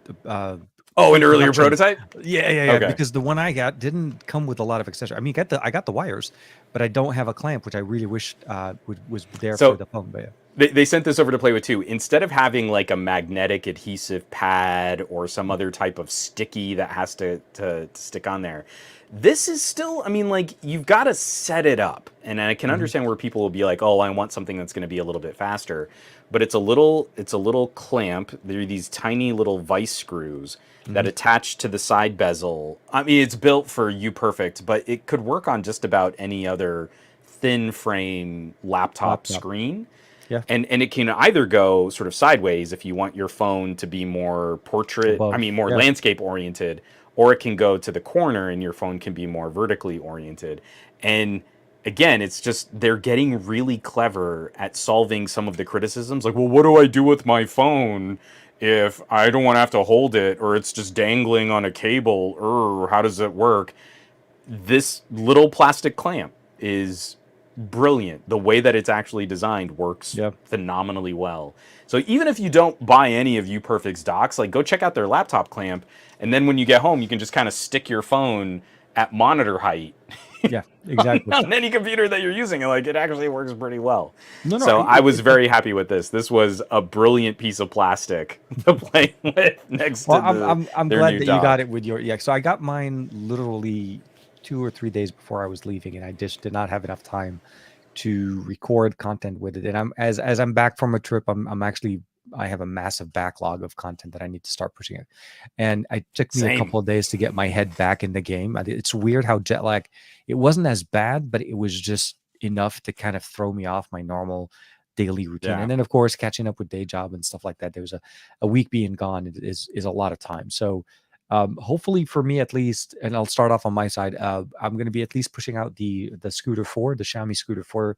Oh, an earlier pre-production. prototype? Yeah, yeah, yeah. Okay. Because the one I got didn't come with a lot of accessories. I mean, I got the wires, but I don't have a clamp, which I really wish was there for So the phone. But yeah. they sent this over to play with too. Instead of having like a magnetic adhesive pad or some other type of sticky that has to stick on there, This is still, I mean, like, you've got to set it up. And I can Mhm. understand where people will be like, "Oh, I want something that's going to be a little bit faster." But it's a little clamp. There are these tiny little vice screws that Mhm. attach to the side bezel. I mean, it's built for UPerfect, but it could work on just about any other thin frame laptop Laptop. screen. Yeah. And it can either go sort of sideways if you want your phone to be more Above. more Yeah. landscape oriented, or it can go to the corner and your phone can be more vertically oriented. And again, it's just they're getting really clever at solving some of the criticisms. Like, well, what do I do with my phone if I don't want to have to hold it, or it's just dangling on a cable, or how does it work? This little plastic clamp is brilliant. The way that it's actually designed works Yeah. phenomenally well. So even if you don't buy any of UPerfect's docks, like, go check out their laptop clamp, and then when you get home, you can just kind of stick your phone at monitor height Yeah. Exactly. on any computer that you're using, and like, it actually works pretty well. No, no. So I was very happy with this. This was a brilliant piece of plastic to play with next Well, to I'm their glad new that you got dock. it with your, yeah. So I got mine literally 2 or 3 days before I was leaving, and I just did not have enough time to record content with it. And I'm as I'm back from a trip, I'm actually, I have a massive backlog of content that I need to start pushing it. And it took me a Same. couple of days to get my head back in the game. It's weird how jet lag, it wasn't as bad, but it was just enough to kind of throw me off my normal daily routine. Yeah. And then of course catching up with day job and stuff like that. There was a week being gone is a lot of time. So hopefully for me at least, and I'll start off on my side. I'm going to be at least pushing out the Scooter 4, the Xiaomi Scooter 4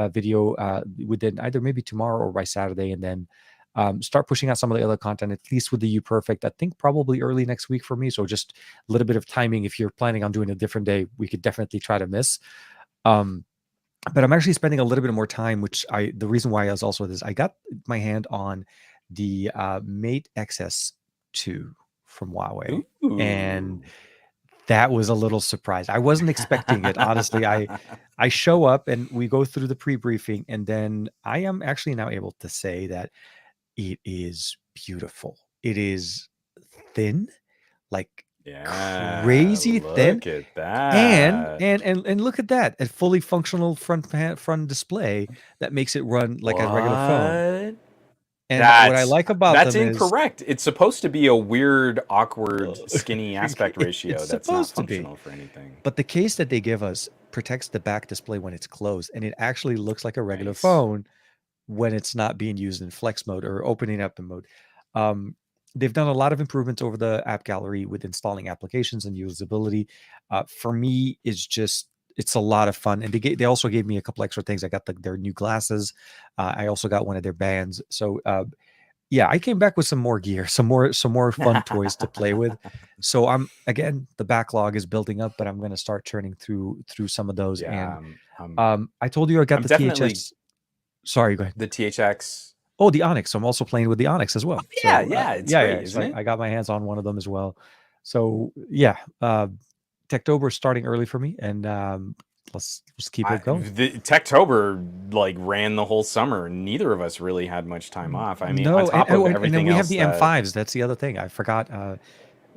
video within either maybe tomorrow or by Saturday, and then start pushing out some of the other content at least with the UPerfect. I think probably early next week for me. So just a little bit of timing. If you're planning on doing a different day, we could definitely try to miss. Um, but I'm actually spending a little bit more time, which the reason why I was also this, I got my hand on the Mate XS2 from Huawei, and Ooh. that was a little surprise. I wasn't expecting it, honestly. I show up and we go through the pre-briefing, and then I am actually now able to say that it is beautiful. It is thin, like Yeah, crazy thin, look at and that. and look at that, a fully functional front display that makes it run like a regular phone. What? And what I That's like about that's them is incorrect. It's supposed to be a weird, awkward, uh, skinny aspect it's ratio that's not supposed to be, functional for anything. but the case that they give us protects the back display when it's closed, and it actually looks like a regular Nice. phone when it's not being used in flex mode or opening up in mode. Um, they've done a lot of improvements over the app gallery with installing applications and usability. For me, it's a lot of fun, and they also gave me a couple extra things. I got their new glasses. I also got one of their bands. So yeah, I came back with some more gear, some more fun toys to play with. So I'm again, the backlog is building up, but I'm going to start churning through some of those. Yeah, And I told you I got I'm the definitely THS. Sorry, go ahead. the THX. Oh, the Onyx. I'm also playing with the Onyx as well. Yeah, So yeah, it's yeah, great, yeah. So isn't it? I got my hands on one of them as well. So yeah, Techtober is starting early for me, and let's keep it going. The Techtober like ran the whole summer. Neither of us really had much time off. I mean, on No, and top oh, of and then everything we have else the that M5s. That's the other thing I forgot.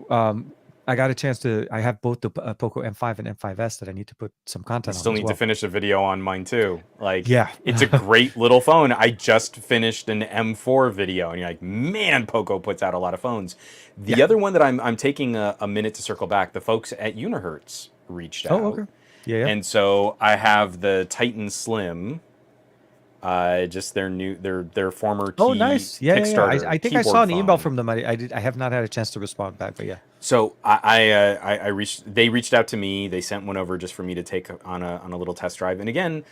Um, I got a chance to. I have both the Poco M5 and M5S that I need to put some I content on still as need to well. finish a video on mine too. Like, Yeah. it's a great little phone. I just finished an M4 video, and you're like, man, Poco puts out a lot of phones. Yeah. The other one that I'm taking a minute to circle back. The folks at Unihertz reached Oh, out, okay. Yeah, yeah. and so I have the Titan Slim, just their former Oh, key nice. Yeah, yeah, yeah. Kickstarter I think I saw keyboard an email phone. from them. I have not had a chance to respond back, but yeah. So I reached they reached out to me. They sent one over just for me to take on a little test drive. And again,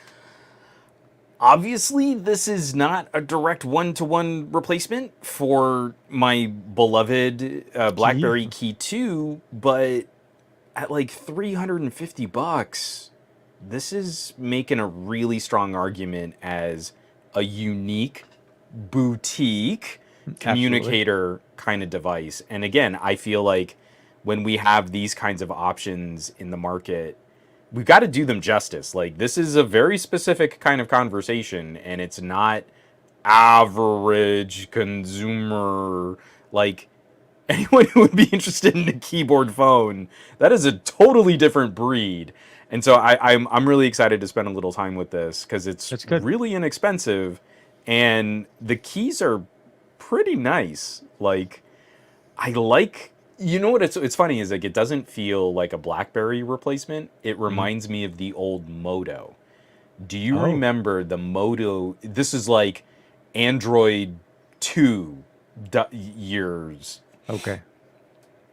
obviously this is not a direct one-to-one replacement for my beloved Key. BlackBerry Key 2, but at like $350, this is making a really strong argument as a unique boutique Absolutely. communicator kind of device. And again, I feel like when we have these kinds of options in the market, we've got to do them justice. Like, this is a very specific kind of conversation, and it's not average consumer. Like, anyone who would be interested in a keyboard phone, that is a totally different breed. And so I'm really excited to spend a little time with this because it's That's good. really inexpensive, and the keys are pretty nice. Like I like, you know what, it's funny is like it doesn't feel like a BlackBerry replacement. It Mhm. reminds me of the old Moto. Do you Oh, remember the Moto? This is like Android 2 years, okay.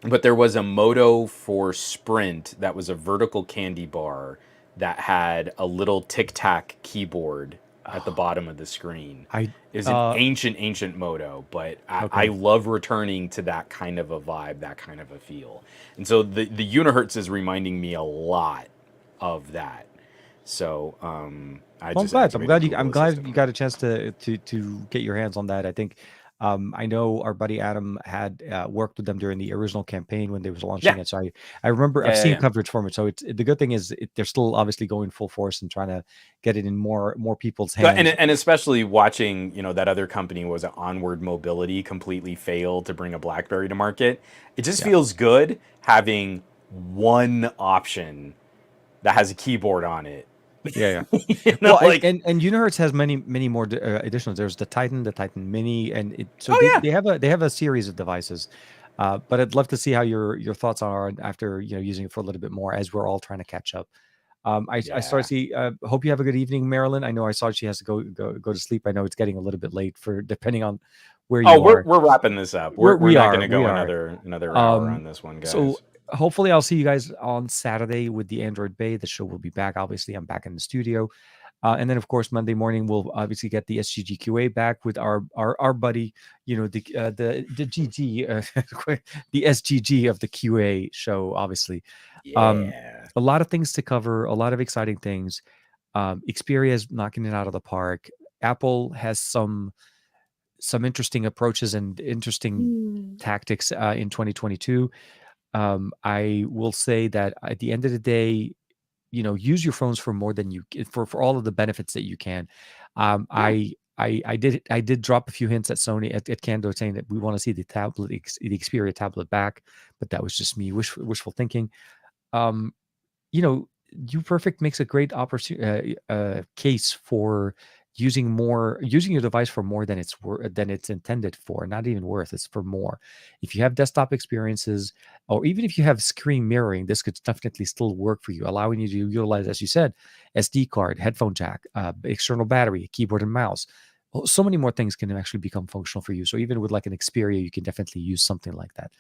but there was a Moto for Sprint that was a vertical candy bar that had a little tic tac keyboard at the Oh, bottom of the screen. I It was an uh ancient Moto, but I okay. love returning to that kind of a vibe, that kind of a feel. And so the Unihertz is reminding me a lot of that. So I Well, I'm just glad. I'm activated glad Google I'm glad you Assistant. got a chance to get your hands on that. I think I know our buddy Adam had worked with them during the original campaign when they was launching Yeah, it. So I remember I've seen yeah. coverage from it. So it's the good thing is they're still obviously going full force and trying to get it in more people's And hands. especially watching, that other company was Onward Mobility completely failed to bring a BlackBerry to market. It just Yeah. feels good having one option that has a keyboard on it. Yeah, yeah. you know, Well, like, and Unihertz has many more additionals. There's the Titan Mini, and so oh yeah, they have a series of devices. But I'd love to see how your thoughts are after using it for a little bit more as we're all trying to catch up. I start yeah. to see. Hope you have a good evening, Marilyn. I know I saw she has to go to sleep. I know it's getting a little bit late for depending on where Oh, you are. we're wrapping this up. We're, We're we not going are to we go are. another hour Um, on this one, so guys. hopefully I'll see you guys on Saturday with the Android Bay. The show will be back. Obviously, I'm back in the studio. And then, of course, Monday morning we'll obviously get the SGGQA back with our buddy, the GG, the SGG of the QA show. Obviously, um, Yeah. a lot of things to cover, a lot of exciting things. Xperia is knocking it out of the park. Apple has some interesting approaches and interesting Mm. tactics in 2022. I will say that at the end of the day, use your phones for more than for all of the benefits that you can. Yeah. I did drop a few hints at Sony at Cando saying that we want to see the Xperia tablet back, but that was just me wishful thinking. Um, UPerfect makes a great opportunity case for using your device for more than than it's intended for, not even worth. It's for more. If you have desktop experiences, or even if you have screen mirroring, this could definitely still work for you, allowing you to utilize, as you said, SD card, headphone jack, external battery, keyboard and mouse. So many more things can actually become functional for you. So even with like an Xperia, you can definitely use something like that.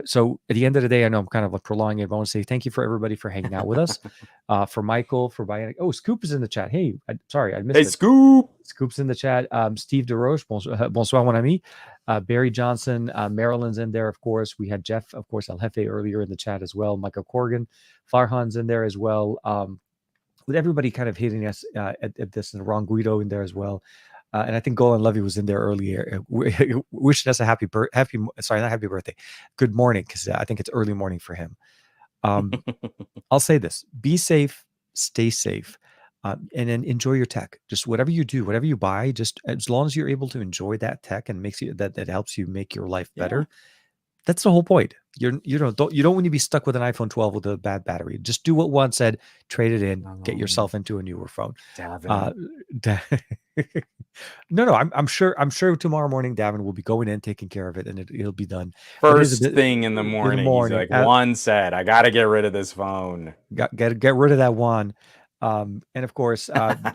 So at the end of the day, I know I'm kind of like prolonging it, but I want to say thank you for everybody for hanging out with us. For Michael, for buying. Oh, Scoop is in the chat. Hey, sorry, I Hey, missed it. Scoop. Scoop's in the chat. Steve DeRoche, bonsoir, mon ami. Barry Johnson, Marilyn's in there, of course. We had Jeff, of course, El Jefe earlier in the chat as well. Michael Corgan, Farhan's in there as well. With everybody kind of hitting us at this, and Ron Guido in there as well. And I think Golan Levy was in there earlier, wishing us a sorry, not happy birthday, good morning, because I think it's early morning for him. I'll say this: be safe, stay safe, and then enjoy your tech. Just whatever you do, whatever you buy, just as long as you're able to enjoy that tech and makes you that helps you make your life Yeah. better. That's the whole point. You don't want to be stuck with an iPhone 12 with a bad battery. Just do what Juan said, trade it in, get yourself into a newer phone. Uh, Davin. da- no, I'm sure tomorrow morning Davin will be going in, taking care of it, and it'll be done. But it is a First bit thing in the in the morning, he's morning. like, Juan said, I got to get rid of this phone. Get rid of that Juan. And of course,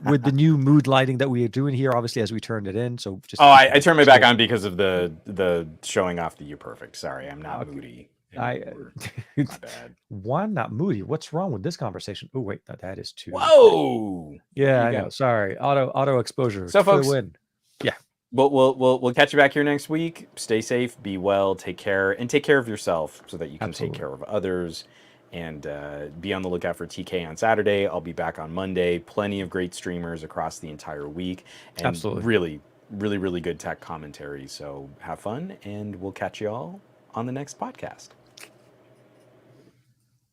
with the new mood lighting that we are doing here, obviously as we turned it in, so just Oh, keep I that turned my back still. on because of the showing off the UPerfect. Sorry, I'm not Okay. moody I anymore. My bad. Juan, not moody. What's wrong with this conversation? Oh wait, that is too. Whoa! There Yeah, you I know. go. Sorry. Auto exposure So, for the folks, win. Yeah, we'll catch you back here next week. Stay safe, be well, take care, and take care of yourself so that you can take absolutely. care of others. And be on the lookout for TK on Saturday. I'll be back on Monday. Plenty of great streamers across the entire week, and Absolutely. really good tech commentary. So have fun, and we'll catch you all on the next podcast.